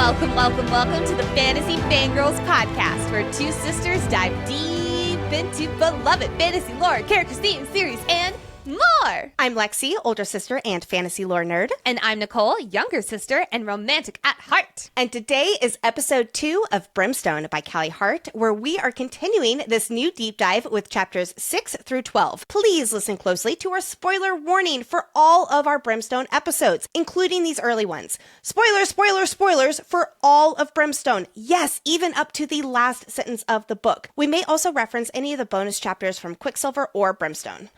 Welcome to the Fantasy Fangirls podcast, where two sisters dive deep into beloved fantasy lore, characters, themes, series, and more. I'm Lexi, older sister and fantasy lore nerd. And I'm Nicole, younger sister and romantic at heart. And today is episode 2 of Brimstone by Callie Hart, where we are continuing this new deep dive with chapters 6 through 12. Please listen closely to our spoiler warning for all of our Brimstone episodes, including these early ones. Spoilers for all of Brimstone. Yes, even up to the last sentence of the book. We may also reference any of the bonus chapters from Quicksilver or Brimstone.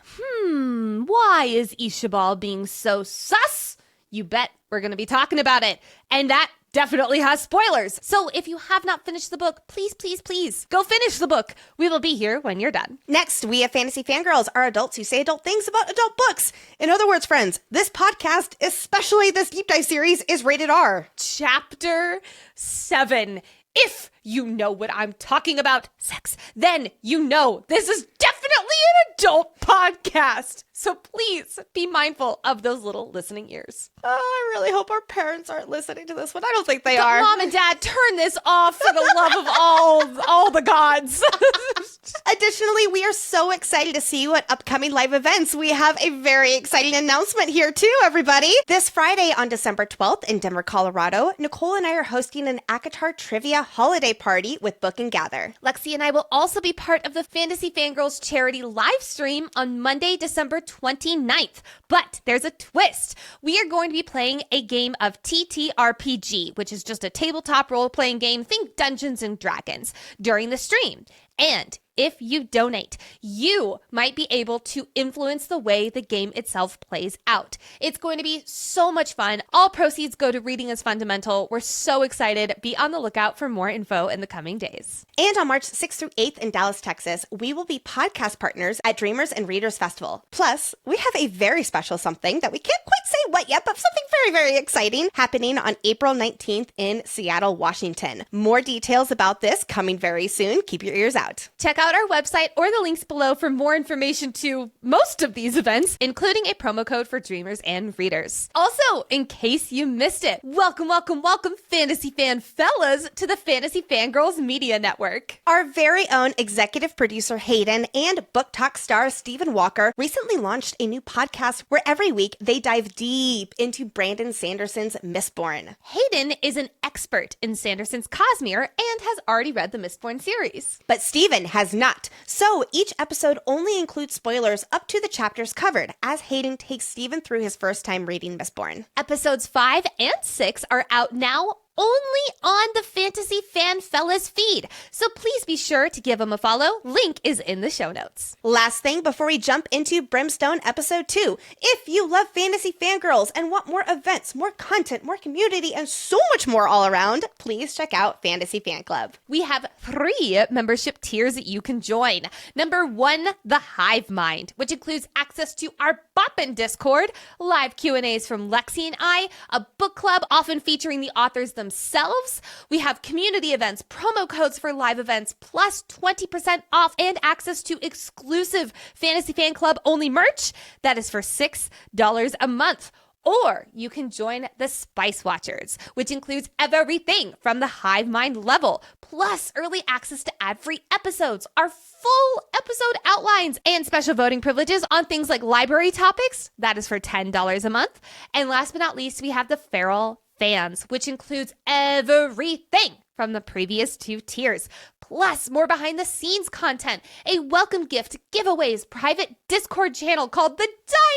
Why is Ishabal being so sus? You bet we're going to be talking about it. And that definitely has spoilers. So if you have not finished the book, please go finish the book. We will be here when you're done. Next, we have Fantasy Fangirls, are adults who say adult things about adult books. In other words, friends, this podcast, especially this deep dive series, is rated R. Chapter 7. If you know what I'm talking about, sex, then you know this is definitely an adult podcast. So please be mindful of those little listening ears. I really hope our parents aren't listening to this one. I don't think they are. Mom and Dad, turn this off for the love of all the gods. Additionally, we are so excited to see you at upcoming live events. We have a very exciting announcement here too, everybody. This Friday on December 12th in Denver, Colorado, Nicole and I are hosting an ACOTAR trivia holiday party with Book and Gather. Lexi and I will also be part of the Fantasy Fangirls charity live stream on Monday, December 29th. But there's a twist. We are going to be playing a game of TTRPG, which is just a tabletop role-playing game. Think Dungeons and Dragons during the stream. And if you donate, you might be able to influence the way the game itself plays out. It's going to be so much fun. All proceeds go to Reading is Fundamental. We're so excited. Be on the lookout for more info in the coming days. And on March 6th through 8th in Dallas, Texas, we will be podcast partners at Dreamers and Readers Festival. Plus, we have a very special something that we can't quite say what yet, but something very, very exciting happening on April 19th in Seattle, Washington. More details about this coming very soon. Keep your ears out. Check out our website or the links below for more information to most of these events, including a promo code for Dreamers and Readers. Also, in case you missed it, welcome Fantasy Fan Fellas to the Fantasy Fangirls Media Network. Our very own executive producer Hayden and Book Talk star Stephen Walker recently launched a new podcast where every week they dive deep into Brandon Sanderson's Mistborn. Hayden is an expert in Sanderson's Cosmere and has already read the Mistborn series. But Stephen has not. So each episode only includes spoilers up to the chapters covered, as Hayden takes Stephen through his first time reading Mistborn. Episodes 5 and 6 are out now only on the Fantasy Fan Fellas feed. So please be sure to give them a follow. Link is in the show notes. Last thing before we jump into Brimstone episode 2. If you love Fantasy Fangirls and want more events, more content, more community, and so much more all around, please check out Fantasy Fan Club. We have 3 membership tiers that you can join. Number 1, the Hive Mind, which includes access to our Boppin' Discord, live Q&As from Lexi and I, a book club often featuring the authors themselves. We have community events, promo codes for live events, plus 20% off and access to exclusive Fantasy Fan Club only merch. That is for $6 a month. Or you can join the Spice Watchers, which includes everything from the Hive Mind level, plus early access to ad-free episodes, our full episode outlines, and special voting privileges on things like library topics. That is for $10 a month. And last but not least, we have the Feral Fans, which includes everything from the previous 2 tiers, plus more behind the scenes content, a welcome gift, giveaways, private Discord channel called The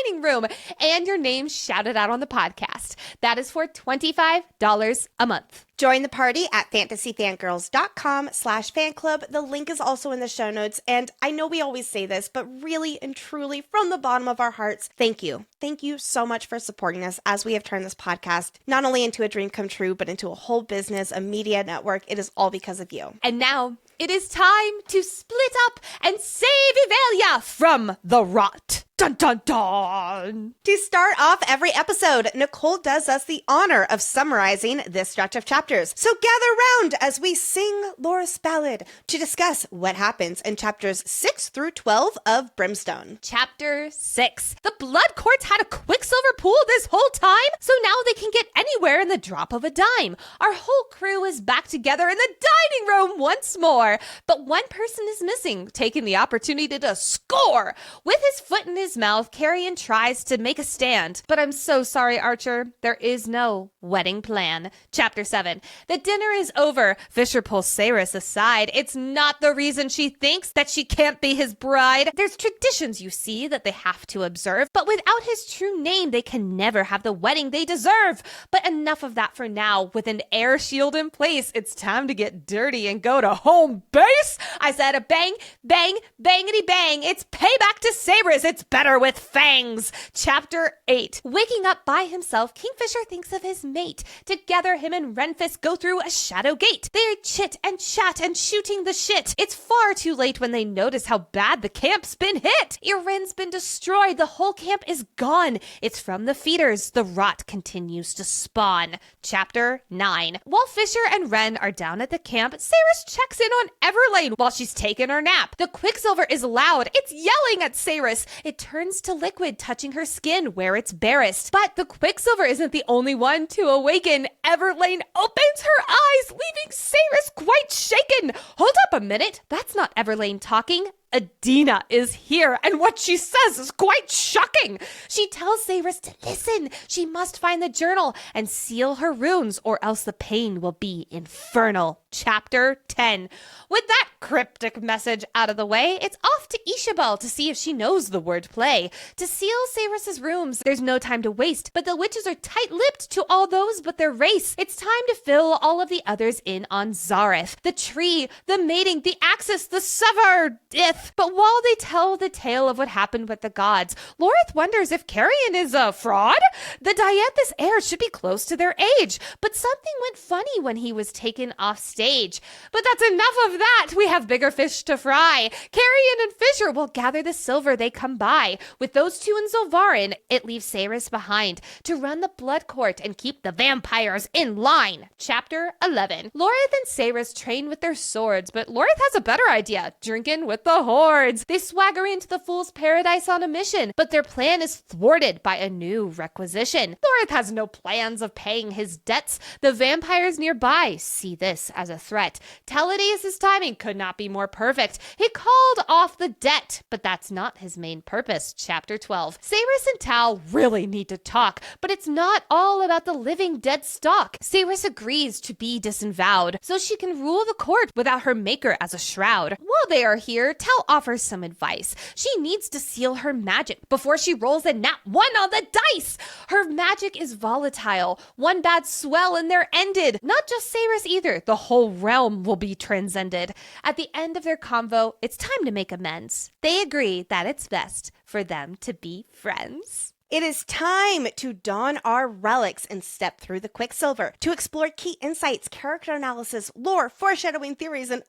Dining Room, and your name shouted out on the podcast. That is for $25 a month. Join the party at fantasyfangirls.com/fanclub. The link is also in the show notes. And I know we always say this, but really and truly from the bottom of our hearts, thank you. Thank you so much for supporting us as we have turned this podcast not only into a dream come true, but into a whole business, a media network. It is all because of you. And now it is time to split up and save Evelia from the rot. Dun dun dun! To start off every episode, Nicole does us the honor of summarizing this stretch of chapters. So gather round as we sing Laura's ballad to discuss what happens in chapters 6 through 12 of Brimstone. Chapter 6. The Blood Courts had a quicksilver pool this whole time, so now they can get anywhere in the drop of a dime. Our whole crew is back together in the dining room once more, but one person is missing, taking the opportunity to score. With his foot in his mouth, Carrion tries to make a stand, but I'm so sorry, Archer. There is no wedding plan. Chapter 7. The dinner is over. Fisher pulls Saeris aside. It's not the reason she thinks that she can't be his bride. There's traditions, you see, that they have to observe, but without his true name, they can never have the wedding they deserve. But enough of that for now. With an air shield in place, it's time to get dirty and go to home base. I said a bang, bang, bangity bang. It's payback to Saeris. It's better with fangs. Chapter 8. Waking up by himself, Kingfisher thinks of his mate. Together, him and Renfist go through a shadow gate. They chit and chat and shooting the shit. It's far too late when they notice how bad the camp's been hit. Irin's been destroyed. The whole camp is gone. It's from the feeders. The rot continues to spawn. Chapter 9. While Fisher and Ren are down at the camp, Saeris checks in on Everlane while she's taking her nap. The quicksilver is loud. It's yelling at Saeris. It turns to liquid, touching her skin where it's barest. But the quicksilver isn't the only one to awaken. Everlane opens her eyes, leaving Saeris quite shaken. Hold up a minute. That's not Everlane talking. Adina is here, and what she says is quite shocking. She tells Saeris to listen. She must find the journal and seal her runes, or else the pain will be infernal. Chapter 10. With that cryptic message out of the way, it's off to Ishabel to see if she knows the word play. To seal Saeris' rooms, there's no time to waste, but the witches are tight-lipped to all those but their race. It's time to fill all of the others in on Zareth. The tree, the mating, the axis, the sever-ith. But while they tell the tale of what happened with the gods, Lorith wonders if Carrion is a fraud? The Dianthus heirs should be close to their age, but something went funny when he was taken off stage. But that's enough of that. We have bigger fish to fry. Carrion and Fisher will gather the silver they come by. With those two in Zilvaren, it leaves Saeris behind to run the blood court and keep the vampires in line. Chapter 11. Lorith and Saeris train with their swords, but Lorith has a better idea, drinking with the hordes. They swagger into the Fool's Paradise on a mission, but their plan is thwarted by a new requisition. Lorith has no plans of paying his debts. The vampires nearby see this as a threat. Teladius' timing could not be more perfect. He called off the debt, but that's not his main purpose. Chapter 12. Saeris and Tal really need to talk, but it's not all about the living dead stock. Saeris agrees to be disavowed so she can rule the court without her maker as a shroud. While they are here, Tal offers some advice. She needs to seal her magic before she rolls a nat 1 on the dice. Her magic is volatile. One bad swell and they're ended. Not just Saeris either. The whole realm will be transcended. At the end of their convo, it's time to make amends. They agree that it's best for them to be friends. It is time to don our relics and step through the Quicksilver to explore key insights, character analysis, lore, foreshadowing theories, and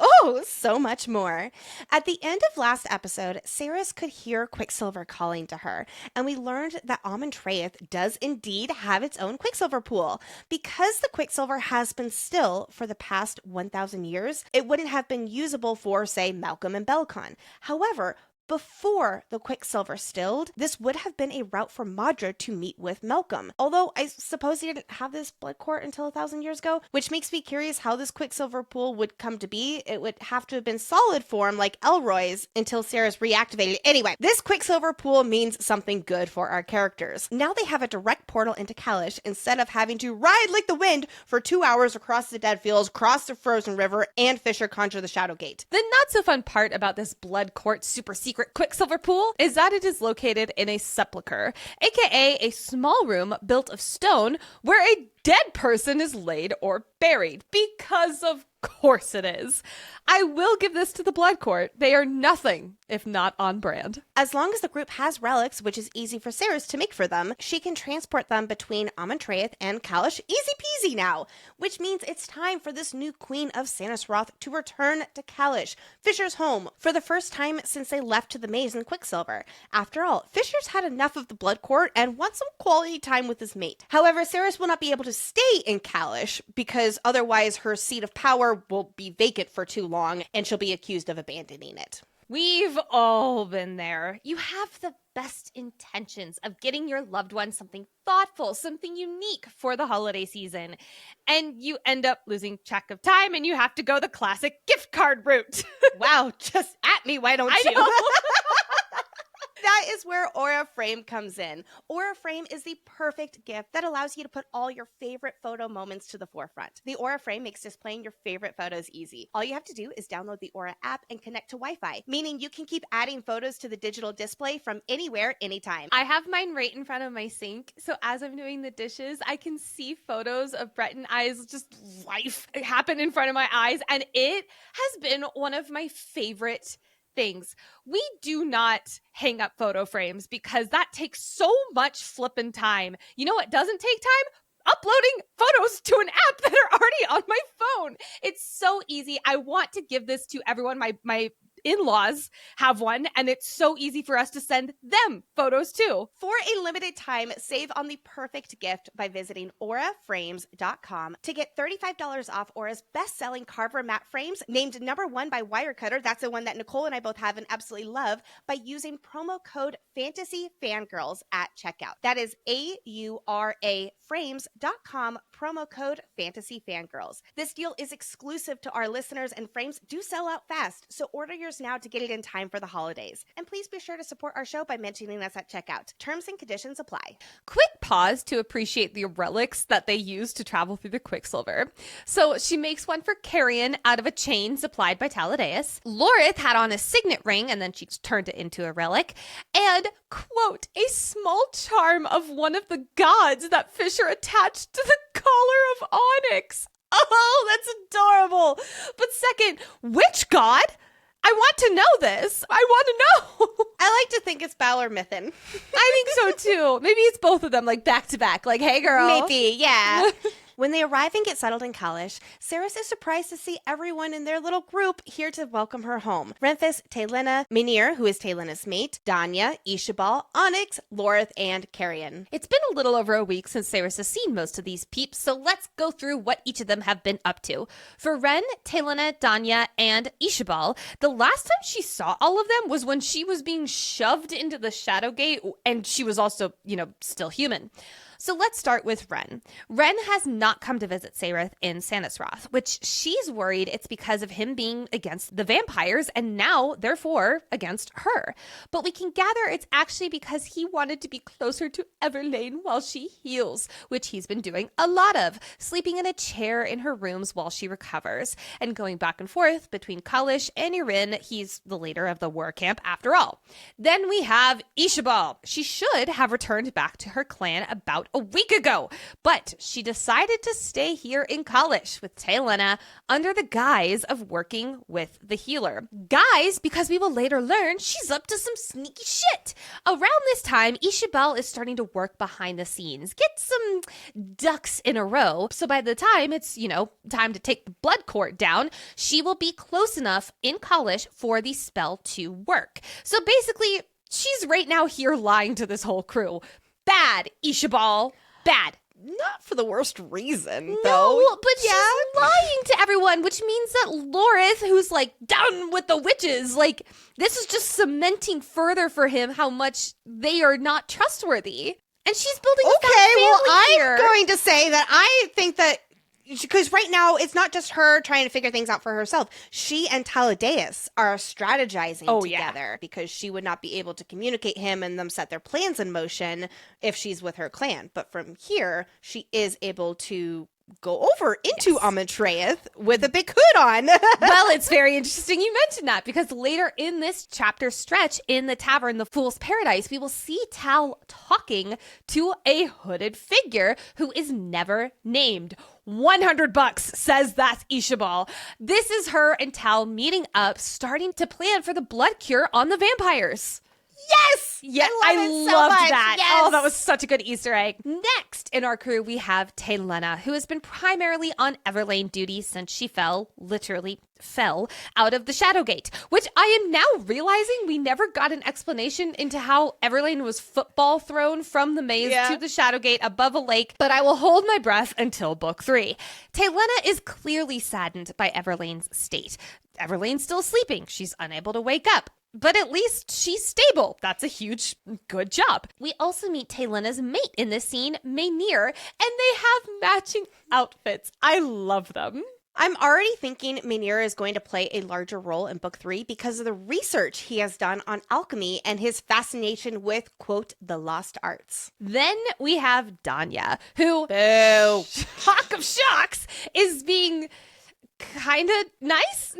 so much more. At the end of last episode, Saeris could hear Quicksilver calling to her, and we learned that Amontreath does indeed have its own Quicksilver pool. Because the Quicksilver has been still for the past 1,000 years, it wouldn't have been usable for, say, Malcolm and Belcon. However, before the Quicksilver stilled, this would have been a route for Madra to meet with Malcolm. Although I suppose he didn't have this blood court until 1,000 years ago, which makes me curious how this Quicksilver pool would come to be. It would have to have been solid form like Elroy's until Saeris reactivated. Anyway, this Quicksilver pool means something good for our characters. Now they have a direct portal into Kalish instead of having to ride like the wind for 2 hours across the Dead Fields, cross the Frozen River, and Fisher conjure the Shadow Gate. The not so fun part about this blood court super secret Quicksilver pool is that it is located in a sepulcher, aka a small room built of stone where a dead person is laid or buried, because of course it is. I will give this to the Blood Court. They are nothing if not on brand. As long as the group has relics, which is easy for Saeris to make for them, she can transport them between Amontreath and Kalish easy peasy now, which means it's time for this new Queen of Sanisroth to return to Kalish, Fisher's home, for the first time since they left to the maze in Quicksilver. After all, Fisher's had enough of the Blood Court and wants some quality time with his mate. However, Saeris will not be able to stay in Kalish because otherwise her seat of power will be vacant for too long and she'll be accused of abandoning it. We've all been there. You have the best intentions of getting your loved one something thoughtful, something unique for the holiday season. And you end up losing track of time and you have to go the classic gift card route. Wow, just at me, why don't you? know. That is where Aura Frame comes in. Aura Frame is the perfect gift that allows you to put all your favorite photo moments to the forefront. The Aura Frame makes displaying your favorite photos easy. All you have to do is download the Aura app and connect to Wi-Fi, meaning you can keep adding photos to the digital display from anywhere, anytime. I have mine right in front of my sink, so as I'm doing the dishes, I can see photos of Brett and I's just life happen in front of my eyes, and it has been one of my favorite things. We do not hang up photo frames because that takes so much flippin' time. You know what doesn't take time? Uploading photos to an app that are already on my phone. It's so easy. I want to give this to everyone. My in-laws have one, and it's so easy for us to send them photos too. For a limited time, save on the perfect gift by visiting auraframes.com to get $35 off Aura's best-selling Carver matte frames, named #1 by Wirecutter. That's the one that Nicole and I both have and absolutely love, by using promo code FANTASYFANGIRLS at checkout. That is auraframes.com, promo code FANTASYFANGIRLS. This deal is exclusive to our listeners, and frames do sell out fast, so order yours now to get it in time for the holidays. And please be sure to support our show by mentioning us at checkout. Terms and conditions apply. Quick pause to appreciate the relics that they use to travel through the Quicksilver. So she makes one for Carrion out of a chain supplied by Taladeus. Lorith had on a signet ring and then she turned it into a relic. And, quote, a small charm of one of the gods that Fisher attached to the collar of onyx. Oh, that's adorable. But second, which god? I want to know this. I want to know. I like to think it's Balor Mythin. I think so too. Maybe it's both of them, like back to back. Like, hey, girl. Maybe, yeah. When they arrive and get settled in Kalish, Saeris is surprised to see everyone in their little group here to welcome her home. Renthis, Taelena, Minir, who is Taelena's mate, Danya, Ishabal, Onyx, Lorith, and Carrion. It's been a little over a week since Saeris has seen most of these peeps, so let's go through what each of them have been up to. For Ren, Taelena, Danya, and Ishabal, the last time she saw all of them was when she was being shoved into the Shadow Gate, and she was also, still human. So let's start with Ren. Ren has not come to visit Saeris in Sanisroth, which she's worried it's because of him being against the vampires and now, therefore, against her. But we can gather it's actually because he wanted to be closer to Everlane while she heals, which he's been doing a lot of, sleeping in a chair in her rooms while she recovers, and going back and forth between Kalish and Irin. He's the leader of the war camp after all. Then we have Ishabal. She should have returned back to her clan about a week ago, but she decided to stay here in Kalish with Taelena under the guise of working with the healer. Guys, because we will later learn she's up to some sneaky shit. Around this time, Ishabal is starting to work behind the scenes, get some ducks in a row, so by the time it's, time to take the Blood Court down, she will be close enough in Kalish for the spell to work. So basically, she's right now here lying to this whole crew. Bad, Ishabal. Bad. Not for the worst reason, though. No, but she's lying to everyone, which means that Lorith, who's down with the witches, this is just cementing further for him how much they are not trustworthy. And she's building a family here. I'm going to say that I think that because right now it's not just her trying to figure things out for herself. She and Taladeus are strategizing together because she would not be able to communicate him and them set their plans in motion if she's with her clan. But from here, she is able to go over into Amatreath with a big hood on. Well, it's very interesting you mentioned that, because later in this chapter stretch in the tavern, the Fool's Paradise, we will see Tal talking to a hooded figure who is never named. $100 says that's Ishabal. This is her and Tal meeting up, starting to plan for the blood cure on the vampires. Yes! Yeah, I loved much. that. Yes. Oh, that was such a good Easter egg. Next in our crew, we have Taelena, who has been primarily on Everlane duty since she literally fell out of the Shadowgate, which I am now realizing we never got an explanation into how Everlane was football thrown from the maze to the Shadowgate above a lake, but I will hold my breath until book 3. Taelena is clearly saddened by Everlane's state. Everlane's still sleeping. She's unable to wake up. But at least she's stable. That's a huge, good job. We also meet Taelena's mate in this scene, Maynir, and they have matching outfits. I love them. I'm already thinking Maynir is going to play a larger role in book 3 because of the research he has done on alchemy and his fascination with, quote, the lost arts. Then we have Danya, who, shock of shocks, is being kind of nice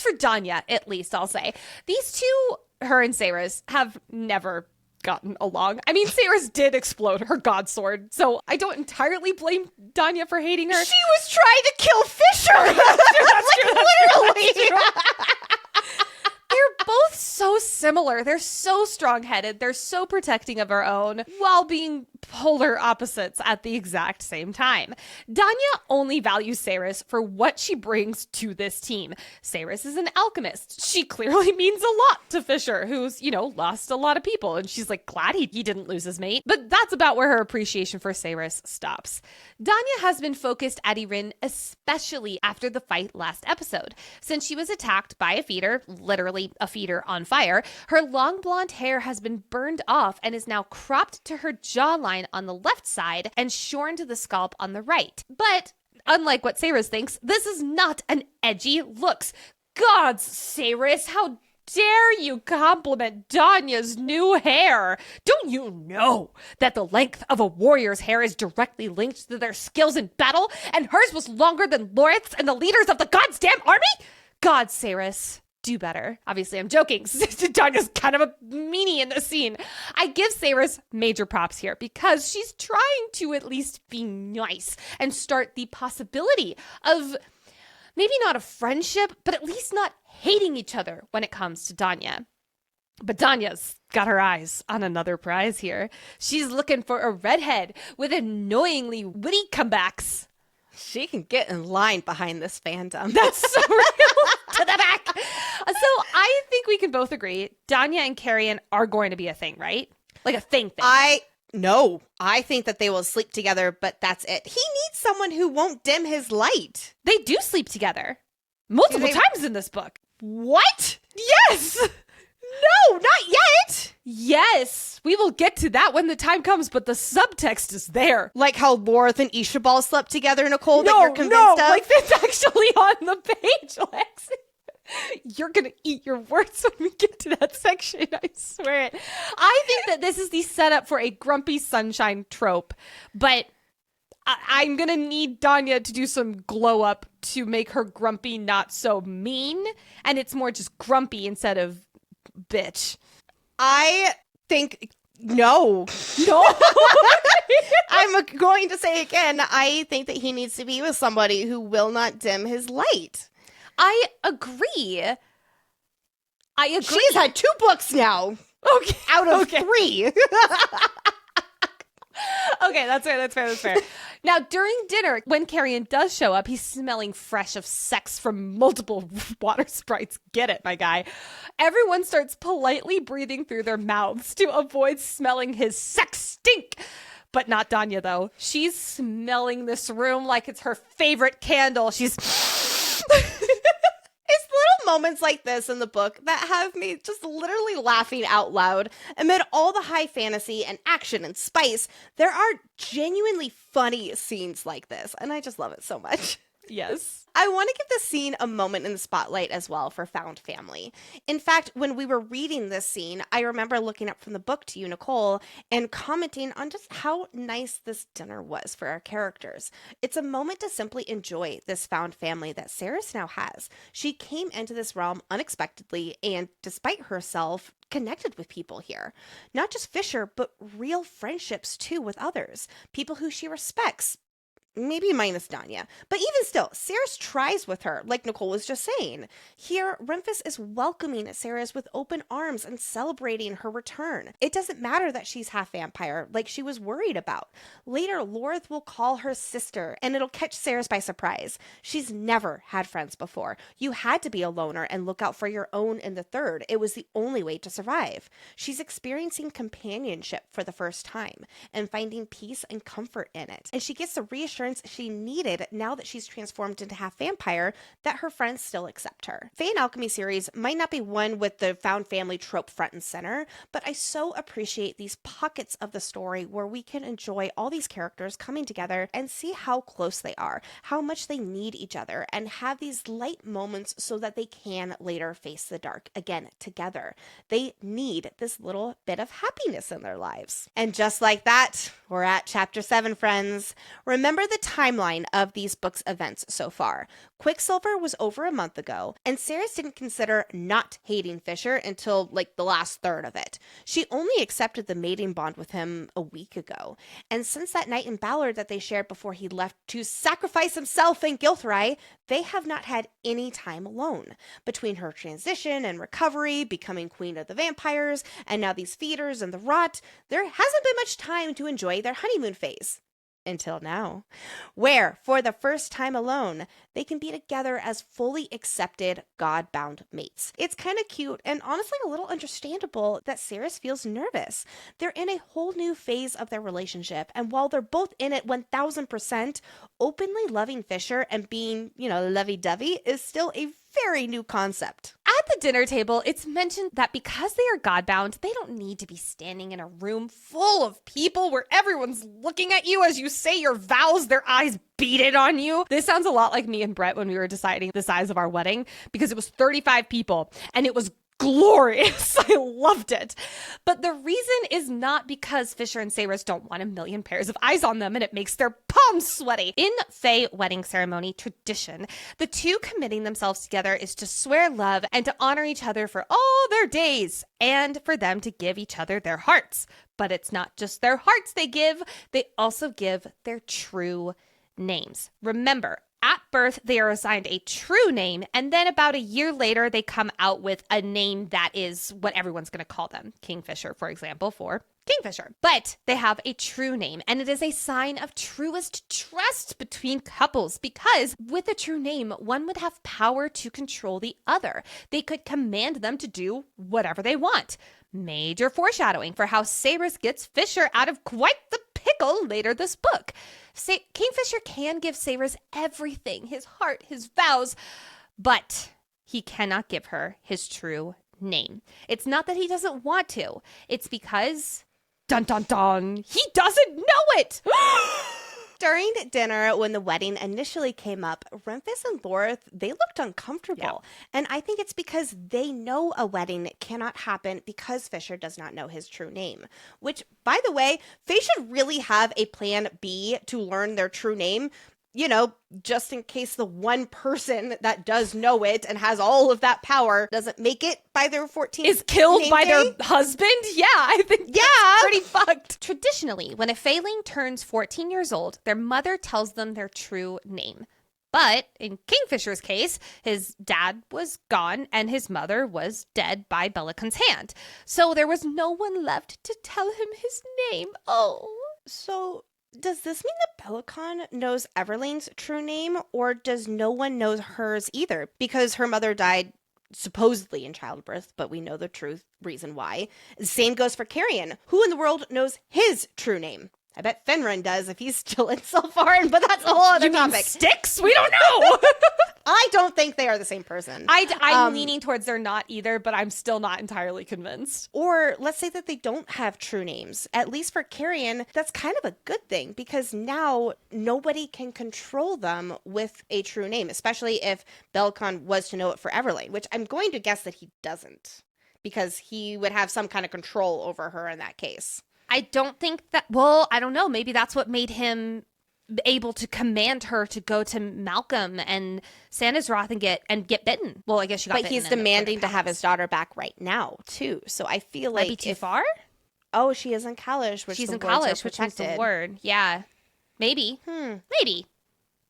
for Danya, at least I'll say. These two, her and Saeris, have never gotten along. I mean, Saeris did explode her god sword, so I don't entirely blame Danya for hating her. She was trying to kill Fisher. Literally. They're both so similar. They're so strong-headed. They're so protecting of our own while being polar opposites at the exact same time. Danya only values Saeris for what she brings to this team. Saeris is an alchemist. She clearly means a lot to Fisher, who's, lost a lot of people. And she's glad he didn't lose his mate. But that's about where her appreciation for Saeris stops. Danya has been focused at Irin, especially after the fight last episode. Since she was attacked by a feeder, literally a feeder on fire, her long blonde hair has been burned off and is now cropped to her jawline on the left side and shorn to the scalp on the right. But unlike what Saeris thinks, this is not an edgy looks. Gods, Saeris, how dare you compliment Danya's new hair? Don't you know that the length of a warrior's hair is directly linked to their skills in battle, and hers was longer than Lorith's and the leaders of the goddamn army? God, Saeris, do better. Obviously, I'm joking. Danya's kind of a meanie in this scene. I give Saeris major props here because she's trying to at least be nice and start the possibility of maybe not a friendship, but at least not hating each other when it comes to Danya. But Danya's got her eyes on another prize here. She's looking for a redhead with annoyingly witty comebacks. She can get in line behind this fandom. That's so real. To the back. So I think we can both agree Danya and Carrion are going to be a thing, right? Like a thing. No, I think that they will sleep together, but that's it. He needs someone who won't dim his light. They do sleep together multiple times in this book. What? Yes. No, not yet. Yes, we will get to that when the time comes, but the subtext is there. Like how Lorith and Ishabal slept together, Nicole, that you're convinced of? Like that's actually on the page, Lexi. You're going to eat your words when we get to that section, I swear it. I think that this is the setup for a grumpy sunshine trope, but I'm going to need Danya to do some glow up to make her grumpy not so mean, and it's more just grumpy instead of bitch. I think no. I'm going to say again, I think that he needs to be with somebody who will not dim his light. I agree. She's had 2 books now. Okay. Out of 3. Okay, that's fair. Now, during dinner, when Carrion does show up, he's smelling fresh of sex from multiple water sprites. Get it, my guy. Everyone starts politely breathing through their mouths to avoid smelling his sex stink. But not Danya, though. She's smelling this room like it's her favorite candle. She's... It's little moments like this in the book that have me just literally laughing out loud. Amid all the high fantasy and action and spice, there are genuinely funny scenes like this, and I just love it so much. Yes. I want to give this scene a moment in the spotlight as well for found family. In fact, when we were reading this scene, I remember looking up from the book to you, Nicole, and commenting on just how nice this dinner was for our characters. It's a moment to simply enjoy this found family that Saeris now has. She came into this realm unexpectedly and, despite herself, connected with people here. Not just Fisher, but real friendships too with others. People who she respects. Maybe minus Danya. But even still, Saeris tries with her, like Nicole was just saying. Here, Renfis is welcoming Saeris with open arms and celebrating her return. It doesn't matter that she's half vampire, like she was worried about. Later, Lorith will call her sister, and it'll catch Saeris by surprise. She's never had friends before. You had to be a loner and look out for your own in the third. It was the only way to survive. She's experiencing companionship for the first time and finding peace and comfort in it. And she gets the reassurance she needed now that she's transformed into half vampire that her friends still accept her. Fae and Alchemy series might not be one with the found family trope front and center, but I so appreciate these pockets of the story where we can enjoy all these characters coming together and see how close they are, how much they need each other, and have these light moments so that they can later face the dark again together. They need this little bit of happiness in their lives. And just like that, we're at chapter 7, friends. Remember the timeline of these books' events so far. Quicksilver was over a month ago, and Saeris didn't consider not hating Fisher until like the last third of it. She only accepted the mating bond with him a week ago. And since that night in Ballard that they shared before he left to sacrifice himself in Gilthrai, they have not had any time alone. Between her transition and recovery, becoming queen of the vampires, and now these feeders and the rot, there hasn't been much time to enjoy their honeymoon phase. Until now, where, for the first time alone, they can be together as fully accepted, God-bound mates. It's kind of cute and honestly a little understandable that Saeris feels nervous. They're in a whole new phase of their relationship, and while they're both in it 1000%, openly loving Fisher and being, lovey-dovey is still a very new concept. At the dinner table, it's mentioned that because they are godbound, they don't need to be standing in a room full of people where everyone's looking at you as you say your vows, their eyes beaded on you. This sounds a lot like me and Brett when we were deciding the size of our wedding, because it was 35 people and it was glorious. I loved it. But the reason is not because Fisher and Saeris don't want a million pairs of eyes on them and it makes their palms sweaty. In Fae wedding ceremony tradition, the two committing themselves together is to swear love and to honor each other for all their days and for them to give each other their hearts. But it's not just their hearts they also give their true names. Remember, at birth, they are assigned a true name, and then about a year later, they come out with a name that is what everyone's going to call them. Kingfisher, for example, for Kingfisher. But they have a true name, and it is a sign of truest trust between couples, because with a true name, one would have power to control the other. They could command them to do whatever they want. Major foreshadowing for how Saeris gets Fisher out of quite the pickle later this book. Kingfisher can give Saeris everything, his heart, his vows, but he cannot give her his true name. It's not that he doesn't want to. It's because, dun dun dun, he doesn't know it. During dinner, when the wedding initially came up, Renfis and Lorith, they looked uncomfortable. Yeah. And I think it's because they know a wedding cannot happen because Fisher does not know his true name. Which, by the way, Fae should really have a plan B to learn their true name. Just in case the one person that does know it and has all of that power doesn't make it by their 14th is killed by day. Their husband? Yeah, I think that's pretty fucked. Traditionally, when a Faeling turns 14 years old, their mother tells them their true name. But in Kingfisher's case, his dad was gone and his mother was dead by Bellicon's hand. So there was no one left to tell him his name. Oh. So does this mean that Bellicon knows Everlane's true name, or does no one know hers either? Because her mother died supposedly in childbirth, but we know the truth reason why. Same goes for Carrion. Who in the world knows his true name? I bet Fenrir does if he's still in Zilvaren, but that's a whole other You mean topic. Styx? We don't know. I don't think they are the same person. I'm leaning towards they're not either, but I'm still not entirely convinced. Or let's say that they don't have true names. At least for Carrion, that's kind of a good thing because now nobody can control them with a true name, especially if Belcon was to know it for Everlane, which I'm going to guess that he doesn't because he would have some kind of control over her in that case. I don't think that, well, I don't know. Maybe that's what made him able to command her to go to Malcolm and Sannisroth and get bitten. Well, I guess she got bitten. But he's demanding to have his daughter back right now, too. So I feel like... Might be too far? Oh, she is in college, which she's the in words college, are which is the protected. word. Yeah. Maybe. Maybe.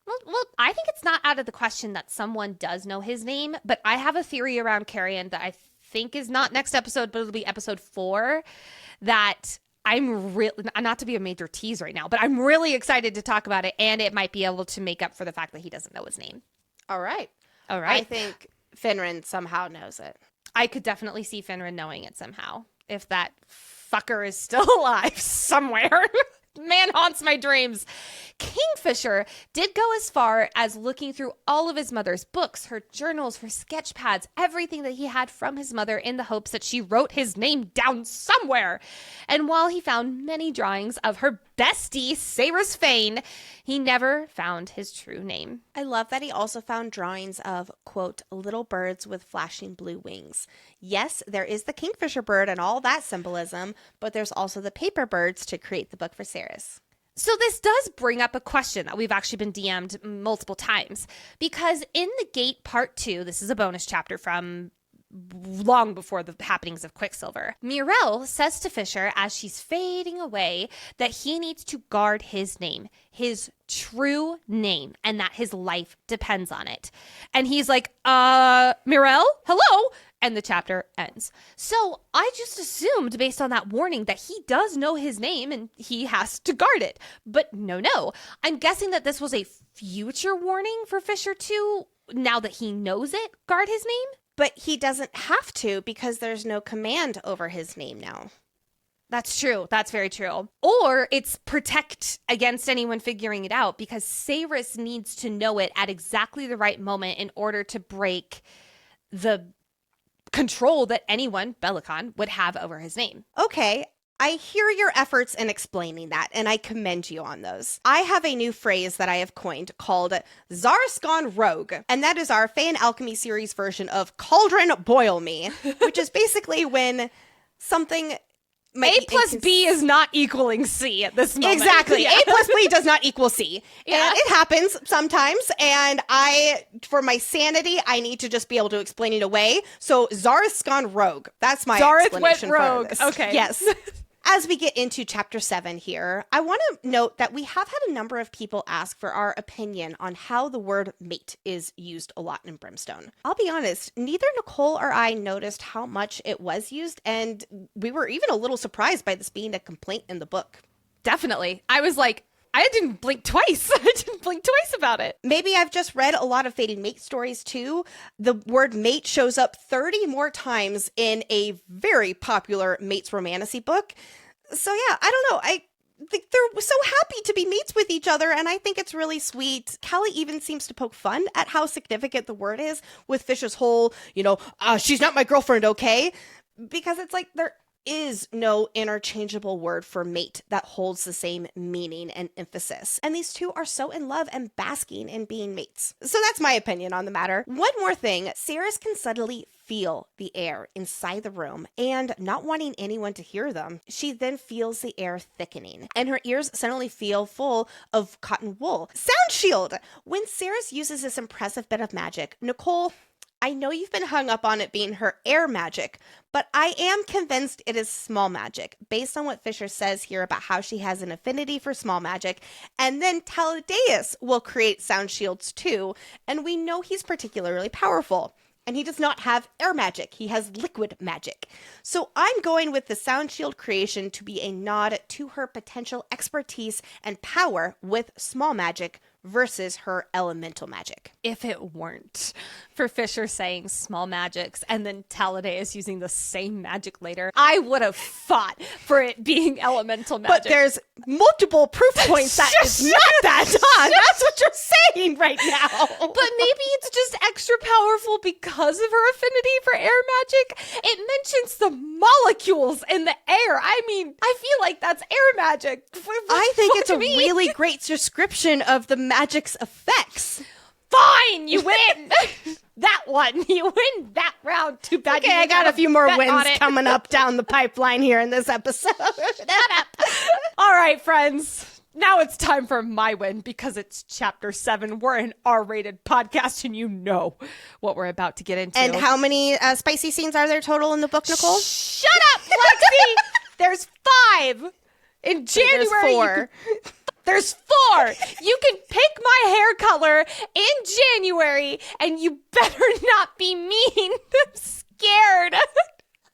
Well, I think it's not out of the question that someone does know his name, but I have a theory around Carrion that I think is not next episode, but it'll be episode 4, that I'm really, not to be a major tease right now, but I'm really excited to talk about it, and it might be able to make up for the fact that he doesn't know his name. All right. I think Fenrir somehow knows it. I could definitely see Fenrir knowing it somehow, if that fucker is still alive somewhere. Man haunts my dreams. Kingfisher did go as far as looking through all of his mother's books, her journals, her sketch pads, everything that he had from his mother in the hopes that she wrote his name down somewhere. And while he found many drawings of her bestie, Saeris Fane, he never found his true name. I love that he also found drawings of, quote, little birds with flashing blue wings. Yes, there is the kingfisher bird and all that symbolism, but there's also the paper birds to create the book for Saeris. So this does bring up a question that we've actually been DM'd multiple times, because in The Gate Part 2, this is a bonus chapter from long before the happenings of Quicksilver, Mirelle says to Fisher as she's fading away that he needs to guard his name, his true name, and that his life depends on it. And he's like, Mirelle, hello? And the chapter ends. So I just assumed, based on that warning, that he does know his name and he has to guard it. But no. I'm guessing that this was a future warning for Fisher to, now that he knows it, guard his name? But he doesn't have to because there's no command over his name now. That's true. That's very true. Or it's protect against anyone figuring it out because Saeris needs to know it at exactly the right moment in order to break the control that anyone, Belcon, would have over his name. Okay, I hear your efforts in explaining that, and I commend you on those. I have a new phrase that I have coined called Zars Gone Rogue, and that is our Fan Alchemy series version of Cauldron Boil Me, which is basically when something... A plus B is not equaling C at this moment. Exactly. Yeah. A plus B does not equal C. Yeah. And it happens sometimes. And for my sanity, I need to just be able to explain it away. So Zareth's gone rogue. That's my explanation went rogue. for this. Okay. Yes. As we get into chapter 7 here, I want to note that we have had a number of people ask for our opinion on how the word mate is used a lot in Brimstone. I'll be honest, neither Nicole or I noticed how much it was used, and we were even a little surprised by this being a complaint in the book. Definitely. I was like, I didn't blink twice. I didn't blink twice about it. Maybe I've just read a lot of Fading Mate stories too. The word mate shows up 30 more times in a very popular mates romantasy book. So yeah, I don't know. I think they're so happy to be mates with each other, and I think it's really sweet. Callie even seems to poke fun at how significant the word is with Fisher's whole, she's not my girlfriend, okay? Because it's like there is no interchangeable word for mate that holds the same meaning and emphasis. And these two are so in love and basking in being mates. So that's my opinion on the matter. One more thing, Saeris can suddenly feel the air inside the room and not wanting anyone to hear them. She then feels the air thickening and her ears suddenly feel full of cotton wool. Sound shield! When Saeris uses this impressive bit of magic, Nicole, I know you've been hung up on it being her air magic, but I am convinced it is small magic, based on what Fisher says here about how she has an affinity for small magic, and then Taladeus will create sound shields too, and we know he's particularly powerful. And he does not have air magic, he has liquid magic. So I'm going with the sound shield creation to be a nod to her potential expertise and power with small magic versus her elemental magic. If it weren't for Fisher saying small magics and then Taladeus using the same magic later, I would have fought for it being elemental magic. But there's multiple proof points that is not that, Dawn. That's what you're saying right now. But maybe it's just extra powerful because of her affinity for air magic. It mentions the molecules in the air. I mean, I feel like that's air magic. I think it's a really great description of the magic's effects. Fine, you win. That one. You win that round. Too bad. Okay, I got a few more wins coming up down the pipeline here in this episode. All right, friends. Now it's time for my win because it's chapter 7. We're an R-rated podcast and you know what we're about to get into. And how many spicy scenes are there total in the book, Nicole? Shut up, Lexi! There's 5. In January, there's 4. There's 4. You can pick my hair color in January, and you better not be mean. I'm scared.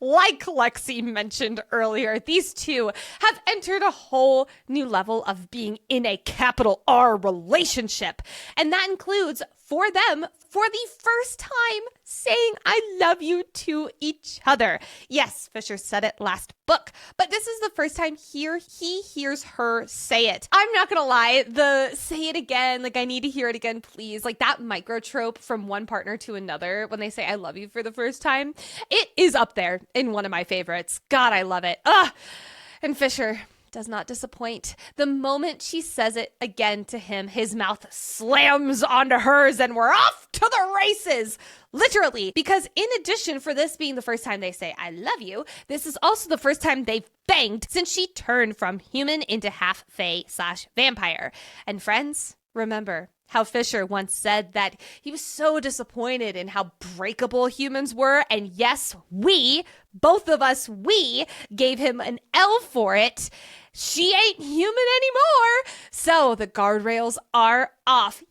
Like Lexi mentioned earlier, these two have entered a whole new level of being in a capital R relationship. And that includes, for them, for the first time, saying I love you to each other. Yes, Fisher said it last book, but this is the first time he hears her say it. I'm not gonna lie, the say it again, like I need to hear it again, please. Like that microtrope from one partner to another when they say I love you for the first time, it is up there in one of my favorites. God, I love it. And Fisher does not disappoint. The moment she says it again to him, his mouth slams onto hers and we're off to the races. Literally, because in addition for this being the first time they say, I love you, this is also the first time they've banged since she turned from human into half fae / vampire. And friends, remember how Fisher once said that he was so disappointed in how breakable humans were. And yes, both of us, gave him an L for it. She ain't human anymore. So the guardrails are off.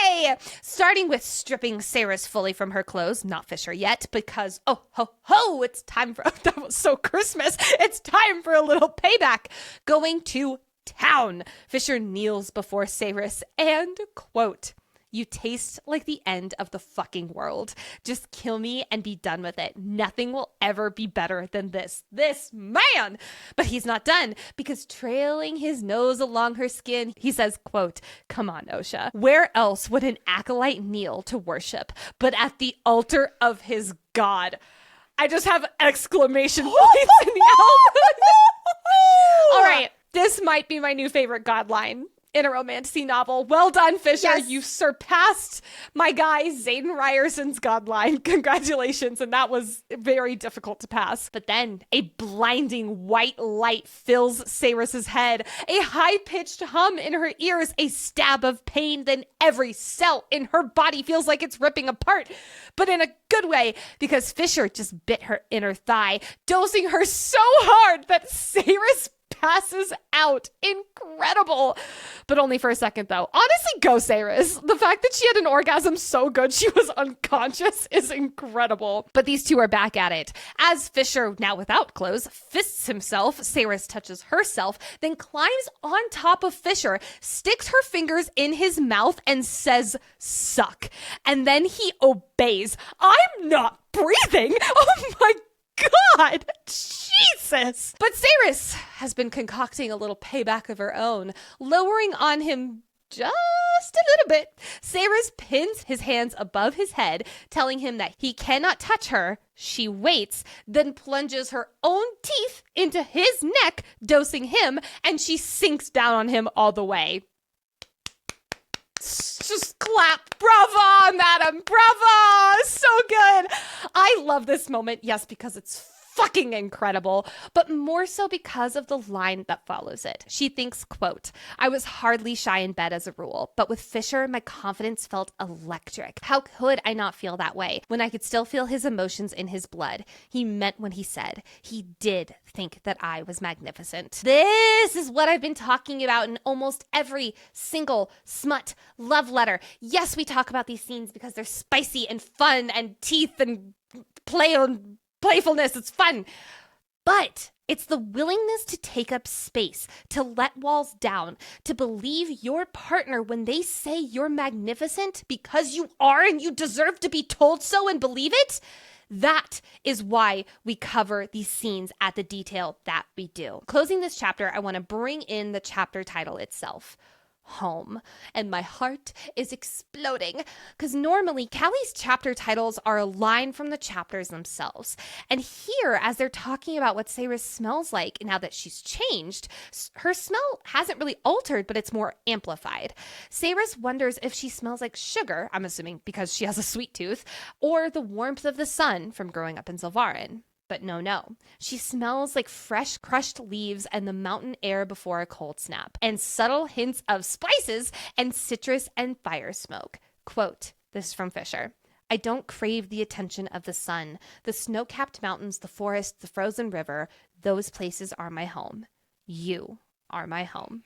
Yay! Starting with stripping Saeris fully from her clothes. Not Fisher yet, because, oh, ho, ho, it's time for, that was so Christmas. It's time for a little payback. Going to town. Fisher kneels before Saeris and, quote, you taste like the end of the fucking world. Just kill me and be done with it. Nothing will ever be better than this man. But he's not done, because trailing his nose along her skin, he says, quote, come on, Osha. Where else would an acolyte kneel to worship but at the altar of his god? I just have exclamation points in the All right. This might be my new favorite god line in a romantasy novel. Well done, Fisher. Yes. You surpassed my guy, Zayden Ryerson's god line. Congratulations. And that was very difficult to pass. But then a blinding white light fills Saeris' head, a high-pitched hum in her ears, a stab of pain. Then every cell in her body feels like it's ripping apart, but in a good way, because Fisher just bit her inner thigh, dosing her so hard that Saeris passes out. Incredible. But only for a second, though. Honestly, go Saeris. The fact that she had an orgasm so good she was unconscious is incredible. But these two are back at it. As Fisher, now without clothes, fists himself, Saeris touches herself, then climbs on top of Fisher, sticks her fingers in his mouth, and says, suck. And then he obeys. I'm not breathing. Oh my God, Jesus. But Saeris has been concocting a little payback of her own, lowering on him just a little bit. Saeris pins his hands above his head, telling him that he cannot touch her. She waits, then plunges her own teeth into his neck, dosing him, and she sinks down on him all the way. Just clap. Bravo, madam. Bravo. So good. I love this moment. Yes, because it's fucking incredible, but more so because of the line that follows it. She thinks, quote, I was hardly shy in bed as a rule, but with Fisher, my confidence felt electric. How could I not feel that way when I could still feel his emotions in his blood? He meant when he said he did think that I was magnificent. This is what I've been talking about in almost every single smut love letter. Yes, we talk about these scenes because they're spicy and fun and teeth and playfulness. It's fun. But it's the willingness to take up space, to let walls down, to believe your partner when they say you're magnificent because you are and you deserve to be told so and believe it. That is why we cover these scenes at the detail that we do. Closing this chapter, I want to bring in the chapter title itself. Home. And my heart is exploding because normally Callie's chapter titles are a line from the chapters themselves. And here, as they're talking about what Saeris smells like now that she's changed, her smell hasn't really altered, but it's more amplified. Saeris wonders if she smells like sugar, I'm assuming because she has a sweet tooth, or the warmth of the sun from growing up in Zilvaren. But no. She smells like fresh crushed leaves and the mountain air before a cold snap, and subtle hints of spices and citrus and fire smoke. Quote, this is from Fisher. I don't crave the attention of the sun. The snow-capped mountains, the forest, the frozen river, those places are my home. You are my home.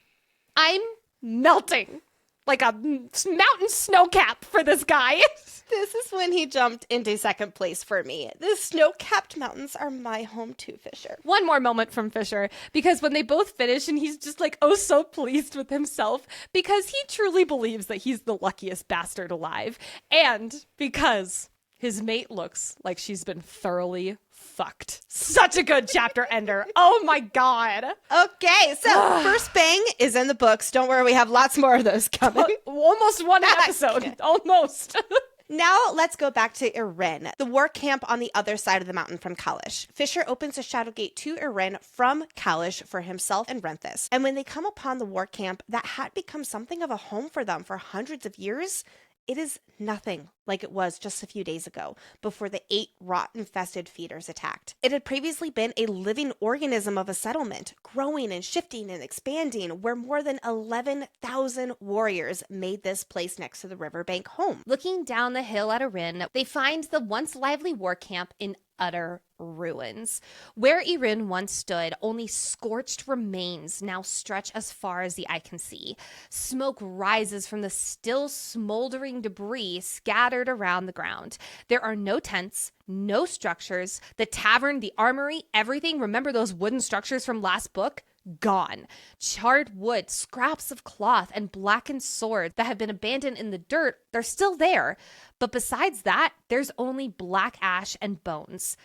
I'm melting like a mountain snow cap for this guy. This is when he jumped into second place for me. The snow-capped mountains are my home too, Fisher. One more moment from Fisher, because when they both finish and he's just like, oh, so pleased with himself, because he truly believes that he's the luckiest bastard alive, and because his mate looks like she's been thoroughly fucked. Such a good chapter ender. Oh my God. Okay, so first bang is in the books. Don't worry, we have lots more of those coming. Almost one episode. Almost. Now let's go back to Irin, the war camp on the other side of the mountain from Kalish. Fisher opens a shadow gate to Irin from Kalish for himself and Renthis. And when they come upon the war camp that had become something of a home for them for hundreds of years, it is nothing like it was just a few days ago before the 8 rot-infested feeders attacked. It had previously been a living organism of a settlement, growing and shifting and expanding, where more than 11,000 warriors made this place next to the riverbank home. Looking down the hill at Irin, they find the once lively war camp in utter ruins. Where Irin once stood, only scorched remains now stretch as far as the eye can see. Smoke rises from the still smoldering debris scattered around the ground. There are no tents, no structures. The tavern, the armory, everything. Remember those wooden structures from last book? Gone. Charred wood, scraps of cloth, and blackened sword that have been abandoned in the dirt, they're still there. But besides that, there's only black ash and bones.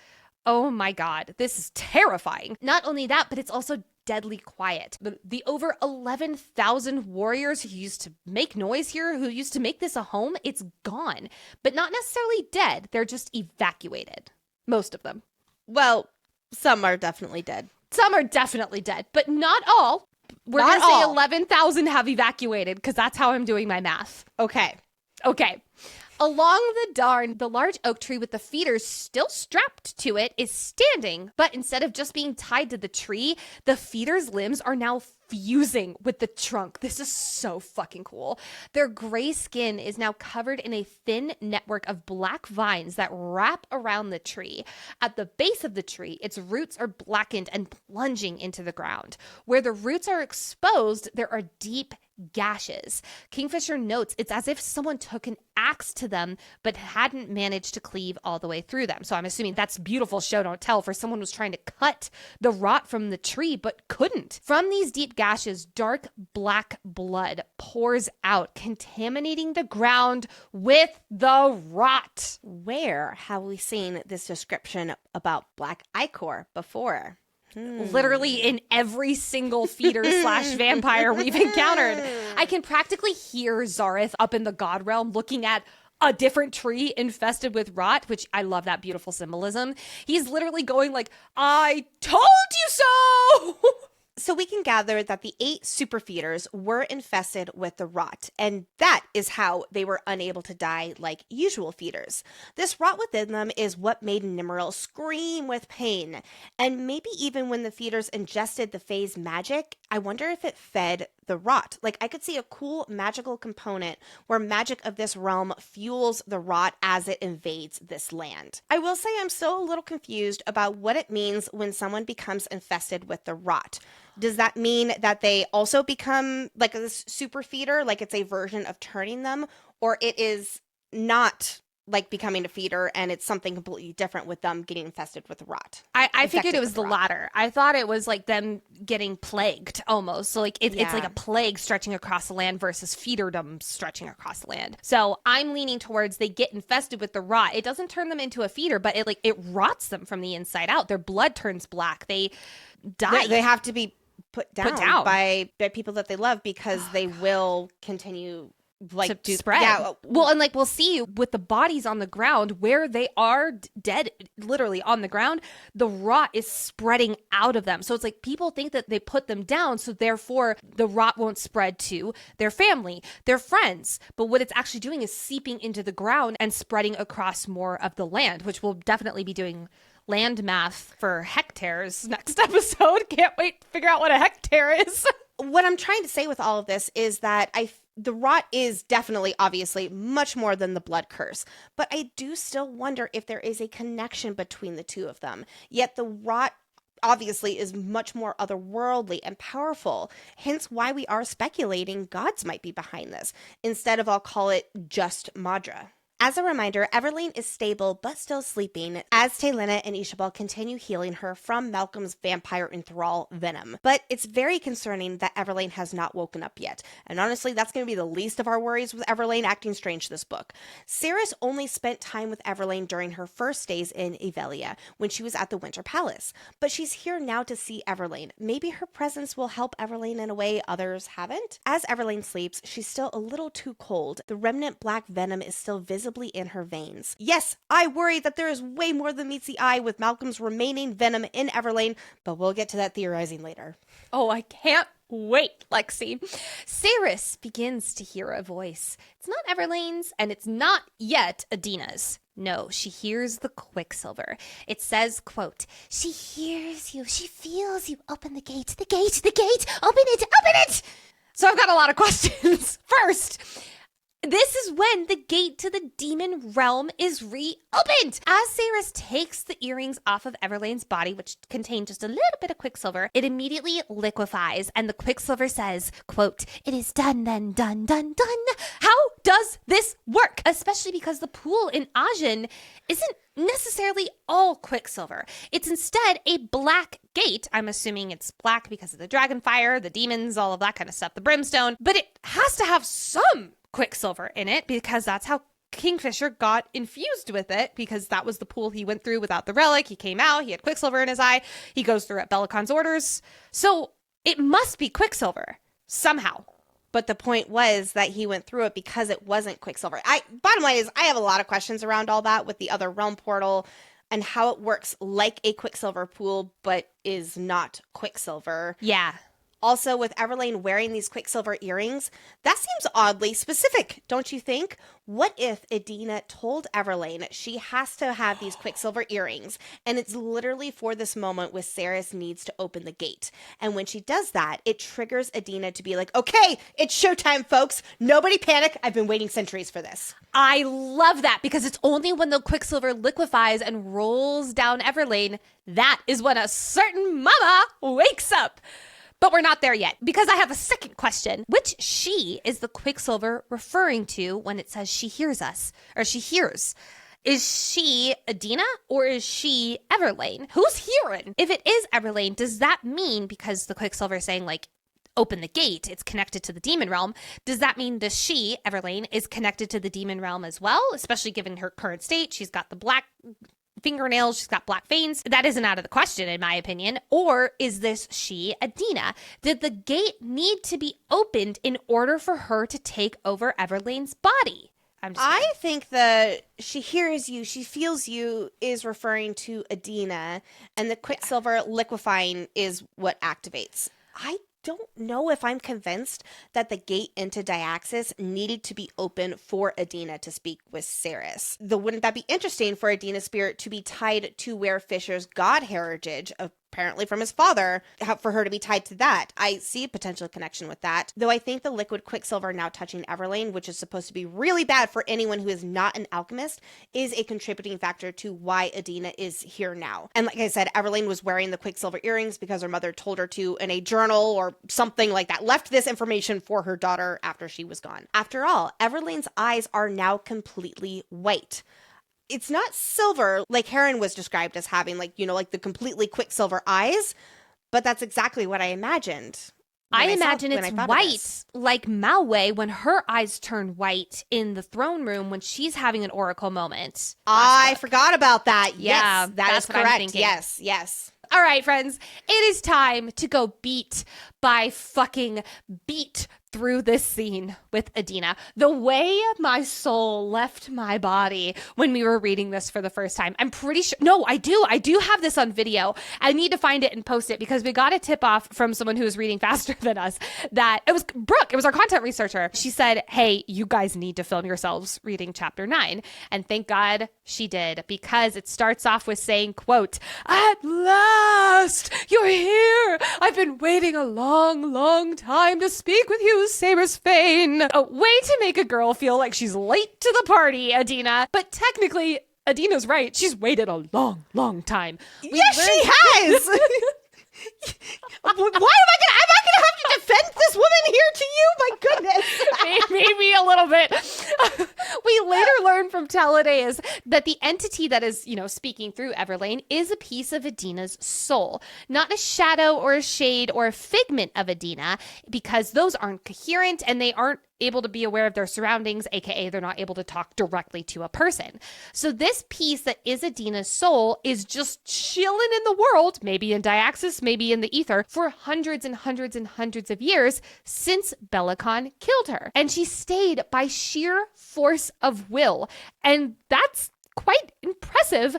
Oh my God, this is terrifying. Not only that, but it's also deadly quiet. The over 11,000 warriors who used to make noise here, who used to make this a home, it's gone. But not necessarily dead, they're just evacuated. Most of them. Well, some are definitely dead. Some are definitely dead, but not all. We're going to say 11,000 have evacuated because that's how I'm doing my math. Okay. Along the Darn, the large oak tree with the feeders still strapped to it is standing, but instead of just being tied to the tree, the feeders' limbs are now fusing with the trunk. This is so fucking cool. Their gray skin is now covered in a thin network of black vines that wrap around the tree. At the base of the tree, its roots are blackened and plunging into the ground. Where the roots are exposed, there are deep gashes. Kingfisher notes it's as if someone took an axe to them but hadn't managed to cleave all the way through them. So I'm assuming that's beautiful show don't tell for someone who's trying to cut the rot from the tree but couldn't. From these deep gashes, dark black blood pours out, contaminating the ground with the rot. Where have we seen this description about black ichor before? Literally in every single feeder / vampire we've encountered. I can practically hear Zareth up in the god realm looking at a different tree infested with rot, which I love that beautiful symbolism. He's literally going like, I told you so! So we can gather that the 8 super feeders were infested with the rot, and that is how they were unable to die like usual feeders. This rot within them is what made Nimril scream with pain, and maybe even when the feeders ingested the Fae's magic, I wonder if it fed the rot. Like, I could see a cool magical component where magic of this realm fuels the rot as it invades this land. I will say I'm still a little confused about what it means when someone becomes infested with the rot. Does that mean that they also become like a super feeder, like it's a version of turning them, or it is not like becoming a feeder, and it's something completely different with them getting infested with rot. I figured it was with the rot. latter. I thought it was like them getting plagued almost. So like it's like Yeah. a plague stretching across the land versus feederdom stretching across the land. So I'm leaning towards they get infested with the rot. It doesn't turn them into a feeder, but it rots them from the inside out. Their blood turns black. They die. They have to be put down, down. by people that they love, because they will continue like to spread. Yeah. Well, and like we'll see with the bodies on the ground where they are dead, literally on the ground, the rot is spreading out of them. So it's like people think that they put them down, so therefore the rot won't spread to their family, their friends. But what it's actually doing is seeping into the ground and spreading across more of the land, which we'll definitely be doing land math for hectares next episode. Can't wait to figure out what a hectare is. What I'm trying to say with all of this is that the rot is definitely, obviously, much more than the blood curse. But I do still wonder if there is a connection between the two of them. Yet the rot obviously is much more otherworldly and powerful. Hence why we are speculating gods might be behind this, instead of, I'll call it, just Madra. As a reminder, Everlane is stable but still sleeping as Taelena and Ishabel continue healing her from Malcolm's vampire enthrall venom. But it's very concerning that Everlane has not woken up yet. And honestly, that's going to be the least of our worries with Everlane acting strange this book. Saeris only spent time with Everlane during her first days in Evelia when she was at the Winter Palace. But she's here now to see Everlane. Maybe her presence will help Everlane in a way others haven't? As Everlane sleeps, she's still a little too cold. The remnant black venom is still visibly in her veins. Yes, I worry that there is way more than meets the eye with Malcolm's remaining venom in Everlane, but we'll get to that theorizing later. Oh, I can't wait, Lexi. Saeris begins to hear a voice. It's not Everlane's, and it's not yet Adina's. No, she hears the Quicksilver. It says, quote, "She hears you, she feels you. Open the gate, the gate, the gate. Open it, open it." So I've got a lot of questions. First, this is when the gate to the demon realm is reopened. As Saeris takes the earrings off of Everlane's body, which contain just a little bit of Quicksilver, it immediately liquefies, and the Quicksilver says, quote, "It is done then, done, done, done." How does this work? Especially because the pool in Agen isn't necessarily all Quicksilver. It's instead a black gate. I'm assuming it's black because of the dragon fire, the demons, all of that kind of stuff, the brimstone, but it has to have some Quicksilver in it because that's how Kingfisher got infused with it, because that was the pool he went through without the relic. He came out, he had Quicksilver in his eye. He goes through at Belicon's orders. So it must be Quicksilver somehow. But the point was that he went through it because it wasn't Quicksilver. Bottom line is, I have a lot of questions around all that with the other realm portal and how it works like a Quicksilver pool, but is not Quicksilver. Yeah. Also, with Everlane wearing these Quicksilver earrings, that seems oddly specific, don't you think? What if Adina told Everlane she has to have these Quicksilver earrings, and it's literally for this moment where Saeris needs to open the gate? And when she does that, it triggers Adina to be like, okay, it's showtime, folks. Nobody panic. I've been waiting centuries for this. I love that, because it's only when the Quicksilver liquefies and rolls down Everlane that is when a certain mama wakes up. But we're not there yet, because I have a second question. Which she is the Quicksilver referring to when it says she hears us, or she hears? Is she Adina, or is she Everlane? Who's hearing? If it is Everlane, does that mean, because the Quicksilver is saying, like, open the gate, it's connected to the demon realm, does that mean the she, Everlane, is connected to the demon realm as well? Especially given her current state, she's got the black fingernails, she's got black veins. That isn't out of the question, in my opinion. Or is this she, Adina? Did the gate need to be opened in order for her to take over Everlane's body? I think that she hears you, she feels you is referring to Adina, and the Quicksilver liquefying is what activates. I don't know if I'm convinced that the gate into Diaxis needed to be open for Adina to speak with Saeris. Though wouldn't that be interesting for Adina's spirit to be tied to where Fisher's god heritage of apparently from his father, for her to be tied to that. I see a potential connection with that. Though I think the liquid quicksilver now touching Everlane, which is supposed to be really bad for anyone who is not an alchemist, is a contributing factor to why Adina is here now. And like I said, Everlane was wearing the quicksilver earrings because her mother told her to in a journal or something like that, left this information for her daughter after she was gone. After all, Everlane's eyes are now completely white. It's not silver like Heron was described as having, like, you know, like the completely quicksilver eyes, but that's exactly what I imagined. I imagine it's white, like Malway when her eyes turn white in the throne room when she's having an oracle moment. I forgot about that. Yeah, yes, that is correct. Yes, yes. All right, friends, it is time to go beat by fucking beat through this scene with Adina. The way my soul left my body when we were reading this for the first time, I'm pretty sure. No, I do have this on video. I need to find it and post it because we got a tip off from someone who was reading faster than us that it was Brooke. It was our content researcher. She said, hey, you guys need to film yourselves reading chapter 9. And thank God she did, because it starts off with saying, quote, "At last, you're here. I've been waiting a long, long time to speak with you, Saeris Fane." A way to make a girl feel like she's late to the party, Adina. But technically, Adina's right. She's waited a long, long time. Yes, she has. Why am I gonna have to defend this woman here to you? My goodness. Maybe a little bit. We later learn from Taladeus that the entity that is, speaking through Everlane is a piece of Adina's soul, not a shadow or a shade or a figment of Adina, because those aren't coherent and they aren't able to be aware of their surroundings, aka they're not able to talk directly to a person. So this piece that is Adina's soul is just chilling in the world, maybe in Diaxis, maybe in the ether, for hundreds and hundreds and hundreds of years since Belicon killed her. And she stayed by sheer force of will. And that's quite impressive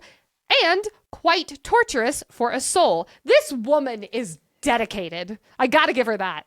and quite torturous for a soul. This woman is dedicated. I gotta give her that.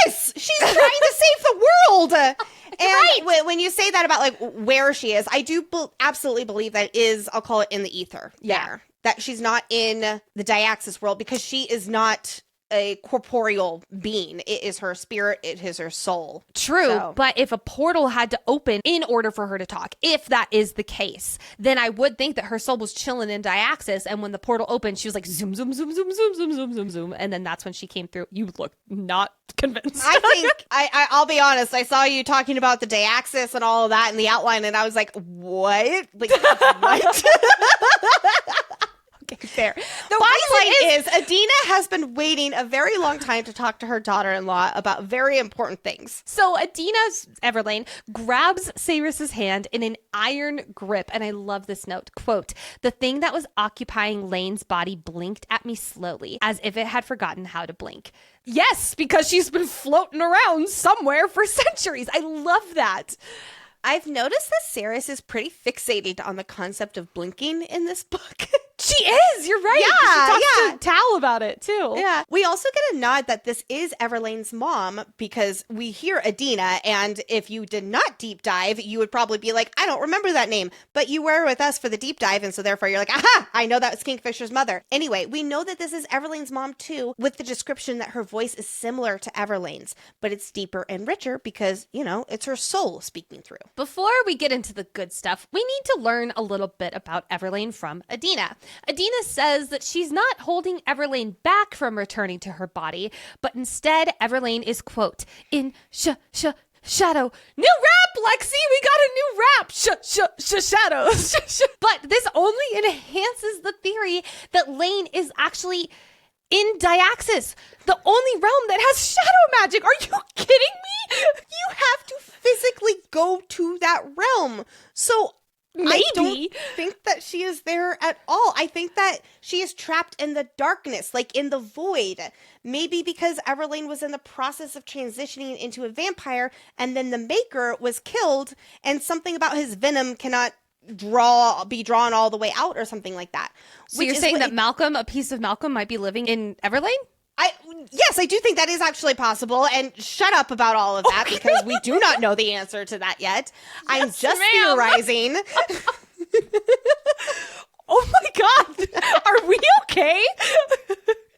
Yes, she's trying to save the world. And right. When you say that about like where she is, I do absolutely believe that is, I'll call it in the ether. Yeah. There. That she's not in the Diaxis world because she is not a corporeal being. It is her spirit. It is her soul. True. So. But if a portal had to open in order for her to talk, if that is the case, then I would think that her soul was chilling in Diaxis. And when the portal opened, she was like, zoom, zoom, zoom, zoom, zoom, zoom, zoom, zoom, zoom. And then that's when she came through. You look not convinced. I think, I'll be honest, I saw you talking about the Diaxis and all of that in the outline. And I was like, what? Like, what? Okay, fair. The bottom line is Adina has been waiting a very long time to talk to her daughter-in-law about very important things. So Adina's Everlane grabs Saeris' hand in an iron grip, and I love this note. Quote, "The thing that was occupying Lane's body blinked at me slowly, as if it had forgotten how to blink." Yes, because she's been floating around somewhere for centuries. I love that. I've noticed that Saeris is pretty fixated on the concept of blinking in this book. She is. You're right. Yeah, she talks to Tal about it too. Yeah. We also get a nod that this is Everlane's mom because we hear Adina, and if you did not deep dive, you would probably be like, I don't remember that name, but you were with us for the deep dive, and so therefore you're like, aha, I know that was Kingfisher's mother. Anyway, we know that this is Everlane's mom too, with the description that her voice is similar to Everlane's, but it's deeper and richer because, it's her soul speaking through. Before we get into the good stuff, we need to learn a little bit about Everlane from Adina. Adina says that she's not holding Everlane back from returning to her body, but instead Everlane is, quote, in shadow. New rap, Lexi! We got a new rap! Shadow. But this only enhances the theory that Lane is actually in Diaxis, the only realm that has shadow magic. Are you kidding me? You have to physically go to that realm. So maybe. I don't think that she is there at all. I think that she is trapped in the darkness, like in the void. Maybe because Everlane was in the process of transitioning into a vampire, and then the Maker was killed, and something about his venom cannot be drawn all the way out or something like that. So you're saying that Malcolm, a piece of Malcolm, might be living in Everlane? Yes, I do think that is actually possible, and shut up about all of that because we do not know the answer to that yet. I'm just theorizing. Oh my God. Are we okay?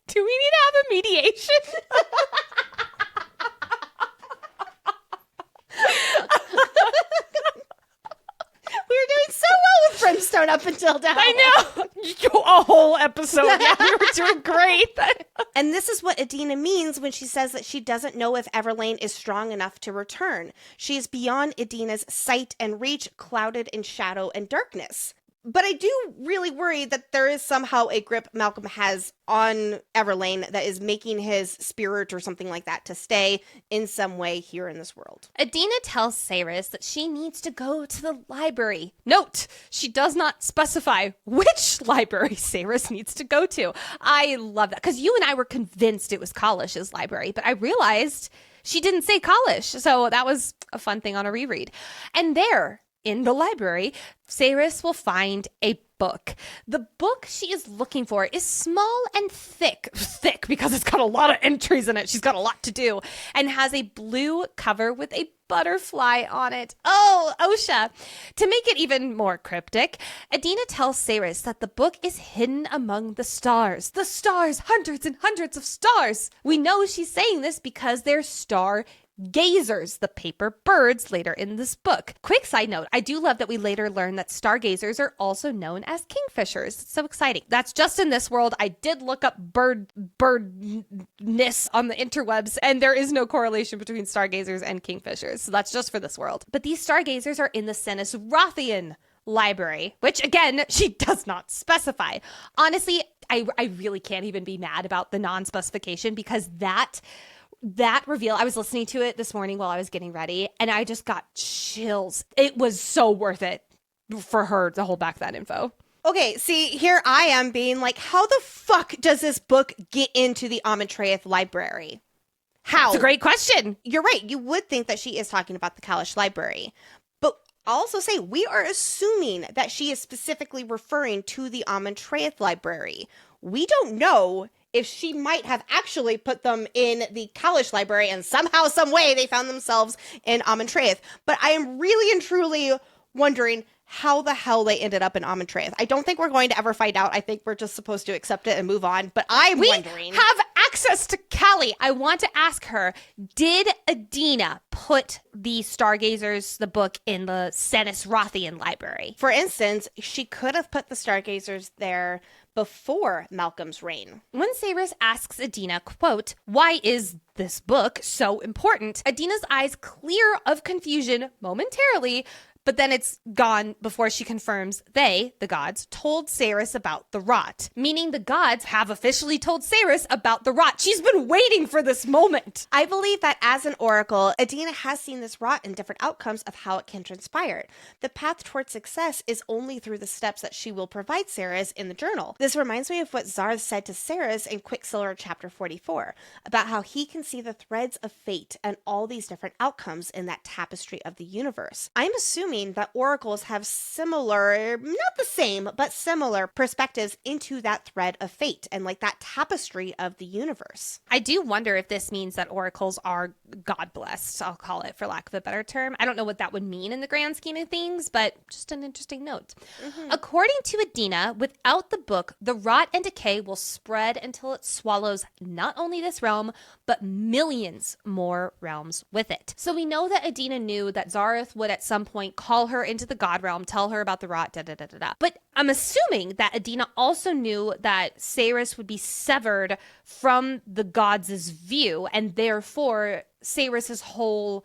Do we need to have a mediation? We were doing so well with Brimstone up until now. I know. A whole episode. Yeah, we were doing great. And this is what Adina means when she says that she doesn't know if Everlane is strong enough to return. She is beyond Adina's sight and reach, clouded in shadow and darkness. But I do really worry that there is somehow a grip Malcolm has on Everlane that is making his spirit or something like that to stay in some way here in this world. Adina tells Saeris that she needs to go to the library. Note, she does not specify which library Saeris needs to go to. I love that, because you and I were convinced it was Kalish's library, but I realized she didn't say Kalish, so that was a fun thing on a reread. And there, in the library, Saeris will find a book. The book she is looking for is small and thick because it's got a lot of entries in it. She's got a lot to do, and has a blue cover with a butterfly on it. Oh, Osha. To make it even more cryptic, Adina tells Saeris that the book is hidden among the stars. The stars, hundreds and hundreds of stars. We know she's saying this because they're star gazers, the paper birds later in this book. Quick side note, I do love that we later learn that stargazers are also known as kingfishers. It's so exciting. That's just in this world. I did look up birdness on the interwebs, and there is no correlation between stargazers and kingfishers. So that's just for this world. But these stargazers are in the Senis Rothian library, which again, she does not specify. Honestly, I really can't even be mad about the non-specification, because that reveal, I was listening to it this morning while I was getting ready, and I just got chills. It was so worth it for her to hold back that info. Okay, see, here I am being like, how the fuck does this book get into the Amatreath library? How? It's a great question. You're right. You would think that she is talking about the Kalish library. But I'll also say we are assuming that she is specifically referring to the Amatreath library. We don't know if she might have actually put them in the Kalish library and somehow, some way, they found themselves in Amatreath. But I am really and truly wondering how the hell they ended up in Amatreath. I don't think we're going to ever find out. I think we're just supposed to accept it and move on. But I'm wondering. We have access to Callie. I want to ask her, did Adina put the Stargazers, the book, in the Senis Rothian library? For instance, she could have put the Stargazers there before Malcolm's reign. When Saeris asks Adina, quote, why is this book so important? Adina's eyes clear of confusion momentarily, but then it's gone before she confirms they, the gods, told Saeris about the rot. Meaning the gods have officially told Saeris about the rot. She's been waiting for this moment. I believe that as an oracle, Adina has seen this rot in different outcomes of how it can transpire. The path towards success is only through the steps that she will provide Saeris in the journal. This reminds me of what Zarth said to Saeris in Quicksilver chapter 44, about how he can see the threads of fate and all these different outcomes in that tapestry of the universe. I'm assuming that oracles have similar, not the same, but similar perspectives into that thread of fate and like that tapestry of the universe. I do wonder if this means that oracles are God-blessed, I'll call it, for lack of a better term. I don't know what that would mean in the grand scheme of things, but just an interesting note. Mm-hmm. According to Adina, without the book, the rot and decay will spread until it swallows not only this realm, but millions more realms with it. So we know that Adina knew that Zarth would at some point call her into the god realm, tell her about the rot, da-da-da-da-da. But I'm assuming that Adina also knew that Saeris would be severed from the gods' view, and therefore Saeris' whole,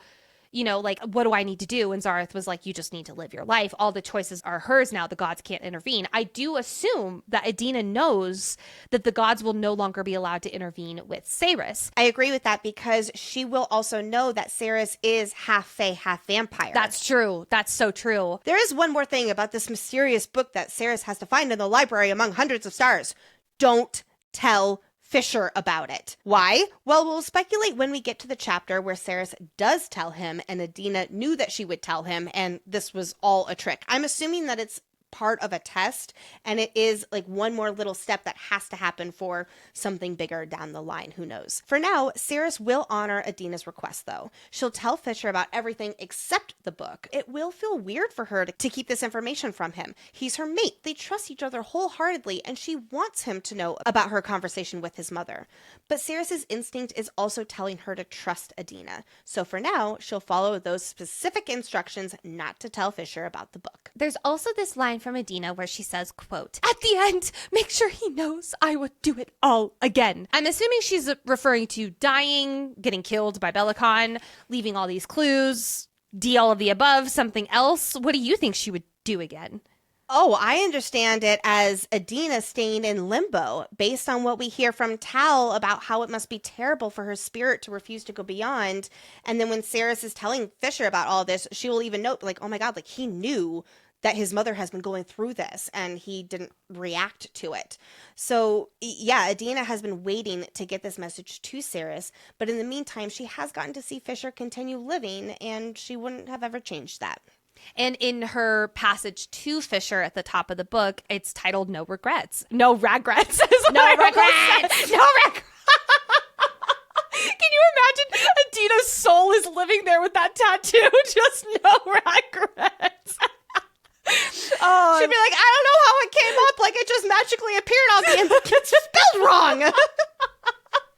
you know, like, what do I need to do? And Zarth was like, you just need to live your life. All the choices are hers now. The gods can't intervene. I do assume that Adina knows that the gods will no longer be allowed to intervene with Saeris. I agree with that because she will also know that Saeris is half fae, half vampire. That's true. That's so true. There is one more thing about this mysterious book that Saeris has to find in the library among hundreds of stars. Don't tell Fisher about it. Why? Well, we'll speculate when we get to the chapter where Saeris does tell him and Adina knew that she would tell him and this was all a trick. I'm assuming that it's part of a test, and it is like one more little step that has to happen for something bigger down the line. Who knows? For now, Saeris will honor Adina's request, though. She'll tell Fisher about everything except the book. It will feel weird for her to keep this information from him. He's her mate. They trust each other wholeheartedly, and she wants him to know about her conversation with his mother. But Saeris' instinct is also telling her to trust Adina. So for now, she'll follow those specific instructions not to tell Fisher about the book. There's also this line from Adina where she says, quote, "At the end, make sure he knows I would do it all again." I'm assuming she's referring to dying, getting killed by Belicon, leaving all these clues, D all of the above, something else. What do you think she would do again? Oh, I understand it as Adina staying in limbo based on what we hear from Tal about how it must be terrible for her spirit to refuse to go beyond. And then when Saeris is telling Fisher about all this, she will even note, like, oh my God, like he knew that his mother has been going through this and he didn't react to it. So yeah, Adina has been waiting to get this message to Saeris, but in the meantime, she has gotten to see Fisher continue living, and she wouldn't have ever changed that. And in her passage to Fisher at the top of the book, it's titled No Regrets. No regrets. No regrets. No regrets. Can you imagine Adina's soul is living there with that tattoo? Just no regrets. She'd be like, I don't know how it came up. Like it just magically appeared on me and it's spelled wrong.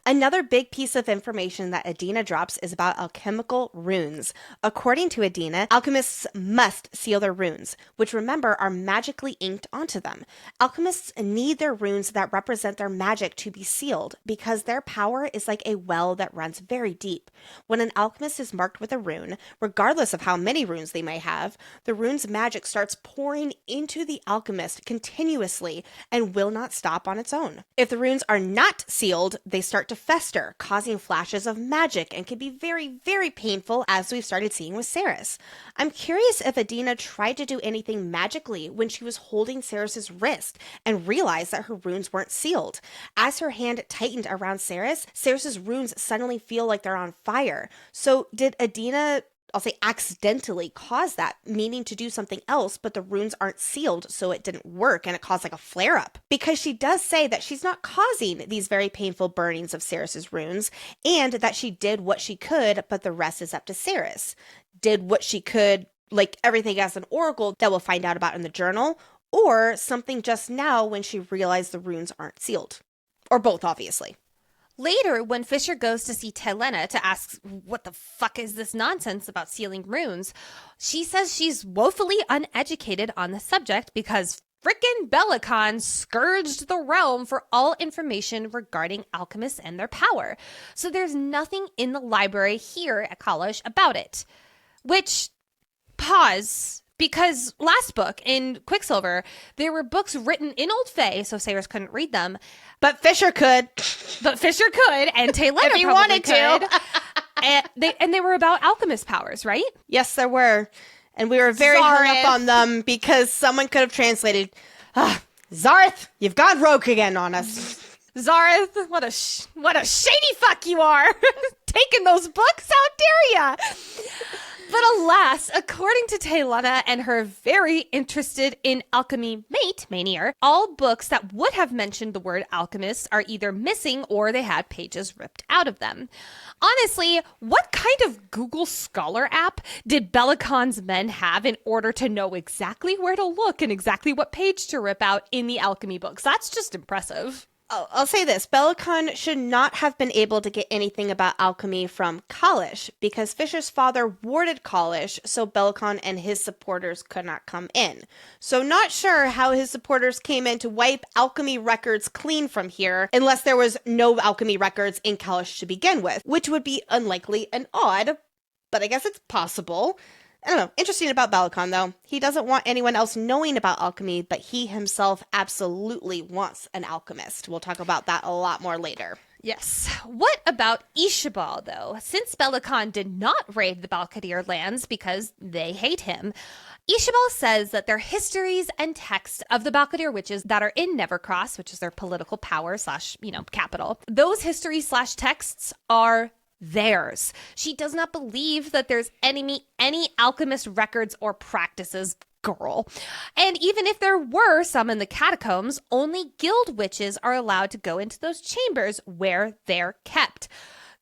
Another big piece of information that Adina drops is about alchemical runes. According to Adina, alchemists must seal their runes, which remember are magically inked onto them. Alchemists need their runes that represent their magic to be sealed because their power is like a well that runs very deep. When an alchemist is marked with a rune, regardless of how many runes they may have, the rune's magic starts pouring into the alchemist continuously and will not stop on its own. If the runes are not sealed, they start to fester, causing flashes of magic, and can be very, very painful, as we've started seeing with Saeris. I'm curious if Adina tried to do anything magically when she was holding Saeris' wrist and realized that her runes weren't sealed. As her hand tightened around Saeris' runes suddenly feel like they're on fire. So did Adina, I'll say, accidentally cause that, meaning to do something else, but the runes aren't sealed, so it didn't work, and it caused like a flare-up? Because she does say that she's not causing these very painful burnings of Saeris' runes, and that she did what she could, but the rest is up to Saeris. Did what she could, like everything as an oracle that we'll find out about in the journal, or something just now when she realized the runes aren't sealed. Or both, obviously. Later, when Fisher goes to see Helena to ask what the fuck is this nonsense about sealing runes, she says she's woefully uneducated on the subject because frickin' Belicon scourged the realm for all information regarding alchemists and their power. So there's nothing in the library here at college about it. Which, pause, because last book in Quicksilver, there were books written in Old Fae, so Saeris couldn't read them. But Fisher could. And Taylor if he wanted to. and they were about alchemist powers, right? Yes, there were. And we were very hung up on them because someone could have translated, Zareth, you've gone rogue again on us. Zareth, what a shady fuck you are. Taking those books, how dare ya? But alas, according to Helena and her very interested in alchemy mate, Maenier, all books that would have mentioned the word alchemist are either missing or they had pages ripped out of them. Honestly, what kind of Google Scholar app did Belicon's men have in order to know exactly where to look and exactly what page to rip out in the alchemy books? That's just impressive. I'll say this, Belicon should not have been able to get anything about alchemy from Kalish because Fisher's father warded Kalish, so Belicon and his supporters could not come in. So not sure how his supporters came in to wipe alchemy records clean from here unless there was no alchemy records in Kalish to begin with, which would be unlikely and odd, but I guess it's possible. I don't know. Interesting about Belicon, though. He doesn't want anyone else knowing about alchemy, but he himself absolutely wants an alchemist. We'll talk about that a lot more later. Yes. What about Ishabal, though? Since Belicon did not raid the Balkadir lands because they hate him, Ishabal says that their histories and texts of the Balkadir witches that are in Nevercross, which is their political power / capital, those histories / texts are theirs. She does not believe that there's any alchemist records or practices girl. And even if there were some in the catacombs, only guild witches are allowed to go into those chambers where they're kept.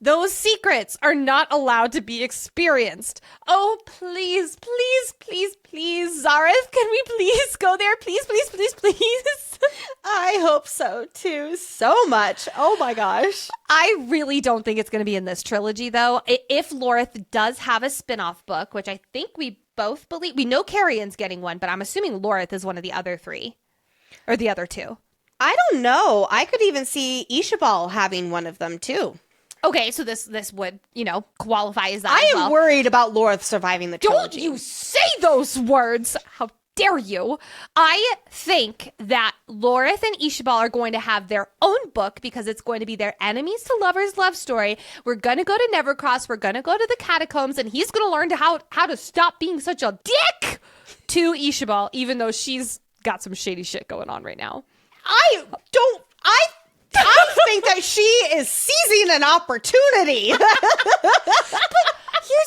Those secrets are not allowed to be experienced. Oh, please, please, please, please, Zareth, can we please go there? Please, please, please, please. I hope so, too. So much. Oh, my gosh. I really don't think it's going to be in this trilogy, though. If Lorith does have a spin-off book, which I think we both believe. We know Carrion's getting one, but I'm assuming Lorith is one of the other three. Or the other two. I don't know. I could even see Ishabal having one of them, too. Okay, so this would, qualify as that I as am well. worried about Lorith surviving the trilogy. Don't you say those words! How dare you? I think that Lorith and Ishabal are going to have their own book because it's going to be their enemies to lovers love story. We're going to go to Nevercross. We're going to go to the catacombs, and he's going to learn how to stop being such a dick to Ishabal, even though she's got some shady shit going on right now. I think that she is seizing an opportunity. Here's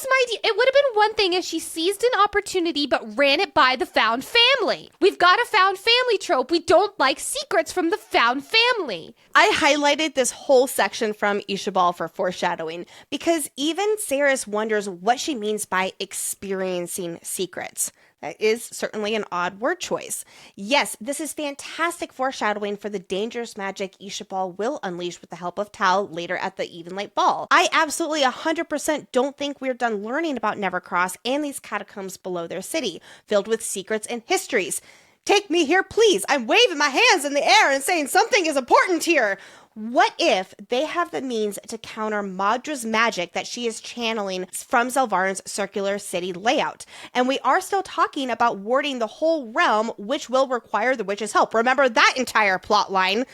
my idea. It would have been one thing if she seized an opportunity but ran it by the found family. We've got a found family trope. We don't like secrets from the found family. I highlighted this whole section from Ishabal for foreshadowing because even Saeris wonders what she means by experiencing secrets. That is certainly an odd word choice. Yes, this is fantastic foreshadowing for the dangerous magic Ishabal will unleash with the help of Tal later at the Evenlight Ball. I absolutely 100% don't think we're done learning about Nevercross and these catacombs below their city, filled with secrets and histories. Take me here, please. I'm waving my hands in the air and saying something is important here. What if they have the means to counter Maudra's magic that she is channeling from Zilvaren's circular city layout? And we are still talking about warding the whole realm, which will require the witch's help. Remember that entire plot line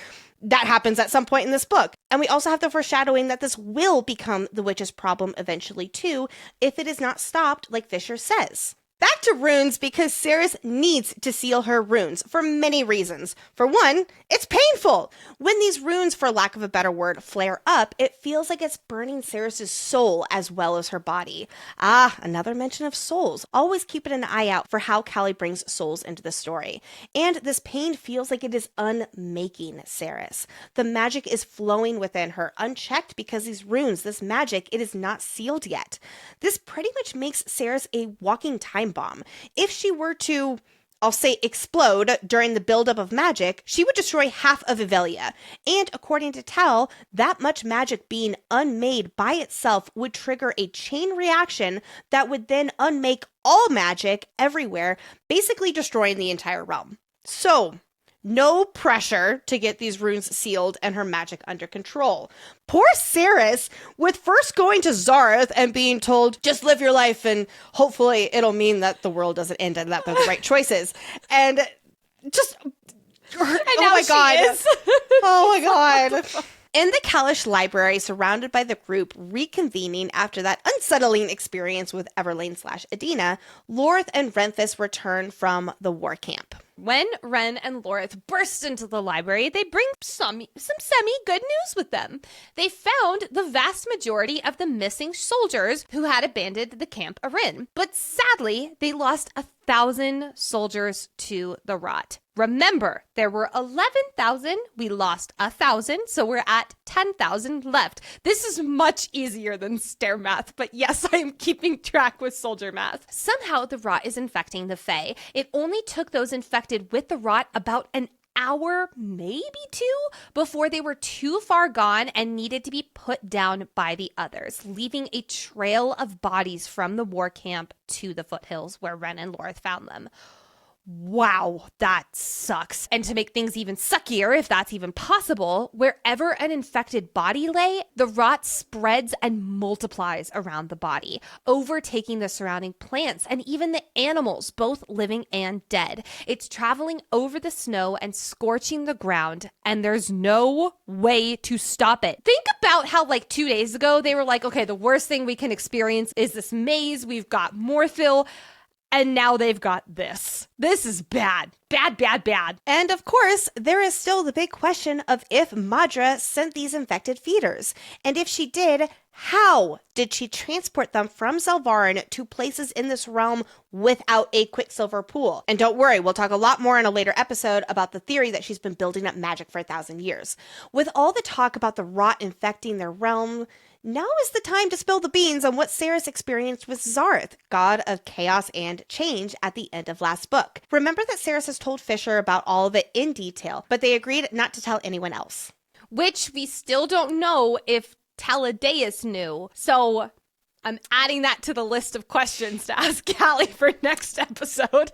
that happens at some point in this book. And we also have the foreshadowing that this will become the witch's problem eventually too, if it is not stopped like Fisher says. Back to runes because Saeris needs to seal her runes for many reasons. For one, it's painful. When these runes, for lack of a better word, flare up, it feels like it's burning Saeris' soul as well as her body. Ah, another mention of souls. Always keeping an eye out for how Callie brings souls into the story. And this pain feels like it is unmaking Saeris. The magic is flowing within her unchecked because these runes, this magic, it is not sealed yet. This pretty much makes Saeris a walking time bomb. If she were to, I'll say, explode during the buildup of magic, she would destroy half of Ivelia. And according to Tal, that much magic being unmade by itself would trigger a chain reaction that would then unmake all magic everywhere, basically destroying the entire realm. So, no pressure to get these runes sealed and her magic under control. Poor Saeris, with first going to Zareth and being told, just live your life and hopefully it'll mean that the world doesn't end and that they're the right choices. And just, oh my God. Oh my God. In the Kalish library, surrounded by the group reconvening after that unsettling experience with Everlane/Adina, Lorith and Renthis return from the war camp. When Ren and Lorith burst into the library, they bring some semi-good news with them. They found the vast majority of the missing soldiers who had abandoned the Camp Arin. But sadly, they lost 1,000 soldiers to the rot. Remember, there were 11,000. We lost 1,000, so we're at 10,000 left. This is much easier than stair math, but yes, I am keeping track with soldier math. Somehow, the rot is infecting the Fae. It only took those infected with the rot about an hour, maybe two, before they were too far gone and needed to be put down by the others, leaving a trail of bodies from the war camp to the foothills where Ren and Lorith found them. Wow, that sucks. And to make things even suckier, if that's even possible, wherever an infected body lay, the rot spreads and multiplies around the body, overtaking the surrounding plants and even the animals, both living and dead. It's traveling over the snow and scorching the ground, and there's no way to stop it. Think about how 2 days ago, they were like, okay, the worst thing we can experience is this maze. We've got Morthil. And now they've got this. This is bad. Bad, bad, bad. And of course, there is still the big question of if Maudra sent these infected feeders. And if she did, How did she transport them from Zilvaren to places in this realm without a Quicksilver pool? And don't worry, we'll talk a lot more in a later episode about the theory that she's been building up magic for 1,000 years. With all the talk about the rot infecting their realm, now is the time to spill the beans on what Saeris experienced with Zarth, god of chaos and change, at the end of last book. Remember that Saeris has told Fisher about all of it in detail, but they agreed not to tell anyone else. Which we still don't know if Taladeus knew. So I'm adding that to the list of questions to ask Callie for next episode.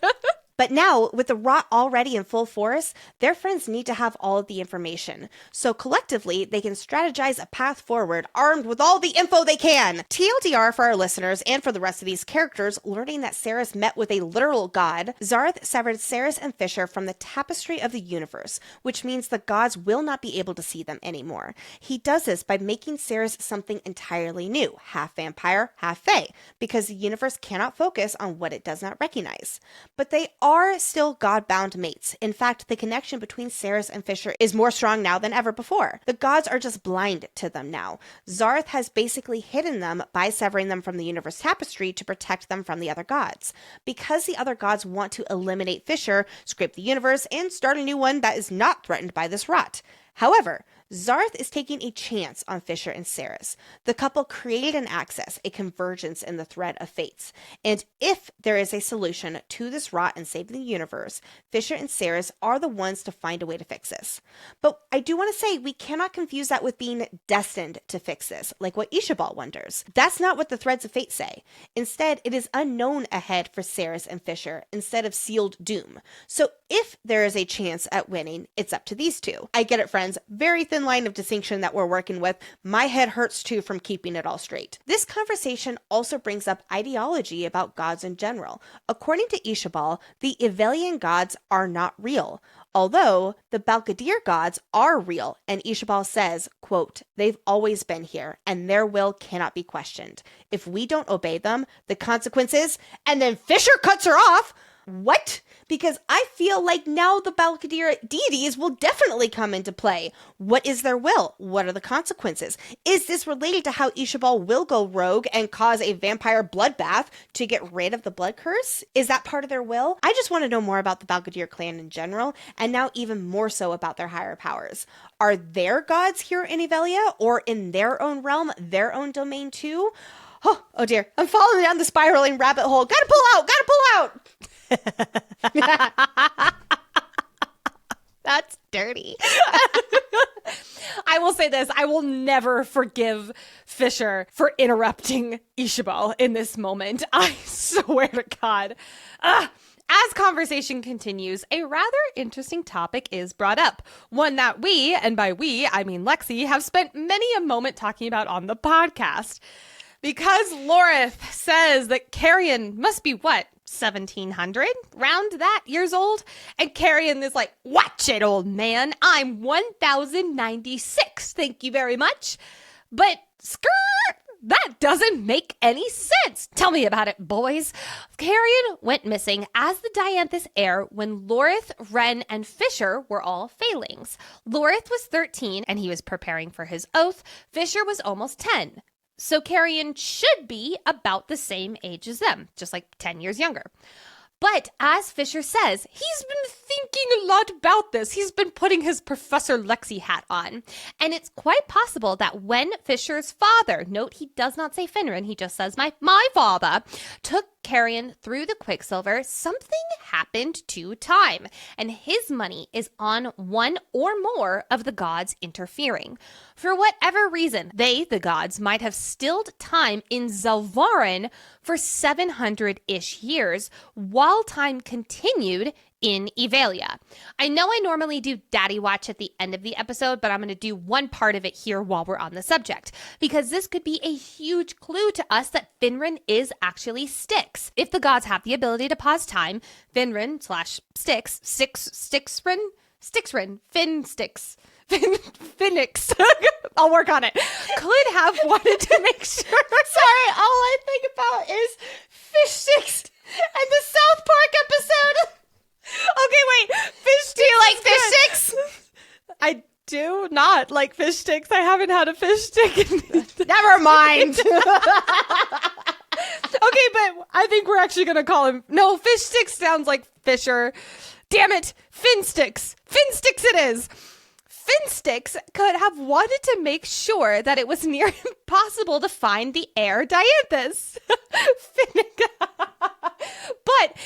But now, with the rot already in full force, their friends need to have all of the information. So collectively, they can strategize a path forward, armed with all the info they can. TLDR for our listeners and for the rest of these characters, learning that Saeris met with a literal god, Zarth severed Saeris and Fisher from the tapestry of the universe, which means the gods will not be able to see them anymore. He does this by making Saeris something entirely new, half vampire, half fae, because the universe cannot focus on what it does not recognize. But they are still god-bound mates. In fact, the connection between Saeris and Fisher is more strong now than ever before. The gods are just blind to them now. Zarth has basically hidden them by severing them from the universe tapestry to protect them from the other gods. Because the other gods want to eliminate Fisher, scrape the universe, and start a new one that is not threatened by this rot. However, Zarth is taking a chance on Fisher and Saeris. The couple created an axis, a convergence in the thread of fates. And if there is a solution to this rot and saving the universe, Fisher and Saeris are the ones to find a way to fix this. But I do want to say we cannot confuse that with being destined to fix this, like what Ishabal wonders. That's not what the threads of fate say. Instead, it is unknown ahead for Saeris and Fisher instead of sealed doom. So if there is a chance at winning, it's up to these two. I get it, friends. Very thin line of distinction that we're working with. My head hurts too from keeping it all straight. This conversation also brings up ideology about gods in general. According to Ishabal, the Ivelian gods are not real, although the Balkadir gods are real, and Ishabal says, quote, "They've always been here, and their will cannot be questioned. If we don't obey them, the consequences," and then Fisher cuts her off. What? Because I feel like now the Balkadir deities will definitely come into play. What is their will? What are the consequences? Is this related to how Ishabal will go rogue and cause a vampire bloodbath to get rid of the blood curse? Is that part of their will? I just want to know more about the Balkadir clan in general, and now even more so about their higher powers. Are their gods here in Ivelia, or in their own realm, their own domain too? Oh dear, I'm falling down the spiraling rabbit hole. Gotta pull out! That's dirty. I will say this. I will never forgive Fisher for interrupting Ishabal in this moment. I swear to God. As conversation continues, a rather interesting topic is brought up. One that we, and by we, I mean Lexi, have spent many a moment talking about on the podcast. Because Lorith says that Carrion must be, 1700? Round that years old? And Carrion is like, watch it, old man. I'm 1096. Thank you very much. But that doesn't make any sense. Tell me about it, boys. Carrion went missing as the Dianthus heir when Lorith, Wren, and Fisher were all failings. Lorith was 13 and he was preparing for his oath. Fisher was almost 10. So Carrion should be about the same age as them, just like 10 years younger. But as Fisher says, he's been thinking a lot about this. He's been putting his Professor Lexi hat on. And it's quite possible that when Fisher's father, note he does not say Finran, he just says my father, took Carrion through the Quicksilver, something happened to time. And his money is on one or more of the gods interfering. For whatever reason, they, the gods, might have stilled time in Zilvaren for 700-ish years while time continued in Ivelia. I know I normally do Daddy Watch at the end of the episode, but I'm going to do one part of it here while we're on the subject, because this could be a huge clue to us that Finran is actually Styx. If the gods have the ability to pause time, Finran / Styx, Phoenix, I'll work on it, could have wanted to make sure. Sorry, all I think about is Fish Sticks and the South Park episode. Okay, wait. Do you like Fish Sticks? do not like fish sticks. I haven't had a fish stick. Never mind. Okay, but I think we're actually going to call him... No, fish sticks sounds like Fisher. Damn it. Fin sticks. Fin sticks it is. Finsticks could have wanted to make sure that it was near impossible to find the heir Dianthus. But...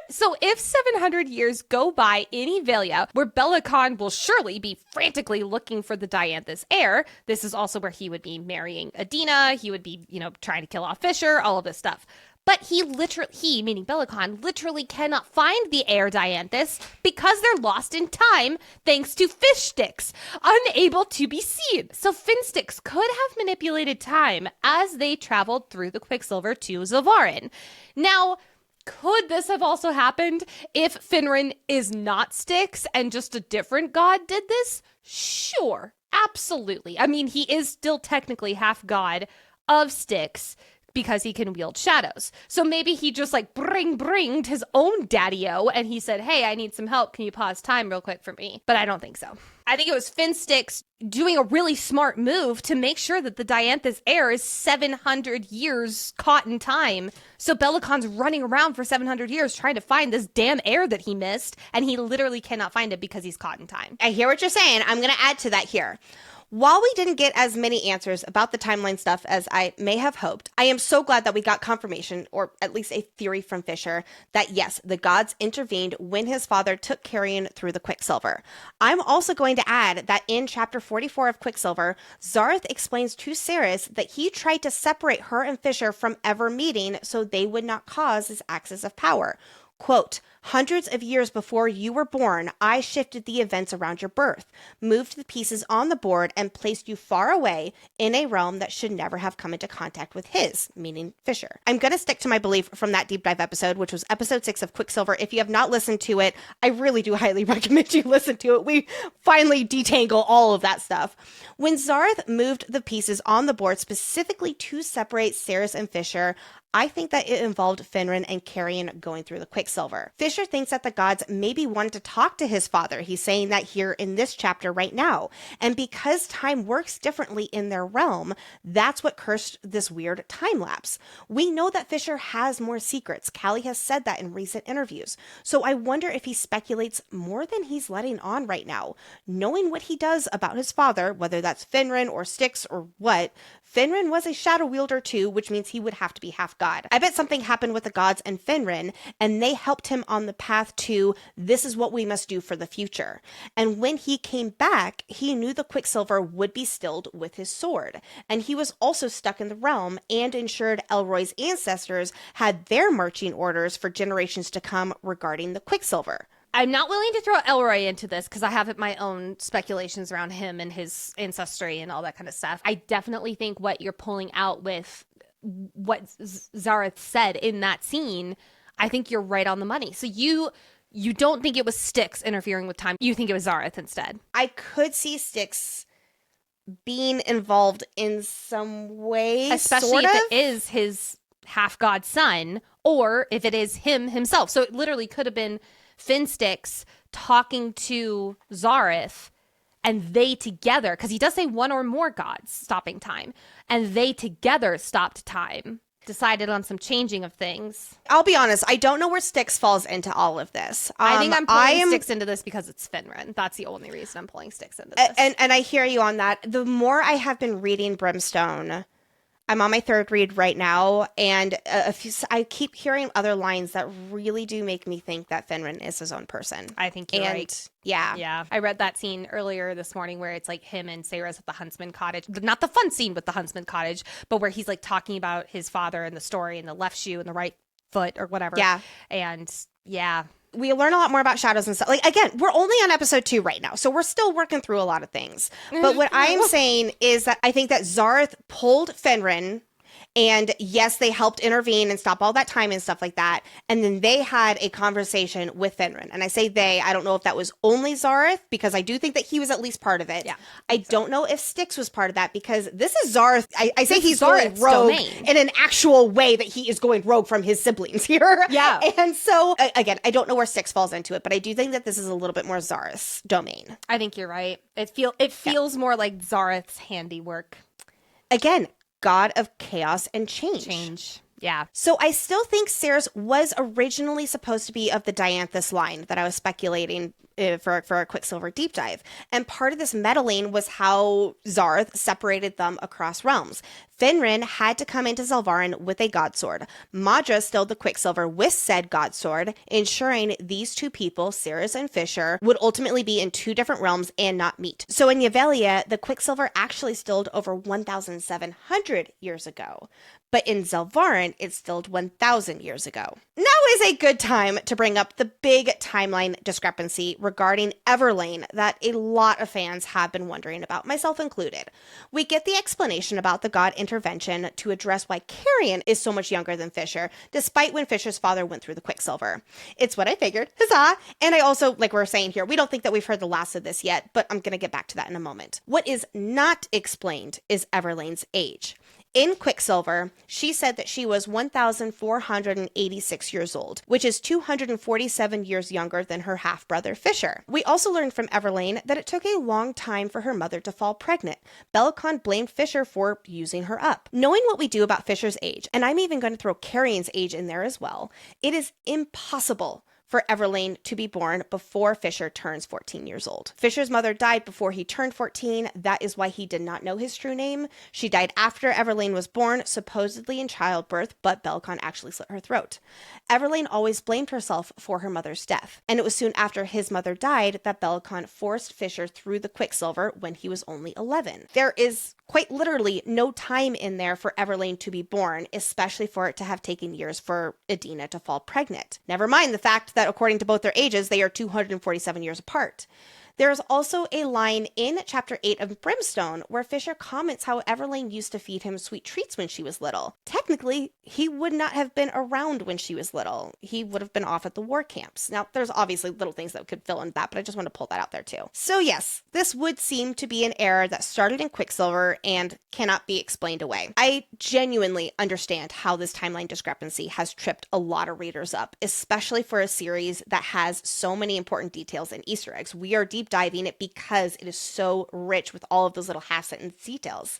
So if 700 years go by in Evelia, where Bellicon will surely be frantically looking for the Dianthus heir, this is also where he would be marrying Adina, he would be, trying to kill off Fisher, all of this stuff. But he, meaning Bellicon, literally cannot find the heir Dianthus because they're lost in time thanks to fish sticks, unable to be seen. So Finsticks could have manipulated time as they traveled through the Quicksilver to Zilvaren. Now, could this have also happened if Finran is not Styx and just a different god did this? Sure, absolutely. I mean, he is still technically half god of Styx because he can wield shadows. So maybe he just bringed his own daddy-o and he said, hey, I need some help. Can you pause time real quick for me? But I don't think so. I think it was Finsticks doing a really smart move to make sure that the Dianthus heir is 700 years caught in time. So Bellicon's running around for 700 years trying to find this damn heir that he missed, and he literally cannot find it because he's caught in time. I hear what you're saying. I'm going to add to that here. While we didn't get as many answers about the timeline stuff as I may have hoped, I am so glad that we got confirmation, or at least a theory from Fisher, that yes, the gods intervened when his father took Carrion through the Quicksilver. I'm also going to add that in chapter 44 of Quicksilver, Zareth explains to Saeris that he tried to separate her and Fisher from ever meeting so they would not cause this axis of power. Quote, hundreds of years before you were born, I shifted the events around your birth, moved the pieces on the board, and placed you far away in a realm that should never have come into contact with his, meaning Fisher. I'm going to stick to my belief from that deep dive episode, which was episode 6 of Quicksilver. If you have not listened to it, I really do highly recommend you listen to it. We finally detangle all of that stuff. When Zareth moved the pieces on the board specifically to separate Saeris and Fisher, I think that it involved Finran and Carrion going through the Quicksilver. Fisher thinks that the gods maybe wanted to talk to his father. He's saying that here in this chapter right now. And because time works differently in their realm, that's what cursed this weird time lapse. We know that Fisher has more secrets. Callie has said that in recent interviews. So I wonder if he speculates more than he's letting on right now. Knowing what he does about his father, whether that's Finran or Styx or what, Finran was a shadow wielder too, which means he would have to be half god. I bet something happened with the gods and Finran, and they helped him on the path to, this is what we must do for the future. And when he came back, he knew the Quicksilver would be stilled with his sword. And he was also stuck in the realm and ensured Elroy's ancestors had their marching orders for generations to come regarding the Quicksilver. I'm not willing to throw Elroy into this because I have my own speculations around him and his ancestry and all that kind of stuff. I definitely think what you're pulling out with what Zareth said in that scene, I think you're right on the money. So you don't think it was Styx interfering with time. You think it was Zareth instead. I could see Styx being involved in some way, especially if it is his half-god son or if it is him himself. So it literally could have been Finsticks talking to Zareth, and they together, because he does say one or more gods stopping time, and they together stopped time, decided on some changing of things. I'll be honest, I don't know where Styx falls into all of this. I think I'm pulling Styx into this because it's Finran. That's the only reason I'm pulling Styx into this. And I hear you on that. The more I have been reading Brimstone, I'm on my third read right now, and I keep hearing other lines that really do make me think that Finran is his own person. I think you're right. Yeah. Yeah. I read that scene earlier this morning where it's like him and Saeris at the Huntsman Cottage. Not the fun scene with the Huntsman Cottage, but where he's like talking about his father and the story and the left shoe and the right foot or whatever. Yeah. And yeah. We learn a lot more about shadows and stuff. Like, again, we're only on episode 2 right now, so we're still working through a lot of things. But what I'm saying is that I think that Zareth pulled Finran And yes, they helped intervene and stop all that time and stuff like that. And then they had a conversation with Finrod. And I say they, I don't know if that was only Zareth, because I do think that he was at least part of it. Yeah, I don't know if Styx was part of that, because this is Zareth. I say This he's is going Zareth's rogue domain. in an actual way that he is going rogue from his siblings here. Yeah. And so, again, I don't know where Styx falls into it, but I do think that this is a little bit more Zareth's domain. I think you're right. It feels more like Zareth's handiwork. Again, god of chaos and change. Yeah. So I still think Saeris was originally supposed to be of the Dianthus line that I was speculating for a Quicksilver deep dive. And part of this meddling was how Zareth separated them across realms. Finrod had to come into Zilvaren with a godsword. Madra stilled the Quicksilver with said godsword, ensuring these two people, Saeris and Fisher, would ultimately be in two different realms and not meet. So in Yvelia, the Quicksilver actually stilled over 1,700 years ago. But in Zilvaren, it stilled 1,000 years ago. Now is a good time to bring up the big timeline discrepancy regarding Everlane that a lot of fans have been wondering about, myself included. We get the explanation about the god intervention to address why Carrion is so much younger than Fisher, despite when Fisher's father went through the Quicksilver. It's what I figured, huzzah! And I also, like we're saying here, we don't think that we've heard the last of this yet, but I'm going to get back to that in a moment. What is not explained is Everlane's age. In Quicksilver, she said that she was 1,486 years old, which is 247 years younger than her half-brother Fisher. We also learned from Everlane that it took a long time for her mother to fall pregnant. Bellicon blamed Fisher for using her up. Knowing what we do about Fisher's age, and I'm even going to throw Carrion's age in there as well, it is impossible for Everlane to be born before Fisher turns 14 years old. Fisher's mother died before he turned 14. That is why he did not know his true name. She died after Everlane was born, supposedly in childbirth, but Bellicon actually slit her throat. Everlane always blamed herself for her mother's death, and it was soon after his mother died that Bellicon forced Fisher through the Quicksilver when he was only 11. There is quite literally no time in there for Everlane to be born, especially for it to have taken years for Edina to fall pregnant. Never mind the fact that according to both their ages, they are 247 years apart. There is also a line in Chapter 8 of Brimstone where Fisher comments how Everlane used to feed him sweet treats when she was little. Technically, he would not have been around when she was little. He would have been off at the war camps. Now, there's obviously little things that could fill in that, but I just want to pull that out there too. So yes, this would seem to be an error that started in Quicksilver and cannot be explained away. I genuinely understand how this timeline discrepancy has tripped a lot of readers up, especially for a series that has so many important details and Easter eggs. We are deep diving it because it is so rich with all of those little half-sentence details.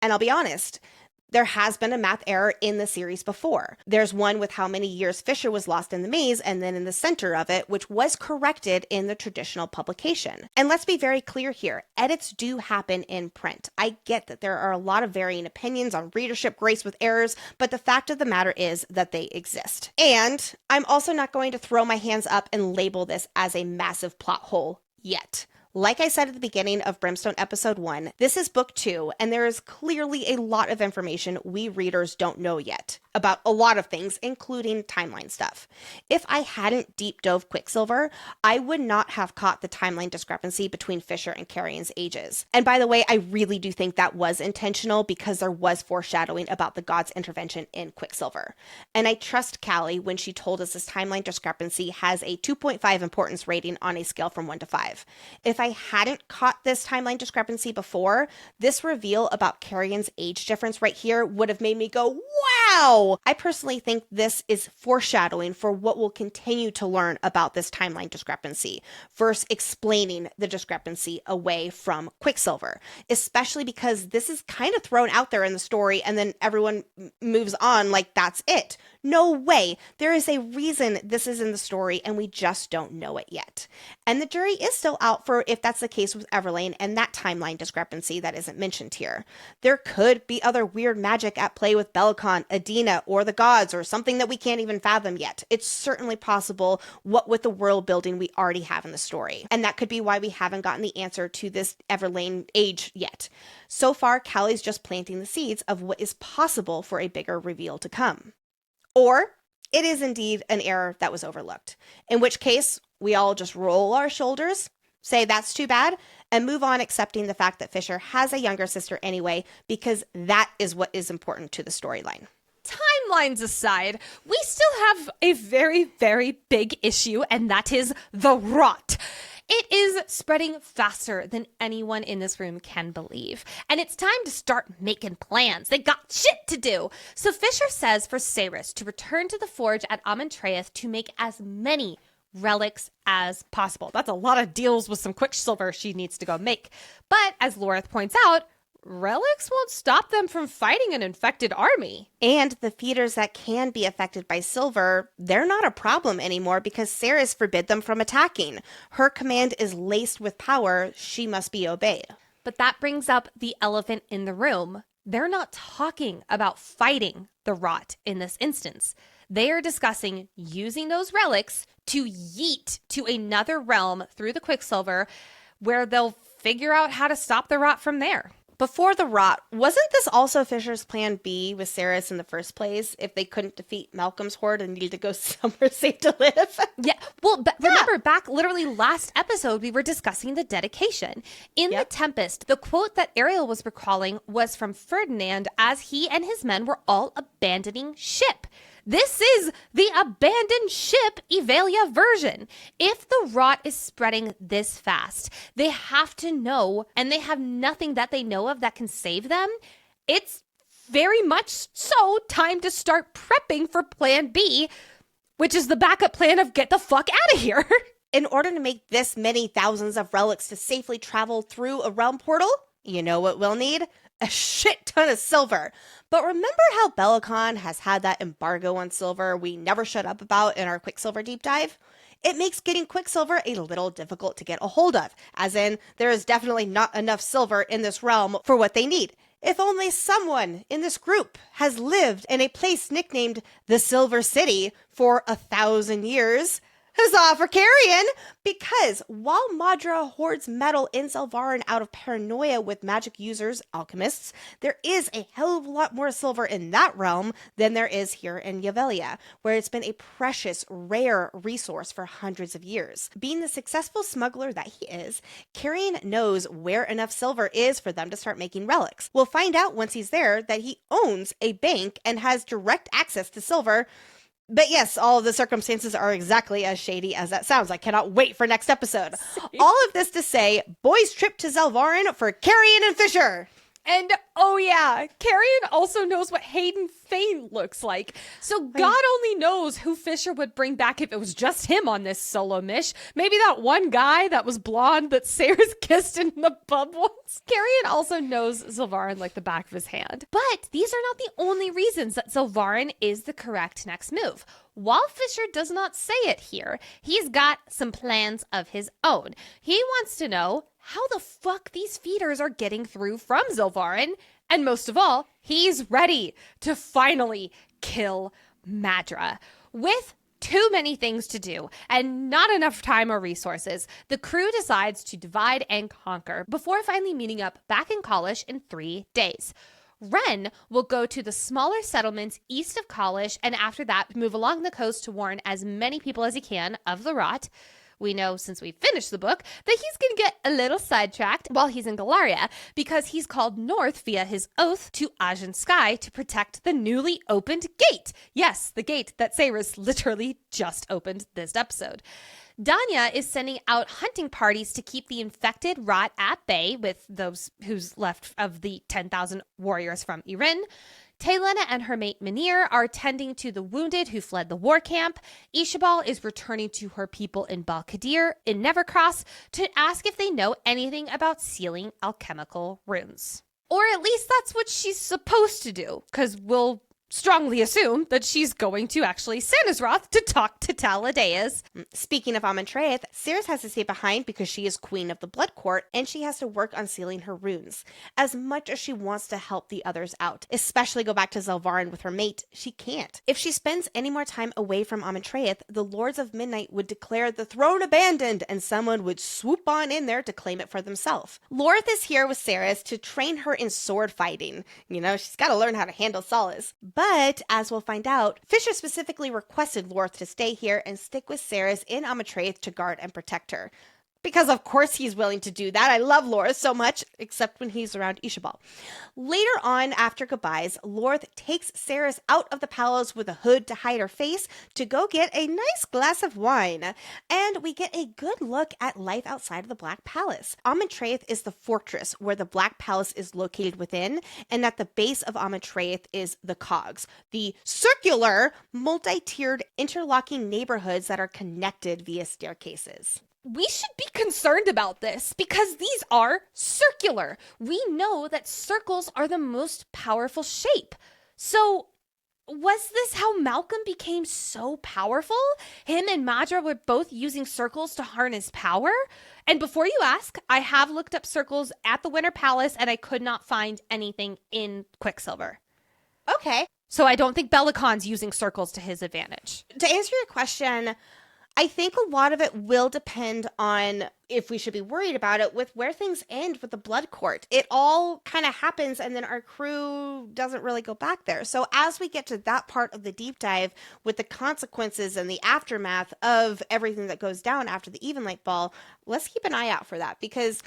And I'll be honest, there has been a math error in the series before. There's one with how many years Fisher was lost in the maze and then in the center of it, which was corrected in the traditional publication. And let's be very clear here, edits do happen in print. I get that there are a lot of varying opinions on readership grace with errors, but the fact of the matter is that they exist. And I'm also not going to throw my hands up and label this as a massive plot hole yet. Like I said at the beginning of Brimstone episode 1, this is book 2, and there is clearly a lot of information we readers don't know yet about a lot of things, including timeline stuff. If I hadn't deep dove Quicksilver, I would not have caught the timeline discrepancy between Fisher and Carrion's ages. And by the way, I really do think that was intentional because there was foreshadowing about the god's intervention in Quicksilver. And I trust Callie when she told us this timeline discrepancy has a 2.5 importance rating on a scale from 1 to 5. If I hadn't caught this timeline discrepancy before, this reveal about Carrion's age difference right here would have made me go, wow! I personally think this is foreshadowing for what we'll continue to learn about this timeline discrepancy versus explaining the discrepancy away from Quicksilver, especially because this is kind of thrown out there in the story and then everyone moves on like that's it. No way. There is a reason this is in the story and we just don't know it yet. And the jury is still out for if that's the case with Everlane and that timeline discrepancy that isn't mentioned here. There could be other weird magic at play with Bellicon, Edina, or the gods, or something that we can't even fathom yet. It's certainly possible, what with the world building we already have in the story. And that could be why we haven't gotten the answer to this Everlane age yet. So far, Callie's just planting the seeds of what is possible for a bigger reveal to come. Or it is indeed an error that was overlooked, in which case we all just roll our shoulders say that's too bad, and move on accepting the fact that Fisher has a younger sister anyway, because that is what is important to the storyline. Timelines aside, we still have a very, very big issue, and that is the rot. It is spreading faster than anyone in this room can believe. And it's time to start making plans. They got shit to do. So Fisher says for Saeris to return to the forge at Amentraeth to make as many relics as possible. That's a lot of deals with some quicksilver she needs to go make. But as Lorith points out, relics won't stop them from fighting an infected army. And the feeders that can be affected by silver, they're not a problem anymore because Saeris forbid them from attacking. Her command is laced with power. She must be obeyed. But that brings up the elephant in the room. They're not talking about fighting the rot in this instance. They are discussing using those relics to yeet to another realm through the quicksilver where they'll figure out how to stop the rot from there. Before the rot, wasn't this also Fisher's plan B with Saeris in the first place? If they couldn't defeat Malcolm's horde and needed to go somewhere safe to live? Yeah, well, remember back literally last episode, we were discussing the dedication. In The Tempest, the quote that Ariel was recalling was from Ferdinand as he and his men were all abandoning ship. This is the abandoned ship Evalia version. If the rot is spreading this fast, they have to know, and they have nothing that they know of that can save them. It's very much so time to start prepping for plan B, which is the backup plan of get the fuck out of here. In order to make this many thousands of relics to safely travel through a realm portal, you know what we'll need? A shit ton of silver. But remember how Bellicon has had that embargo on silver we never shut up about in our Quicksilver deep dive? It makes getting Quicksilver a little difficult to get a hold of, as in there is definitely not enough silver in this realm for what they need. If only someone in this group has lived in a place nicknamed the Silver City for 1,000 years. Huzzah for Carrion! Because while Madra hoards metal in Zilvaren out of paranoia with magic users, alchemists, there is a hell of a lot more silver in that realm than there is here in Yavelia, where it's been a precious, rare resource for hundreds of years. Being the successful smuggler that he is, Carrion knows where enough silver is for them to start making relics. We'll find out once he's there that he owns a bank and has direct access to silver. But yes, all of the circumstances are exactly as shady as that sounds. I cannot wait for next episode. All of this to say, boys trip to Zilvaren for Carrion and Fisher. And oh yeah, Carrion also knows what Hayden Fane looks like. So God only knows who Fisher would bring back if it was just him on this solo mish. Maybe that one guy that was blonde that Saeris kissed in the pub once. Carrion also knows Zilvaren like the back of his hand. But these are not the only reasons that Zilvaren is the correct next move. While Fisher does not say it here, he's got some plans of his own. He wants to know how the fuck these feeders are getting through from Zilvaren. And most of all, he's ready to finally kill Madra. With too many things to do and not enough time or resources, the crew decides to divide and conquer before finally meeting up back in Kalish in 3 days. Ren will go to the smaller settlements east of Kalish and after that move along the coast to warn as many people as he can of the rot. We know since we finished the book that he's going to get a little sidetracked while he's in Galaria because he's called north via his oath to Ajin Sky to protect the newly opened gate. Yes, the gate that Saeris literally just opened this episode. Danya is sending out hunting parties to keep the infected rot at bay with those who's left of the 10,000 warriors from Irin. Taelena and her mate Minir are tending to the wounded who fled the war camp. Ishabal is returning to her people in Balkadir in Nevercross to ask if they know anything about sealing alchemical runes. Or at least that's what she's supposed to do, because we'll strongly assume that she's going to actually Sanazroth to talk to Taladeas. Speaking of Amentraeth, Saeris has to stay behind because she is queen of the Blood Court and she has to work on sealing her runes. As much as she wants to help the others out, especially go back to Zilvaren with her mate, she can't. If she spends any more time away from Amentraeth, the Lords of Midnight would declare the throne abandoned and someone would swoop on in there to claim it for themselves. Lorith is here with Saeris to train her in sword fighting. You know, she's got to learn how to handle Solace. But, as we'll find out, Fisher specifically requested Lorith to stay here and stick with Saeris in Amentraeth to guard and protect her. Because of course he's willing to do that. I love Lorith so much, except when he's around Ishabal. Later on, after goodbyes, Lorith takes Saeris out of the palace with a hood to hide her face to go get a nice glass of wine. And we get a good look at life outside of the Black Palace. Amantraith is the fortress where the Black Palace is located within, and at the base of Amantraith is the cogs, the circular, multi-tiered, interlocking neighborhoods that are connected via staircases. We should be concerned about this because these are circular. We know that circles are the most powerful shape. So, was this how Malcolm became so powerful? Him and Madra were both using circles to harness power? And before you ask, I have looked up circles at the Winter Palace and I could not find anything in Quicksilver. Okay. So I don't think Belicon's using circles to his advantage. To answer your question, I think a lot of it will depend on if we should be worried about it with where things end with the Blood Court. It all kind of happens and then our crew doesn't really go back there. So as we get to that part of the deep dive with the consequences and the aftermath of everything that goes down after the Evenlight Ball, let's keep an eye out for that, because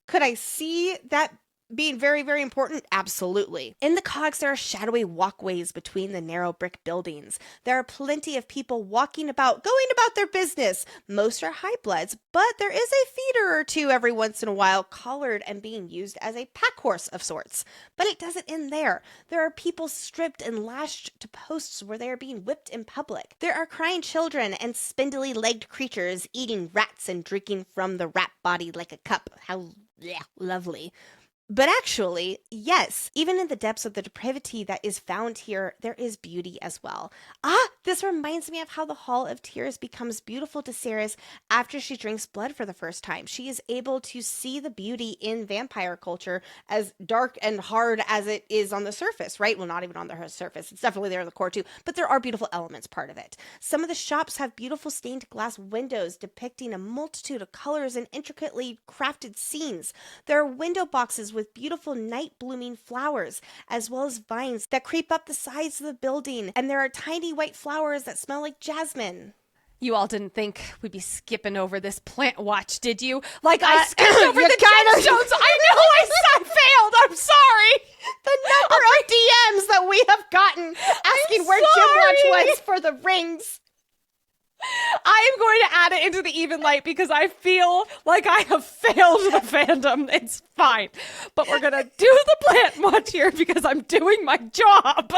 could I see that being very, very important? Absolutely. In the cogs, there are shadowy walkways between the narrow brick buildings. There are plenty of people walking about, going about their business. Most are highbloods, but there is a feeder or two every once in a while, collared and being used as a pack horse of sorts. But it doesn't end there. There are people stripped and lashed to posts where they are being whipped in public. There are crying children and spindly-legged creatures eating rats and drinking from the rat body like a cup. How lovely. But actually, yes, even in the depths of the depravity that is found here, there is beauty as well. This reminds me of how the Hall of Tears becomes beautiful to Saeris after she drinks blood for the first time. She is able to see the beauty in vampire culture, as dark and hard as it is on the surface, right? Well, not even on the surface. It's definitely there in the core too, but there are beautiful elements part of it. Some of the shops have beautiful stained glass windows depicting a multitude of colors and intricately crafted scenes. There are window boxes with beautiful night blooming flowers, as well as vines that creep up the sides of the building, and there are tiny white flowers that smell like jasmine. You all didn't think we'd be skipping over this plant watch, did you? Like I skipped over the gemstones. I know I failed. I'm sorry. The number of DMs that we have gotten asking where Gemwatch was for the rings. I am going to add it into the even light because I feel like I have failed the fandom. It's fine. But we're going to do the plant watch here because I'm doing my job.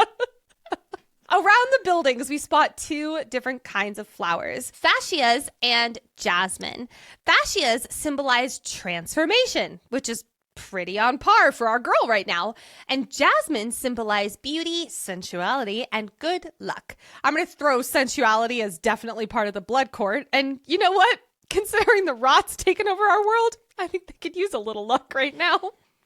Around the buildings, we spot two different kinds of flowers, fascias and jasmine. Fascias symbolize transformation, which is pretty on par for our girl right now. And jasmine symbolize beauty, sensuality, and good luck. I'm going to throw sensuality as definitely part of the blood court. And you know what? Considering the rot's taken over our world, I think they could use a little luck right now.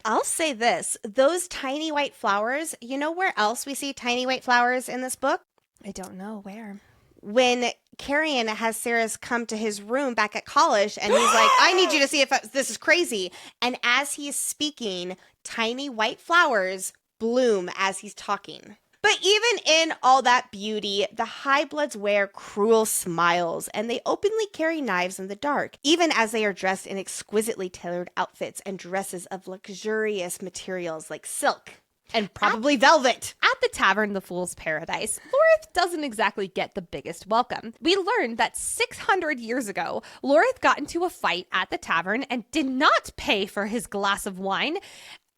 I'll say this, those tiny white flowers, you know where else we see tiny white flowers in this book? I don't know where. When Carrion has Saeris come to his room back at college and he's like, I need you to see if this is crazy. And as he's speaking, tiny white flowers bloom as he's talking. But even in all that beauty, the Highbloods wear cruel smiles and they openly carry knives in the dark, even as they are dressed in exquisitely tailored outfits and dresses of luxurious materials like silk and probably velvet. At the tavern, the Fool's Paradise, Lorith doesn't exactly get the biggest welcome. We learned that 600 years ago, Lorith got into a fight at the tavern and did not pay for his glass of wine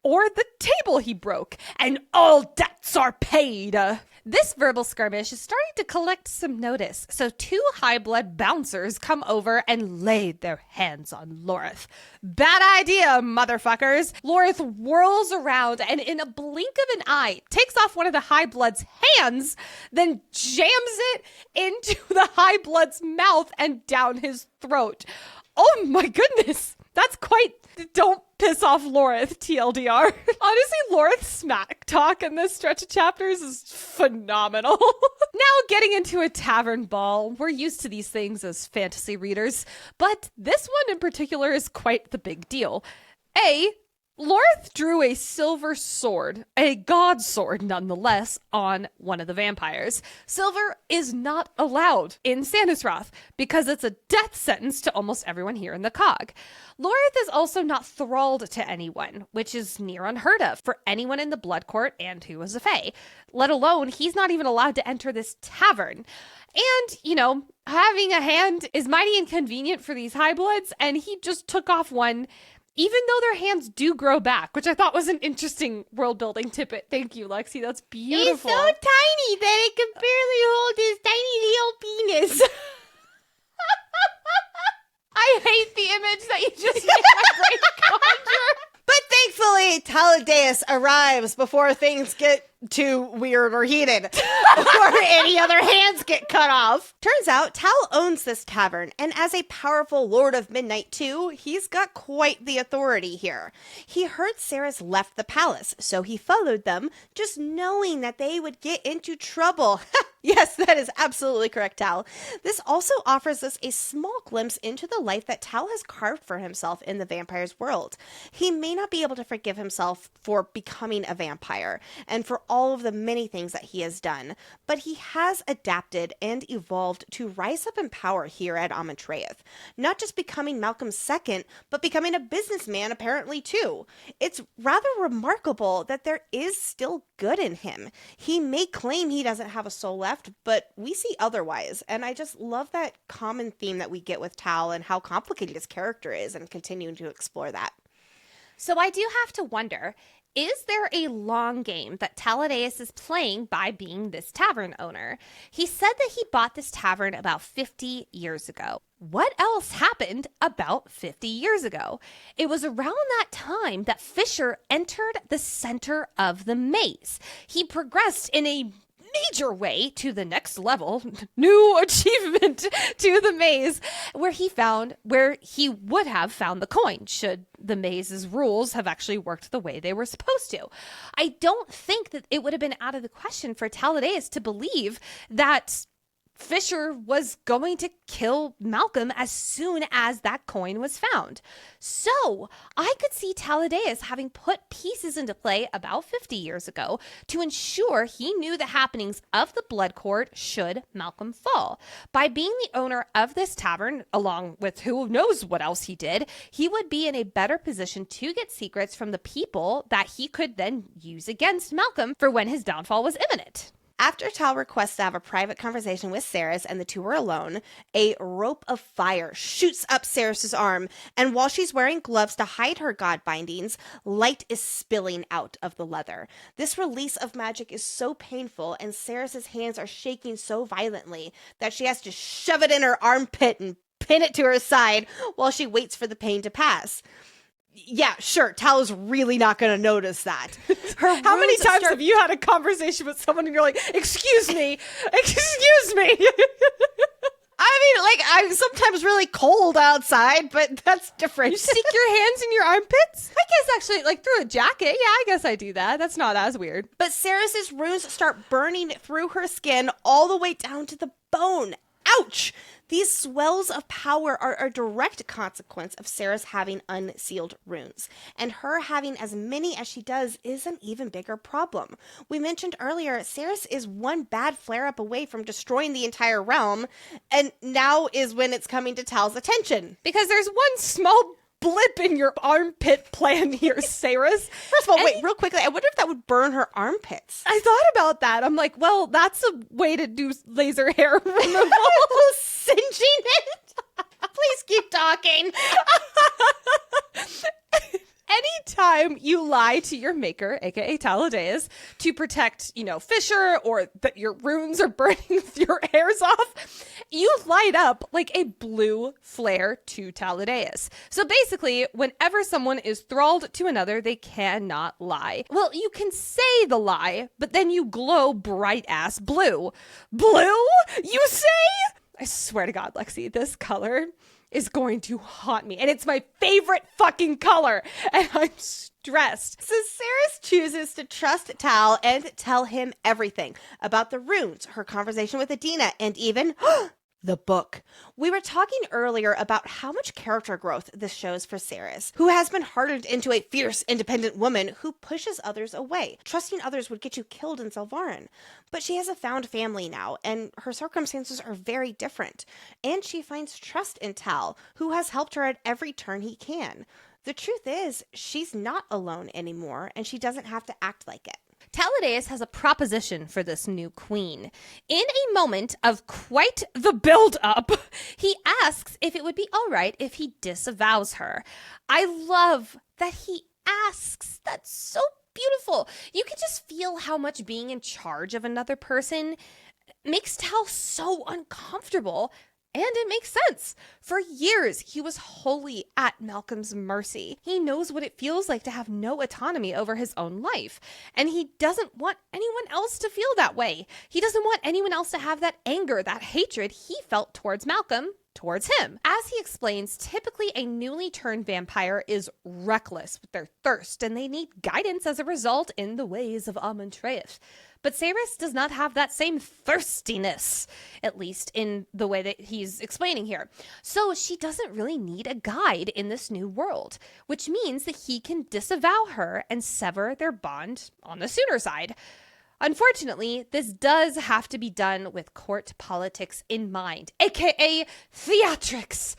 or the table he broke, and all debts are paid. This verbal skirmish is starting to collect some notice, so two high-blood bouncers come over and laid their hands on Lorith. Bad idea, motherfuckers. Lorith whirls around and in a blink of an eye takes off one of the high-blood's hands, then jams it into the high-blood's mouth and down his throat. Oh my goodness, that's quite... Don't piss off Lorith, TLDR. Honestly, Lorith's smack talk in this stretch of chapters is phenomenal. Now, getting into a tavern ball, we're used to these things as fantasy readers, but this one in particular is quite the big deal. A, Lorith drew a silver sword, a god sword nonetheless, on one of the vampires. Silver is not allowed in Sandusroth because it's a death sentence to almost everyone here in the cog. Lorith is also not thralled to anyone, which is near unheard of for anyone in the Blood Court and who is a fae. Let alone, he's not even allowed to enter this tavern. And, you know, having a hand is mighty inconvenient for these high bloods, and he just took off one, even though their hands do grow back, which I thought was an interesting world-building tidbit. Thank you, Lexi. That's beautiful. It's so tiny that it can barely hold his tiny little penis. I hate the image that you just made my brain conjure. But thankfully, Taladeus arrives before things get too weird or heated, or any other hands get cut off. Turns out, Tal owns this tavern, and as a powerful Lord of Midnight too, he's got quite the authority here. He heard Saeris left the palace, so he followed them, just knowing that they would get into trouble. Yes, that is absolutely correct, Tal. This also offers us a small glimpse into the life that Tal has carved for himself in the vampire's world. He may not be able to forgive himself for becoming a vampire, and for all of the many things that he has done, but he has adapted and evolved to rise up in power here at Amatreath, not just becoming Malcolm's second, but becoming a businessman apparently too. It's rather remarkable that there is still good in him. He may claim he doesn't have a soul left, but we see otherwise, and I just love that common theme that we get with Tal and how complicated his character is, and continuing to explore that. So I do have to wonder, is there a long game that Taladeus is playing by being this tavern owner? He said that he bought this tavern about 50 years ago. What else happened about 50 years ago? It was around that time that Fisher entered the center of the maze. He progressed in a major way to the next level, new achievement to the maze, where he would have found the coin should the maze's rules have actually worked the way they were supposed to. I don't think that it would have been out of the question for Taladeus to believe that Fisher was going to kill Malcolm as soon as that coin was found. So I could see Taladeus having put pieces into play about 50 years ago to ensure he knew the happenings of the Blood Court should Malcolm fall. By being the owner of this tavern, along with who knows what else he did, he would be in a better position to get secrets from the people that he could then use against Malcolm for when his downfall was imminent. After Tal requests to have a private conversation with Saeris and the two are alone, a rope of fire shoots up Saeris' arm, and while she's wearing gloves to hide her god bindings, light is spilling out of the leather. This release of magic is so painful, and Saeris' hands are shaking so violently that she has to shove it in her armpit and pin it to her side while she waits for the pain to pass. Yeah, sure, Tal is really not going to notice that. How many times have you had a conversation with someone and you're like, excuse me, excuse me? I mean, like, I'm sometimes really cold outside, but that's different. You stick your hands in your armpits? I guess actually, like, through a jacket. Yeah, I guess I do that. That's not as weird. But Saeris' runes start burning through her skin all the way down to the bone. Ouch! These swells of power are a direct consequence of Saeris having unsealed runes, and her having as many as she does is an even bigger problem. We mentioned earlier, Saeris is one bad flare-up away from destroying the entire realm, and now is when it's coming to Tal's attention. Because there's one small blip in your armpit plan here, Saeris. First of all, wait, real quickly, I wonder if that would burn her armpits. I thought about that. I'm like, well, that's a way to do laser hair removal. Singeing it? Please keep talking. Anytime you lie to your maker, aka Taladeus, to protect, Fisher, or that your runes are burning your hairs off, you light up like a blue flare to Taladeus. So basically, whenever someone is thralled to another, they cannot lie. Well, you can say the lie, but then you glow bright ass blue. Blue? You say? I swear to God, Lexi, this color is going to haunt me. And it's my favorite fucking color. And I'm stressed. So Saeris chooses to trust Tal and tell him everything about the runes, her conversation with Adina, and even The book. We were talking earlier about how much character growth this shows for Saeris, who has been hardened into a fierce, independent woman who pushes others away. Trusting others would get you killed in Zilvaren. But she has a found family now, and her circumstances are very different. And she finds trust in Tal, who has helped her at every turn he can. The truth is, she's not alone anymore, and she doesn't have to act like it. Taladaeus has a proposition for this new queen. In a moment of quite the build-up, he asks if it would be all right if he disavows her. I love that he asks. That's so beautiful. You can just feel how much being in charge of another person makes Tal so uncomfortable. And it makes sense. For years, he was wholly at Malcolm's mercy. He knows what it feels like to have no autonomy over his own life. And he doesn't want anyone else to feel that way. He doesn't want anyone else to have that anger, that hatred he felt towards Malcolm, towards him. As he explains, typically a newly turned vampire is reckless with their thirst, and they need guidance as a result in the ways of Amontreus. But Saeris does not have that same thirstiness, at least in the way that he's explaining here. So she doesn't really need a guide in this new world, which means that he can disavow her and sever their bond on the sooner side. Unfortunately, this does have to be done with court politics in mind, aka theatrics.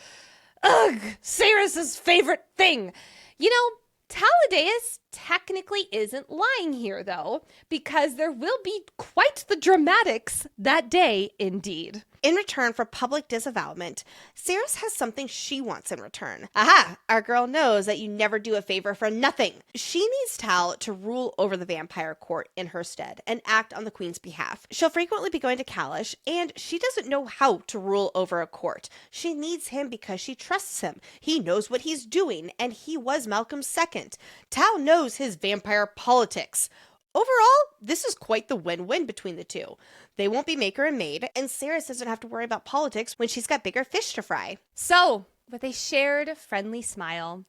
Ugh, Saeris' favorite thing. You know, Taladaeus technically isn't lying here, though, because there will be quite the dramatics that day indeed. In return for public disavowalment, Saeris has something she wants in return. Aha! Our girl knows that you never do a favor for nothing. She needs Tal to rule over the vampire court in her stead and act on the queen's behalf. She'll frequently be going to Kalash, and she doesn't know how to rule over a court. She needs him because she trusts him. He knows what he's doing, and he was Malcolm's second. Tal knows his vampire politics. Overall, this is quite the win-win between the two. They won't be maker and maid, and Saeris doesn't have to worry about politics when she's got bigger fish to fry. So, with a shared friendly smile,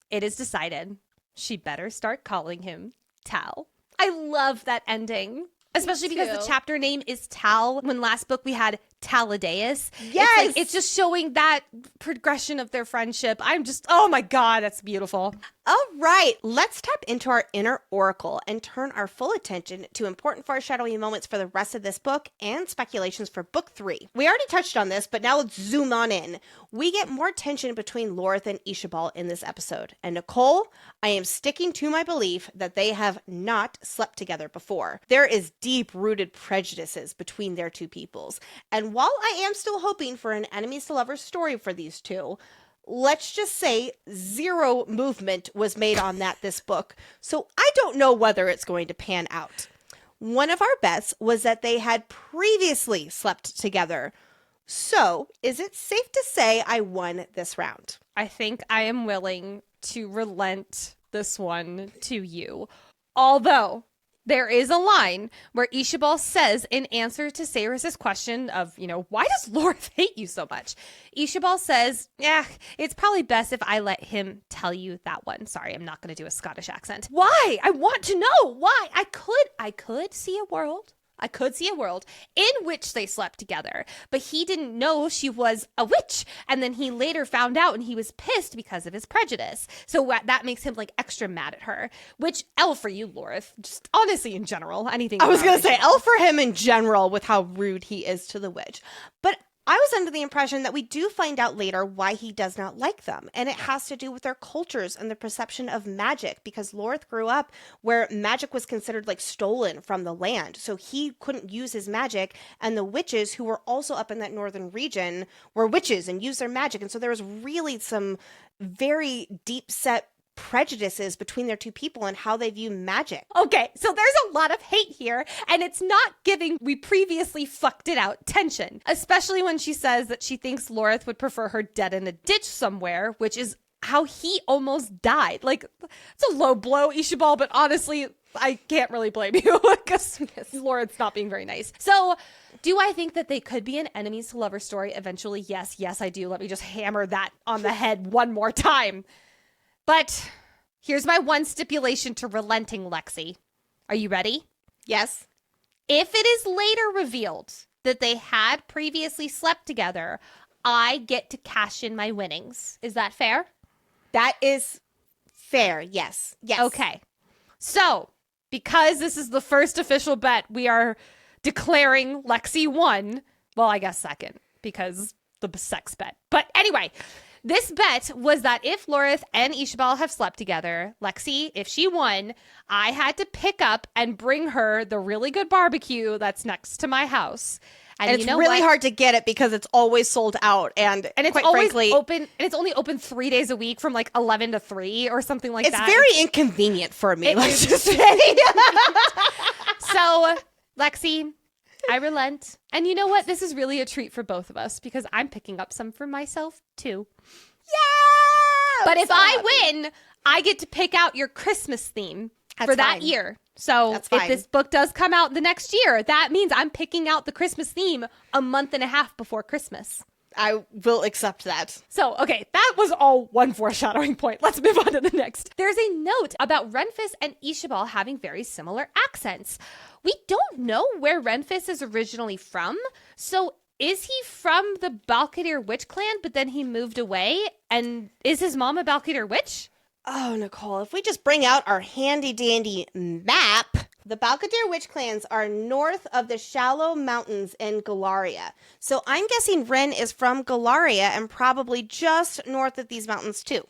it is decided she better start calling him Tal. I love that ending. Especially because the chapter name is Tal. When last book we had Taladaeus. Yes! It's just showing that progression of their friendship. I'm just, oh my God, that's beautiful. All right, let's tap into our inner oracle and turn our full attention to important foreshadowing moments for the rest of this book and speculations for book 3. We already touched on this, but now let's zoom on in. We get more tension between Lorith and Ishabel in this episode. And Nicole, I am sticking to my belief that they have not slept together before. There is deep-rooted prejudices between their two peoples. And while I am still hoping for an enemies to lovers story for these two, let's just say zero movement was made on that this book, so I don't know whether it's going to pan out. One of our bets was that they had previously slept together. So, is it safe to say I won this round? I think I am willing to relent this one to you. Although, there is a line where Ishabel says in answer to Saeris' question of, why does Lorith hate you so much? Ishabel says, it's probably best if I let him tell you that one. Sorry, I'm not going to do a Scottish accent. Why? I want to know why. I could see a world. In which they slept together, but he didn't know she was a witch. And then he later found out and he was pissed because of his prejudice. So that makes him extra mad at her, which L for you, Lorith, just honestly in general, anything. I was going to say L for him in general with how rude he is to the witch. But I was under the impression that we do find out later why he does not like them, and it has to do with their cultures and the perception of magic, because Lorith grew up where magic was considered stolen from the land, so he couldn't use his magic, and the witches who were also up in that northern region were witches and used their magic, and so there was really some very deep-set prejudices between their two people and how they view magic. Okay, so there's a lot of hate here, and it's not giving "we previously fucked it out" tension, especially when she says that she thinks Lorith would prefer her dead in a ditch somewhere, which is how he almost died. It's a low blow, Ishabel, but honestly, I can't really blame you because Lorith's not being very nice. So, do I think that they could be an enemies to lovers story eventually? Yes, I do. Let me just hammer that on the head one more time. But here's my one stipulation to relenting, Lexi. Are you ready? Yes. If it is later revealed that they had previously slept together, I get to cash in my winnings. Is that fair? That is fair. Yes. Yes. Okay. So, because this is the first official bet, we are declaring Lexi won. Well, I guess second, because the sex bet. But anyway, this bet was that if Lorith and Ishabel have slept together, Lexi, if she won, I had to pick up and bring her the really good barbecue that's next to my house. And it's really hard to get it because it's always sold out. And it's quite always frankly, open. And it's only open 3 days a week from like 11 to 3 or something like that. It's very inconvenient for me, let's just say. So, Lexi, I relent. And you know what? This is really a treat for both of us because I'm picking up some for myself too. Yeah! But if I win, I get to pick out your Christmas theme for that year. So if this book does come out the next year, that means I'm picking out the Christmas theme a month and a half before Christmas. I will accept that. So, okay, that was all one foreshadowing point. Let's move on to the next. There's a note about Renfis and Ishabel having very similar accents. We don't know where Renfis is originally from, so is he from the Balkadir witch clan, but then he moved away? And is his mom a Balkadir witch? Oh, Nicole, if we just bring out our handy-dandy map, the Balkadir witch clans are north of the Shallow Mountains in Galaria. So I'm guessing Ren is from Galaria and probably just north of these mountains too.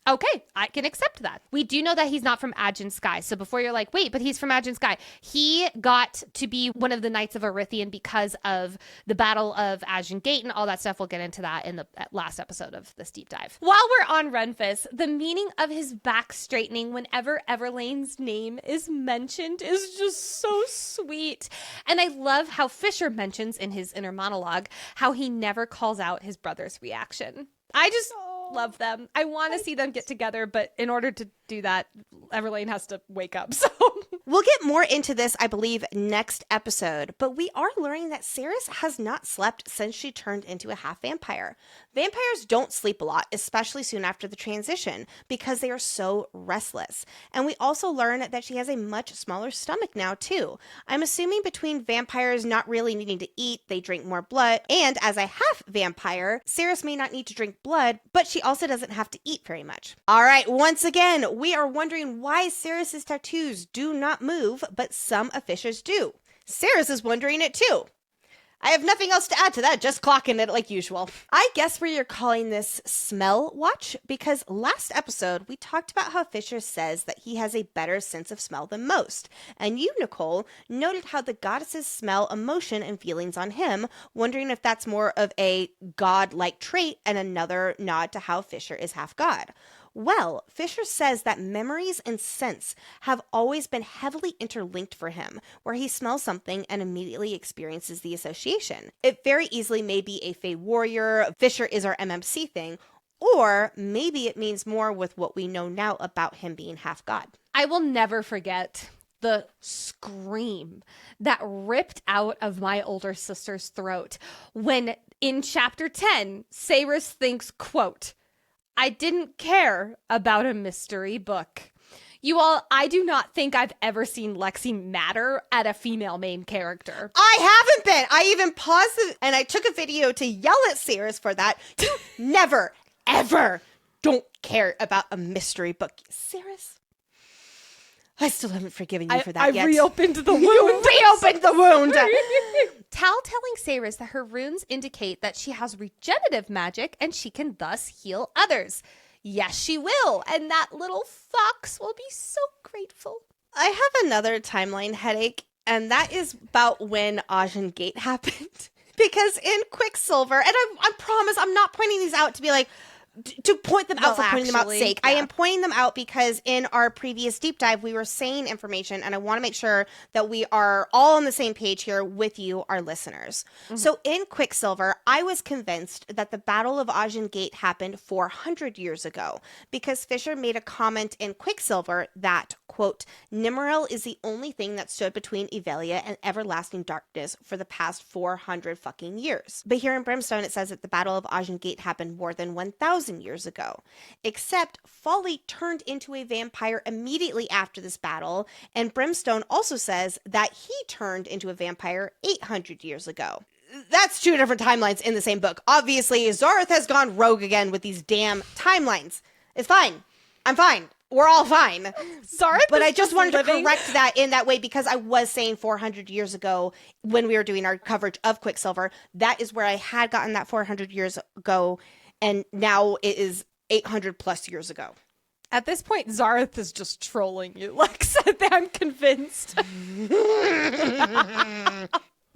Okay, I can accept that. We do know that he's not from Aegean Sky. So before you're like, wait, but he's from Aegean Sky. He got to be one of the Knights of Erythian because of the Battle of Aegean Gate and all that stuff. We'll get into that in the last episode of this deep dive. While we're on Renfis, the meaning of his back straightening whenever Everlane's name is mentioned is just so sweet. And I love how Fisher mentions in his inner monologue how he never calls out his brother's reaction. I just love them. I want to see them get together, but in order to do that, Everlane has to wake up. So we'll get more into this, I believe, next episode, but we are learning that Saeris has not slept since she turned into a half vampire. Vampires don't sleep a lot, especially soon after the transition, because they are so restless. And we also learn that she has a much smaller stomach now, too. I'm assuming between vampires not really needing to eat, they drink more blood, and as a half vampire, Saeris may not need to drink blood, but she also doesn't have to eat very much. All right, once again, we are wondering why Saeris' tattoos do not move, but some of Fisher's do. Saeris is wondering it too. I have nothing else to add to that, just clocking it like usual. I guess where you're calling this smell watch, because last episode we talked about how Fisher says that he has a better sense of smell than most. And you, Nicole, noted how the goddesses smell emotion and feelings on him, wondering if that's more of a god-like trait and another nod to how Fisher is half god. Well, Fisher says that memories and scents have always been heavily interlinked for him, where he smells something and immediately experiences the association. It very easily may be a Fae warrior, Fisher is our MMC thing, or maybe it means more with what we know now about him being half god. I will never forget the scream that ripped out of my older sister's throat when in chapter 10, Saeris thinks, quote, I didn't care about a mystery book. You all, I do not think I've ever seen Lexi matter at a female main character. I haven't been. I even paused it and I took a video to yell at Saeris for that. You never, ever don't care about a mystery book. Saeris, I still haven't forgiven you for that yet. I reopened the wound. You reopened the wound. Tal telling Saeris that her runes indicate that she has regenerative magic and she can thus heal others. Yes, she will. And that little fox will be so grateful. I have another timeline headache, and that is about when Aegean Gate happened. Because in Quicksilver, and I promise I'm not pointing these out to be like, to point them out for pointing them out's sake. Yeah. I am pointing them out because in our previous deep dive, we were saying information, and I want to make sure that we are all on the same page here with you, our listeners. Mm-hmm. So in Quicksilver, I was convinced that the Battle of Aegean Gate happened 400 years ago because Fisher made a comment in Quicksilver that, quote, Nimril is the only thing that stood between Evelia and everlasting darkness for the past 400 fucking years. But here in Brimstone, it says that the Battle of Aegean Gate happened more than 1,000 1,000 years ago. Except Folly turned into a vampire immediately after this battle, and Brimstone also says that he turned into a vampire 800 years ago. That's two different timelines in the same book. Obviously, Zareth has gone rogue again with these damn timelines. It's fine. I'm fine. We're all fine. Sorry, but I just wanted to correct that in that way because I was saying 400 years ago when we were doing our coverage of Quicksilver. That is where I had gotten that 400 years ago, and now it is 800 plus years ago. At this point, Zareth is just trolling you, Lex. I'm convinced.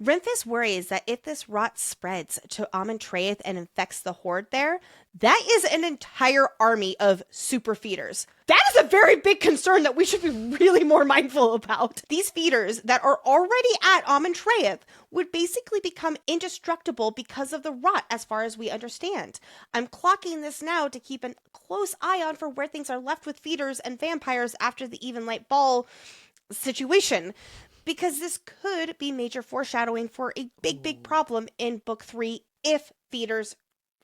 Rimphis worries that if this rot spreads to Amontreath and infects the horde there, that is an entire army of super feeders. That is a very big concern that we should be really more mindful about. These feeders that are already at Amontreath would basically become indestructible because of the rot, as far as we understand. I'm clocking this now to keep a close eye on for where things are left with feeders and vampires after the Even Light Ball situation, because this could be major foreshadowing for a big problem in Book 3 if feeders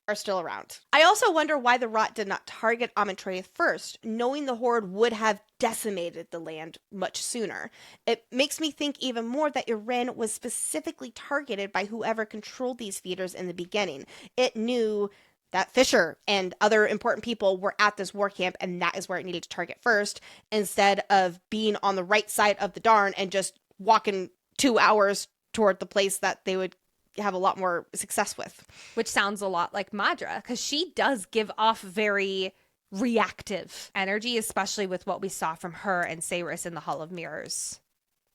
are still around. I also wonder why the rot did not target Amontreath first, knowing the horde would have decimated the land much sooner. It makes me think even more that Iren was specifically targeted by whoever controlled these feeders in the beginning. It knew that Fisher and other important people were at this war camp, and that is where it needed to target first, instead of being on the right side of the Darn and just walking 2 hours toward the place that they would have a lot more success with. Which sounds a lot like Madra, because she does give off very reactive energy, especially with what we saw from her and Saeris in the Hall of Mirrors.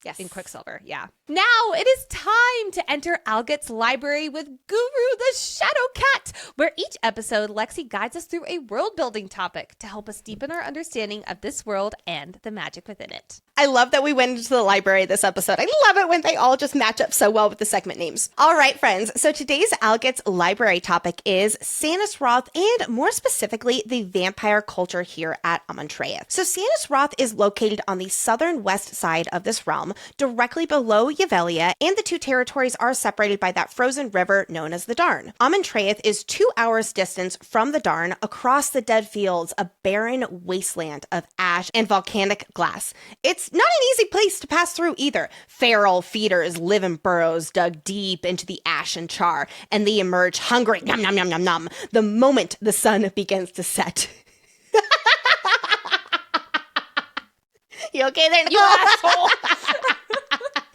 Yes. In Quicksilver, yeah. Now it is time to enter Alget's library with Guru the Shadow Cat, where each episode Lexi guides us through a world-building topic to help us deepen our understanding of this world and the magic within it. I love that we went into the library this episode. I love it when they all just match up so well with the segment names. All right, friends. So today's Alget's library topic is Sanis Roth, and more specifically, the vampire culture here at Amontreath. So Sanis Roth is located on the southern west side of this realm, directly below Yavelia, and the two territories are separated by that frozen river known as the Darn. Amontreath is 2 hours distance from the Darn, across the dead fields, a barren wasteland of ash and volcanic glass. It's not an easy place to pass through either. Feral feeders live in burrows dug deep into the ash and char, and they emerge hungry, nom nom nom nom nom, the moment the sun begins to set. You okay there, Nicole? You asshole!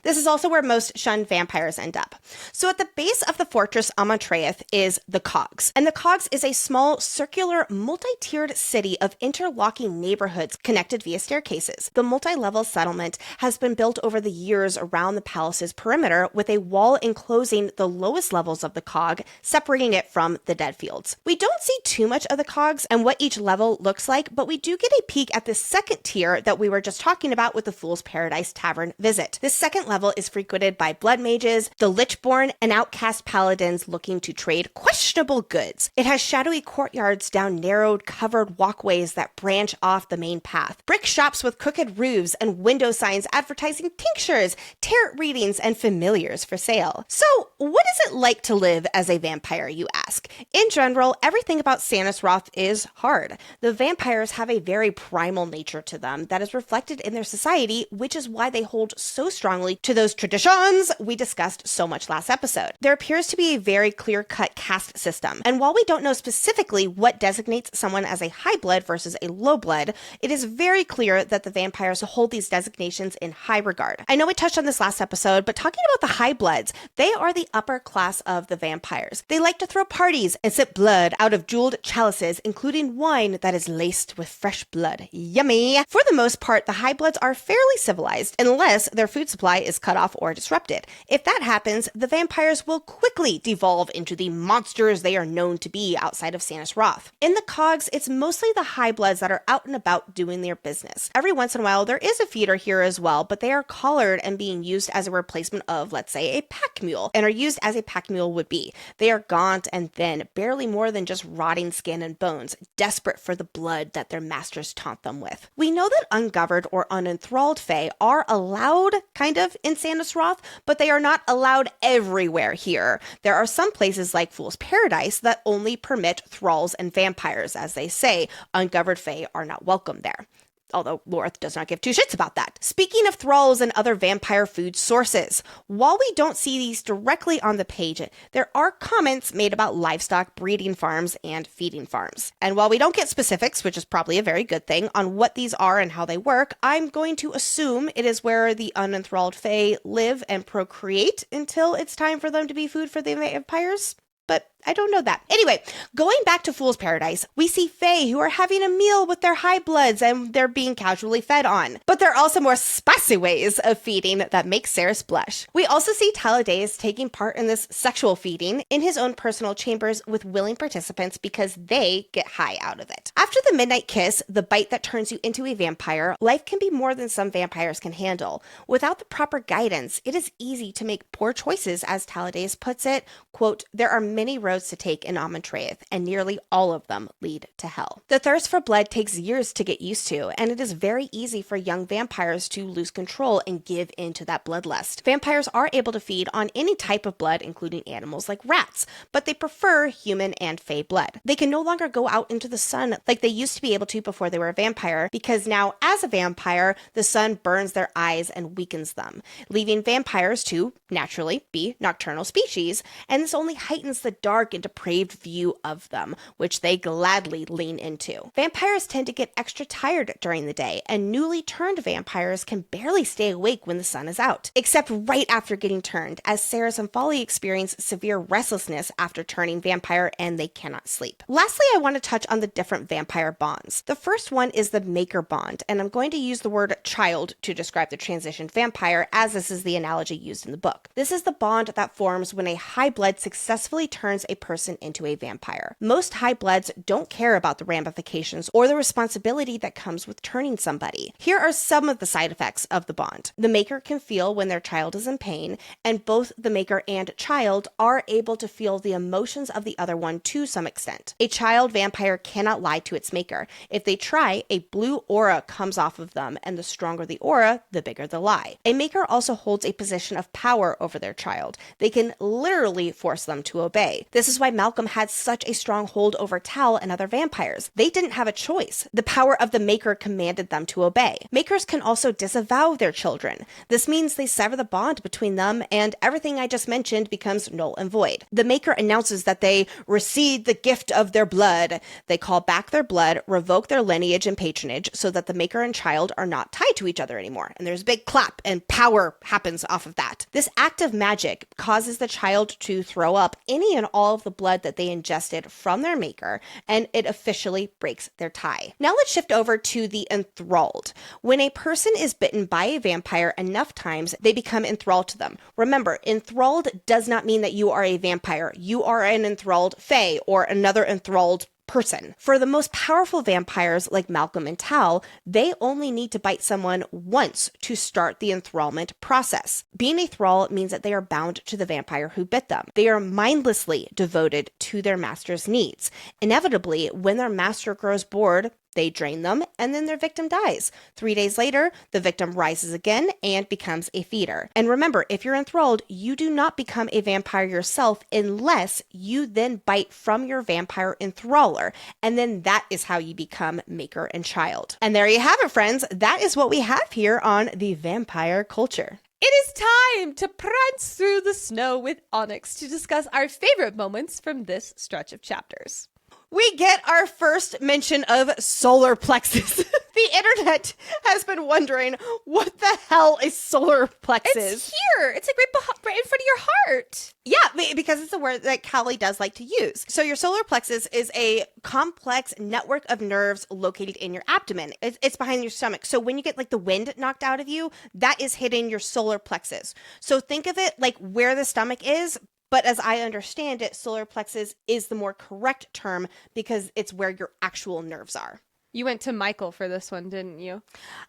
This is also where most shunned vampires end up. So at the base of the fortress Amontreath is the Cogs. And the Cogs is a small, circular, multi-tiered city of interlocking neighborhoods connected via staircases. The multi-level settlement has been built over the years around the palace's perimeter, with a wall enclosing the lowest levels of the Cog, separating it from the dead fields. We don't see too much of the Cogs and what each level looks like, but we do get a peek at the second tier that we were just talking about with the Fool's Paradise Tavern visit. This second level is frequented by blood mages, the Lichborn, and outcast paladins looking to trade questionable goods. It has shadowy courtyards down narrowed, covered walkways that branch off the main path, brick shops with crooked roofs, and window signs advertising tinctures, tarot readings, and familiars for sale. So, what is it like to live as a vampire, you ask? In general, everything about Sanis Roth is hard. The vampires have a very primal nature to them that is reflected in their society, which is why they hold so strongly to those traditions we discussed so much last episode. There appears to be a very clear-cut caste system, and while we don't know specifically what designates someone as a high blood versus a low blood, it is very clear that the vampires hold these designations in high regard. I know we touched on this last episode, but talking about the high bloods, they are the upper class of the vampires. They like to throw parties and sip blood out of jeweled chalices, including wine that is laced with fresh blood. Yummy! For the most part, the high bloods are fairly civilized, unless their food supply is cut off or disrupted. If that happens, the vampires will quickly devolve into the monsters they are known to be outside of Sanis Roth. In the Cogs, it's mostly the high bloods that are out and about doing their business. Every once in a while, there is a feeder here as well, but they are collared and being used as a replacement of, let's say, a pack mule, and are used as a pack mule would be. They are gaunt and thin, barely more than just rotting skin and bones, desperate for the blood that their masters taunt them with. We know that ungoverned or unenthralled fae are allowed, kind of, in Sandusroth, but they are not allowed everywhere here. There are some places like Fool's Paradise that only permit thralls and vampires. As they say, ungoverned fae are not welcome there. Although Lorth does not give two shits about that. Speaking of thralls and other vampire food sources, while we don't see these directly on the page, there are comments made about livestock breeding farms and feeding farms. And while we don't get specifics, which is probably a very good thing, on what these are and how they work, I'm going to assume it is where the unenthralled fae live and procreate until it's time for them to be food for the vampires. But I don't know that. Anyway, going back to Fool's Paradise, we see fae who are having a meal with their high bloods and they're being casually fed on. But there are also more spicy ways of feeding that make Saeris blush. We also see Talades taking part in this sexual feeding in his own personal chambers with willing participants because they get high out of it. After the midnight kiss, the bite that turns you into a vampire, life can be more than some vampires can handle. Without the proper guidance, it is easy to make poor choices, as Talades puts it. Quote, there are many roads to take in Amontreath, and nearly all of them lead to hell. The thirst for blood takes years to get used to, and it is very easy for young vampires to lose control and give in to that bloodlust. Vampires are able to feed on any type of blood, including animals like rats, but they prefer human and fae blood. They can no longer go out into the sun like they used to be able to before they were a vampire, because now, as a vampire, the sun burns their eyes and weakens them, leaving vampires to, naturally, be nocturnal species, and this only heightens the dark and depraved view of them, which they gladly lean into. Vampires tend to get extra tired during the day, and newly turned vampires can barely stay awake when the sun is out, except right after getting turned, as Saeris and Folly experience severe restlessness after turning vampire and they cannot sleep. Lastly, I want to touch on the different vampire bonds. The first one is the maker bond, and I'm going to use the word child to describe the transitioned vampire, as this is the analogy used in the book. This is the bond that forms when a high blood successfully turns a person into a vampire. Most high bloods don't care about the ramifications or the responsibility that comes with turning somebody. Here are some of the side effects of the bond. The maker can feel when their child is in pain, and both the maker and child are able to feel the emotions of the other one to some extent. A child vampire cannot lie to its maker. If they try, a blue aura comes off of them, and the stronger the aura, the bigger the lie. A maker also holds a position of power over their child. They can literally force them to obey. This is why Malcolm had such a strong hold over Tal and other vampires. They didn't have a choice. The power of the maker commanded them to obey. Makers can also disavow their children. This means they sever the bond between them, and everything I just mentioned becomes null and void. The maker announces that they recede the gift of their blood. They call back their blood, revoke their lineage and patronage, so that the maker and child are not tied to each other anymore. And there's a big clap, and power happens off of that. This act of magic causes the child to throw up any and all of the blood that they ingested from their maker, and it officially breaks their tie. Now let's shift over to the enthralled. When a person is bitten by a vampire enough times, they become enthralled to them. Remember, enthralled does not mean that you are a vampire. You are an enthralled fae or another enthralled person. For the most powerful vampires like Malcolm and Tal, they only need to bite someone once to start the enthrallment process. Being a thrall means that they are bound to the vampire who bit them. They are mindlessly devoted to their master's needs. Inevitably, when their master grows bored, they drain them, and then their victim dies. 3 days later, the victim rises again and becomes a feeder. And remember, if you're enthralled, you do not become a vampire yourself unless you then bite from your vampire enthraller. And then that is how you become maker and child. And there you have it, friends. That is what we have here on the vampire culture. It is time to prance through the snow with Onyx to discuss our favorite moments from this stretch of chapters. We get our first mention of solar plexus. The internet has been wondering what the hell a solar plexus is. It's here. It's like right in front of your heart. Yeah, because it's a word that Callie does like to use. So your solar plexus is a complex network of nerves located in your abdomen. It's behind your stomach. So when you get like the wind knocked out of you, that is hitting your solar plexus. So think of it like where the stomach is. But as I understand it, solar plexus is the more correct term because it's where your actual nerves are. You went to Michael for this one, didn't you?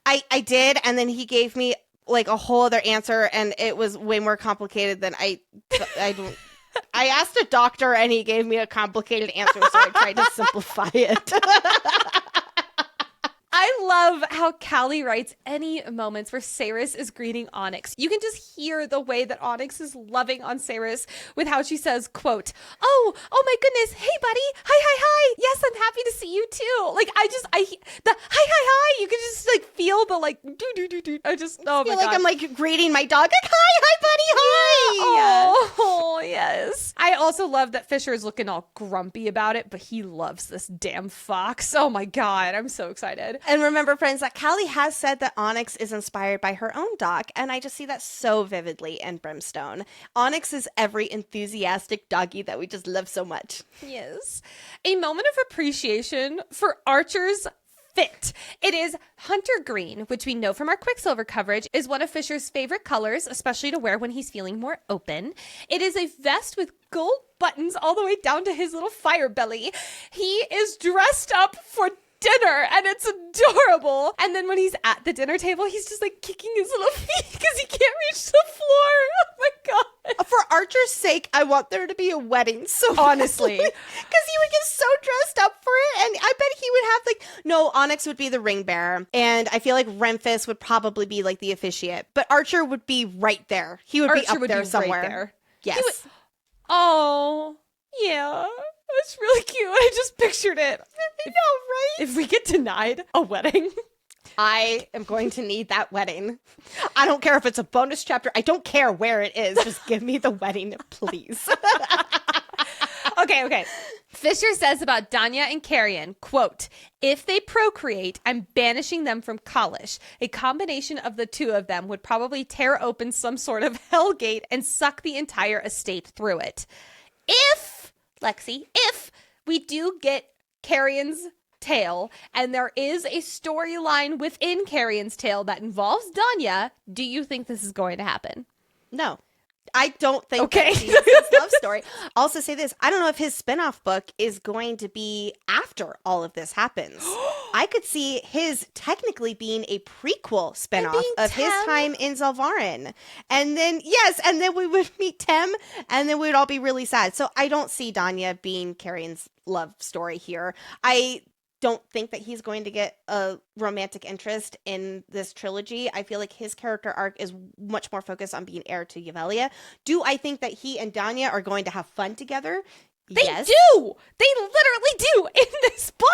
I did, and then he gave me like a whole other answer, and it was way more complicated than I don't. I asked a doctor, and he gave me a complicated answer, so I tried to simplify it. I love how Callie writes any moments where Saeris is greeting Onyx. You can just hear the way that Onyx is loving on Saeris with how she says, quote, oh my goodness. Hey, buddy. Hi. Yes, I'm happy to see you too. Like, the hi. You can just like feel the like, do. I just, oh my God. I'm like greeting my dog. Like, hi, buddy. Hi. Yeah. Oh, yes. I also love that Fisher is looking all grumpy about it, but he loves this damn fox. Oh my God. I'm so excited. And remember, friends, that Callie has said that Onyx is inspired by her own dog, and I just see that so vividly in Brimstone. Onyx is every enthusiastic doggy that we just love so much. Yes. A moment of appreciation for Archer's fit. It is hunter green, which we know from our Quicksilver coverage is one of Fisher's favorite colors, especially to wear when he's feeling more open. It is a vest with gold buttons all the way down to his little fire belly. He is dressed up for dinner and it's adorable. And then when he's at the dinner table, he's just like kicking his little feet because he can't reach the floor. Oh my God. For Archer's sake, I want there to be a wedding. So honestly, because he would get so dressed up for it, and I bet he would have Onyx would be the ring bearer, and I feel like Renfis would probably be like the officiate, but Archer would be right there. He would be up there somewhere. Right there. Yes. Oh, yeah. That's really cute. I just pictured it. I know, right? If we get denied a wedding, I am going to need that wedding. I don't care if it's a bonus chapter. I don't care where it is. Just give me the wedding, please. Okay. Fisher says about Danya and Carrion, quote, if they procreate, I'm banishing them from Kalish. A combination of the two of them would probably tear open some sort of hellgate and suck the entire estate through it. If we do get Carrion's tale and there is a storyline within Carrion's tale that involves Danya, do you think this is going to happen? No. I don't think that he is his love story. Also say this, I don't know if his spinoff book is going to be after all of this happens. I could see his technically being a prequel spinoff of his time in Zilvaren. And then, we would meet Tem, and then we would all be really sad. So I don't see Danya being Carrion's love story here. I don't think that he's going to get a romantic interest in this trilogy. I feel like his character arc is much more focused on being heir to Yvelia. Do I think that he and Danya are going to have fun together? They do! They literally do in this book!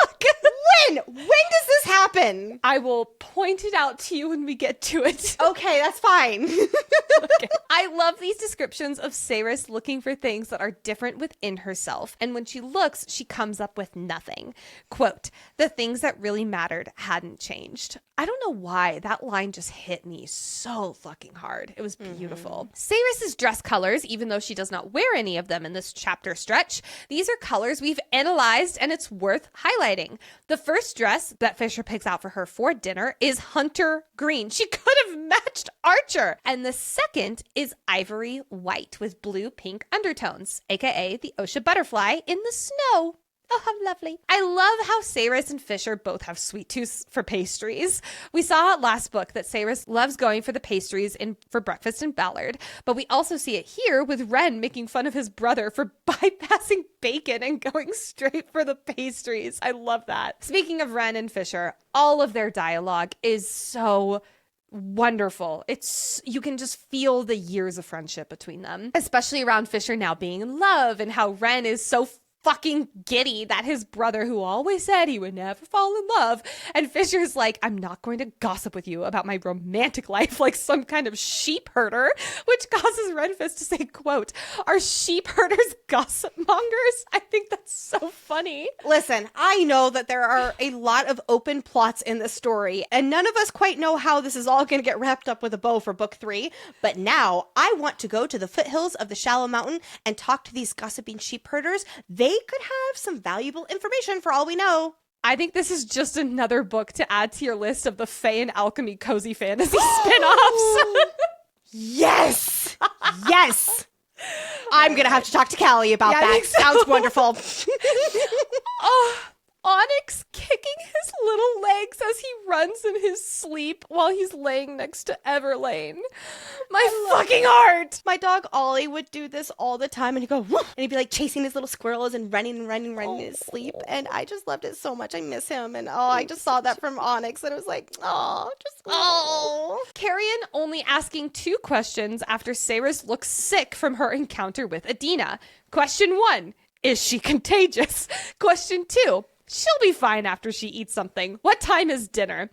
When does this happen? I will point it out to you when we get to it. Okay, that's fine. Okay. I love these descriptions of Saeris looking for things that are different within herself. And when she looks, she comes up with nothing. Quote, the things that really mattered hadn't changed. I don't know why that line just hit me so fucking hard. It was beautiful. Saeris's dress colors, even though she does not wear any of them in this chapter stretch, these are colors we've analyzed and it's worth highlighting. The first dress that Fisher picks out for her for dinner is hunter green. She could have matched Archer. And the second is ivory white with blue pink undertones, aka the Osha butterfly in the snow. Oh, how lovely. I love how Saeris and Fisher both have sweet tooths for pastries. We saw last book that Saeris loves going for the pastries for breakfast in Ballard, but we also see it here with Ren making fun of his brother for bypassing bacon and going straight for the pastries. I love that. Speaking of Ren and Fisher, all of their dialogue is so wonderful. You can just feel the years of friendship between them, especially around Fisher now being in love and how Ren is so fucking giddy that his brother, who always said he would never fall in love, and Fisher's like, I'm not going to gossip with you about my romantic life like some kind of sheep herder, which causes Renfis to say, quote, are sheep herders gossip mongers? I think that's so funny. Listen, I know that there are a lot of open plots in this story, and none of us quite know how this is all going to get wrapped up with a bow for book 3, but now I want to go to the foothills of the Shallow Mountain and talk to these gossiping sheep herders. They could have some valuable information for all we know. I think this is just another book to add to your list of the Fae and Alchemy cozy fantasy spinoffs. Yes! Yes! I'm going to have to talk to Callie about that. So. Sounds wonderful. Oh, Onyx kicking his little legs as he runs in his sleep while he's laying next to Everlane. My fucking heart! My dog Ollie would do this all the time, and he'd go, woof, and he'd be like chasing his little squirrels and running in his sleep. And I just loved it so much. I miss him. And I just saw that from Onyx, and it was like, Carrion only asking 2 questions after Saeris looks sick from her encounter with Adina. Question 1, is she contagious? Question 2, she'll be fine after she eats something. What time is dinner?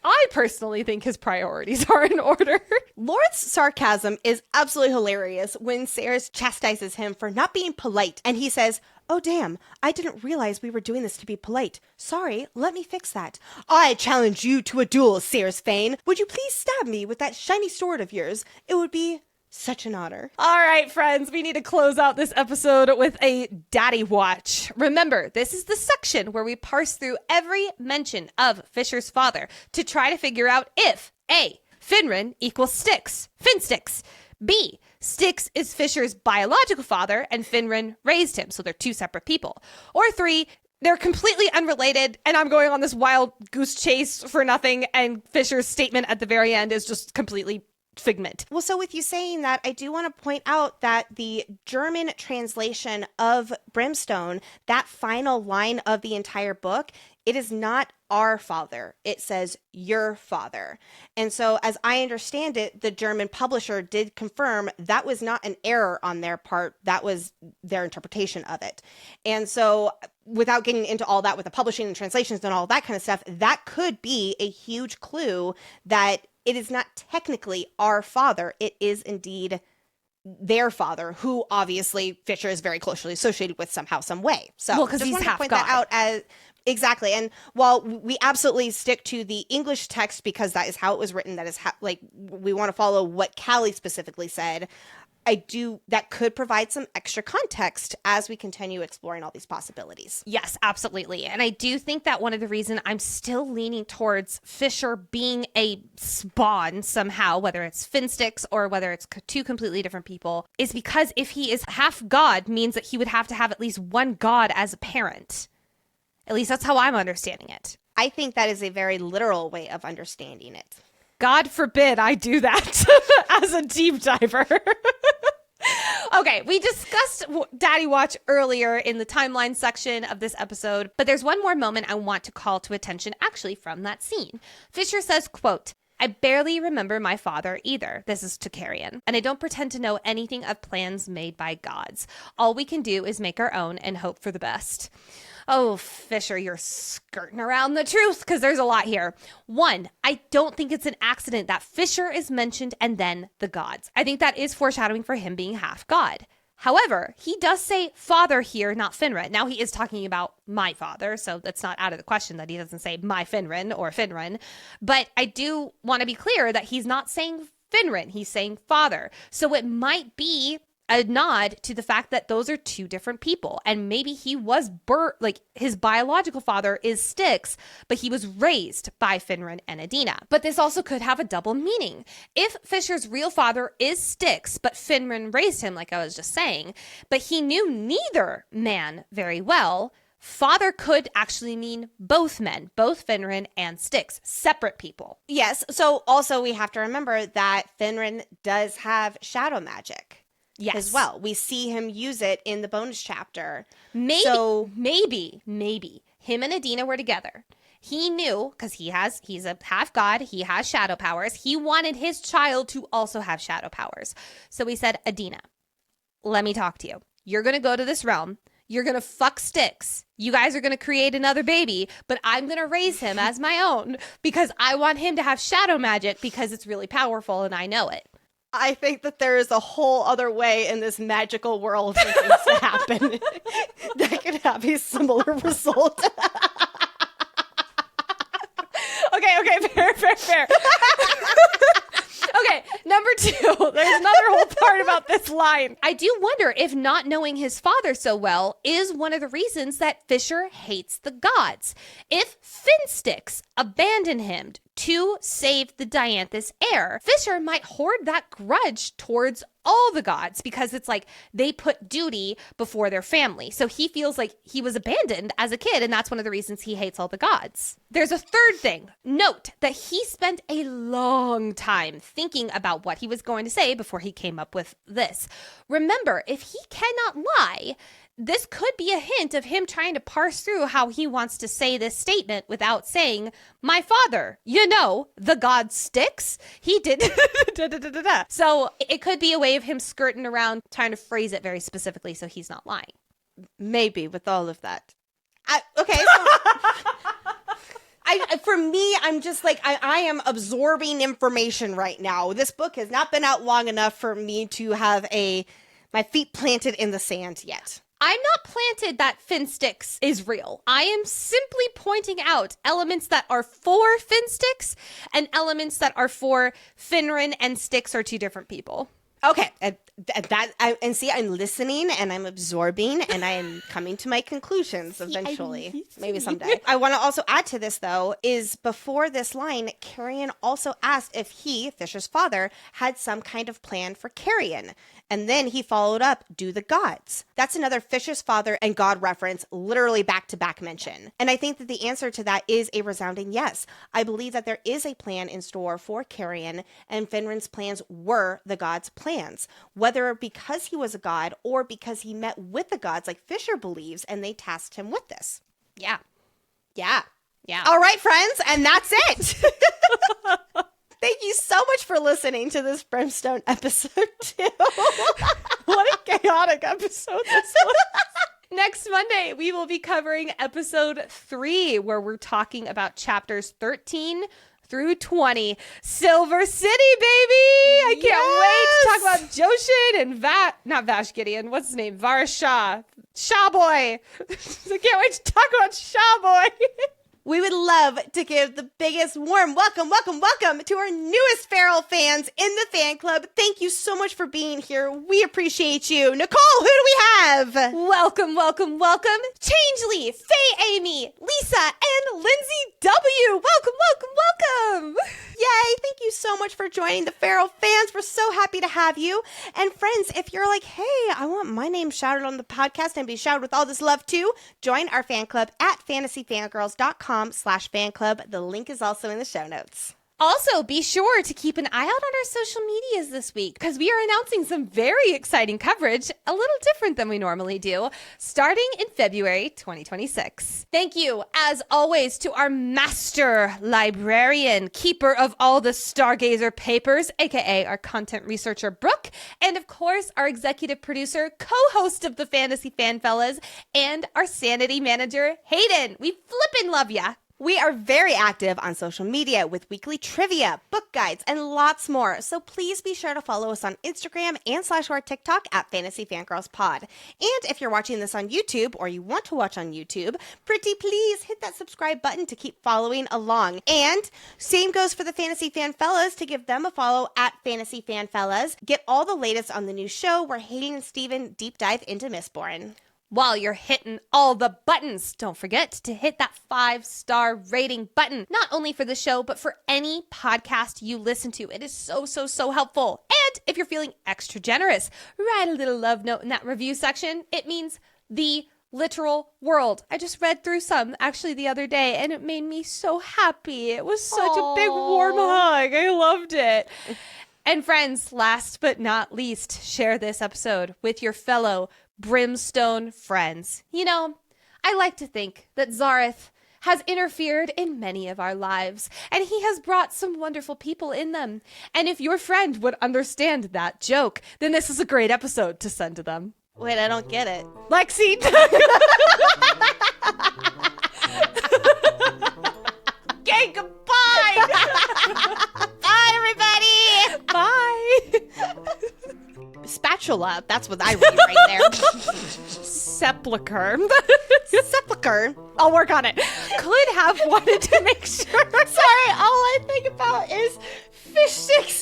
I personally think his priorities are in order. Lord's sarcasm is absolutely hilarious when Saeris chastises him for not being polite. And he says, oh, damn, I didn't realize we were doing this to be polite. Sorry, let me fix that. I challenge you to a duel, Saeris Fane. Would you please stab me with that shiny sword of yours? It would be such an honor. All right, friends, we need to close out this episode with a daddy watch. Remember, this is the section where we parse through every mention of Fisher's father to try to figure out if A, Finran equals Styx, Finstyx. B, Styx is Fisher's biological father and Finran raised him, so they're 2 separate people. Or 3, they're completely unrelated and I'm going on this wild goose chase for nothing and Fisher's statement at the very end is just completely figment. Well, so with you saying that, I do want to point out that the German translation of Brimstone, that final line of the entire book, it is not our father. It says your father. And so as I understand it, the German publisher did confirm that was not an error on their part. That was their interpretation of it. And so without getting into all that with the publishing and translations and all that kind of stuff, that could be a huge clue that it is not technically our father. It is indeed their father, who obviously Fisher is very closely associated with somehow, some way. So well, because he's half point God. that out as exactly. And while we absolutely stick to the English text because that is how it was written, that is how, like, we want to follow what Callie specifically said. That could provide some extra context as we continue exploring all these possibilities. Yes, absolutely. And I do think that one of the reasons I'm still leaning towards Fisher being a spawn somehow, whether it's Finstyx or whether it's 2 completely different people, is because if he is half God means that he would have to have at least one God as a parent. At least that's how I'm understanding it. I think that is a very literal way of understanding it. God forbid I do that as a deep diver. Okay, we discussed Daddy Watch earlier in the timeline section of this episode, but there's one more moment I want to call to attention actually from that scene. Fisher says, quote, I barely remember my father either. This is to Carrion. And I don't pretend to know anything of plans made by gods. All we can do is make our own and hope for the best. Oh, Fisher, you're skirting around the truth because there's a lot here. 1, I don't think it's an accident that Fisher is mentioned and then the gods. I think that is foreshadowing for him being half god. However, he does say father here, not Finran. Now he is talking about my father, so that's not out of the question that he doesn't say my Finran or Finran. But I do want to be clear that he's not saying Finran, he's saying father. So it might be a nod to the fact that those are 2 different people. And maybe he was his biological father is Styx, but he was raised by Finran and Adina. But this also could have a double meaning. If Fisher's real father is Styx, but Finran raised him, like I was just saying, but he knew neither man very well, father could actually mean both men, both Finran and Styx, separate people. Yes. So also we have to remember that Finran does have shadow magic. Yes. As well. We see him use it in the bonus chapter. Maybe him and Adina were together. He knew, because he's a half god, he has shadow powers. He wanted his child to also have shadow powers. So he said, Adina, let me talk to you. You're going to go to this realm. You're going to fuck Styx. You guys are going to create another baby, but I'm going to raise him as my own because I want him to have shadow magic because it's really powerful and I know it. I think that there is a whole other way in this magical world for things to happen that could have a similar result. Okay, fair. Okay, number 2, there's another whole part about this line. I do wonder if not knowing his father so well is one of the reasons that Fisher hates the gods. If Finstyx abandoned him to save the Dianthus heir, Fisher might hoard that grudge towards all the gods because it's like they put duty before their family. So he feels like he was abandoned as a kid, and that's one of the reasons he hates all the gods. There's a third thing. Note that he spent a long time thinking about what he was going to say before he came up with this. Remember, if he cannot lie, this could be a hint of him trying to parse through how he wants to say this statement without saying, my father, the god Styx, he did da-da-da-da-da. So it could be a way of him skirting around trying to phrase it very specifically so he's not lying. Maybe with all of that. For me, I'm just like, I am absorbing information right now. This book has not been out long enough for me to have my feet planted in the sand yet. I'm not planted that Finstyx is real. I am simply pointing out elements that are for Finstyx and elements that are for Finran, and Styx are two different people. Okay, and see, I'm listening and I'm absorbing and I am coming to my conclusions eventually. Maybe someday. I want to also add to this, though, is before this line, Carrion also asked if he, Fisher's father, had some kind of plan for Carrion. And then he followed up, do the gods. That's another Fisher's father and God reference, literally back-to-back mention. And I think that the answer to that is a resounding yes. I believe that there is a plan in store for Carrion, and Finran's plans were the gods' plans. Whether because he was a god or because he met with the gods like Fisher believes, and they tasked him with this. Yeah. All right, friends, and that's it. Thank you so much for listening to this Brimstone episode 2. What a chaotic episode this was. Next Monday, we will be covering episode 3, where we're talking about chapters 13 through 20. Silver City, baby! I can't wait to talk about Joshin and not Vash Gideon. What's his name? Varashah. Shawboy. I can't wait to talk about Shawboy. We would love to give the biggest warm welcome to our newest Feral fans in the fan club. Thank you so much for being here. We appreciate you. Nicole, who do we have? Welcome. Changely, Faye Amy, Lisa, and Lindsay W. Welcome. Yay, thank you so much for joining the Feral fans. We're so happy to have you. And friends, if you're like, hey, I want my name shouted on the podcast and be shouted with all this love too, join our fan club at fantasyfangirls.com/fan club. The link is also in the show notes. Also, be sure to keep an eye out on our social medias this week because we are announcing some very exciting coverage, a little different than we normally do, starting in February 2026. Thank you, as always, to our master librarian, keeper of all the Stargazer papers, aka our content researcher, Brooke, and of course, our executive producer, co-host of the Fantasy Fan Fellas, and our sanity manager, Hayden. We flippin' love ya. We are very active on social media with weekly trivia, book guides, and lots more. So please be sure to follow us on Instagram and /our TikTok at Fantasy Fangirls Pod. And if you're watching this on YouTube or you want to watch on YouTube, pretty please hit that subscribe button to keep following along. And same goes for the Fantasy Fan Fellas, to give them a follow at Fantasy Fan Fellas. Get all the latest on the new show where Hayden and Steven deep dive into Mistborn. While you're hitting all the buttons, don't forget to hit that 5-star rating button, not only for the show, but for any podcast you listen to. It is so helpful. And if you're feeling extra generous, write a little love note in that review section. It means the literal world. I just read through some actually the other day, and it made me so happy. It was such a big warm hug. I loved it. And friends, last but not least, share this episode with your fellow Brimstone friends. You know, I like to think that Zareth has interfered in many of our lives, and he has brought some wonderful people in them. And if your friend would understand that joke, then this is a great episode to send to them. Wait, I don't get it. Lexi! Okay, goodbye! Bye, everybody! Bye! Spatula. That's what I read right there. Sepulcher. Sepulcher. I'll work on it. Could have wanted to make sure. Sorry, all I think about is fish sticks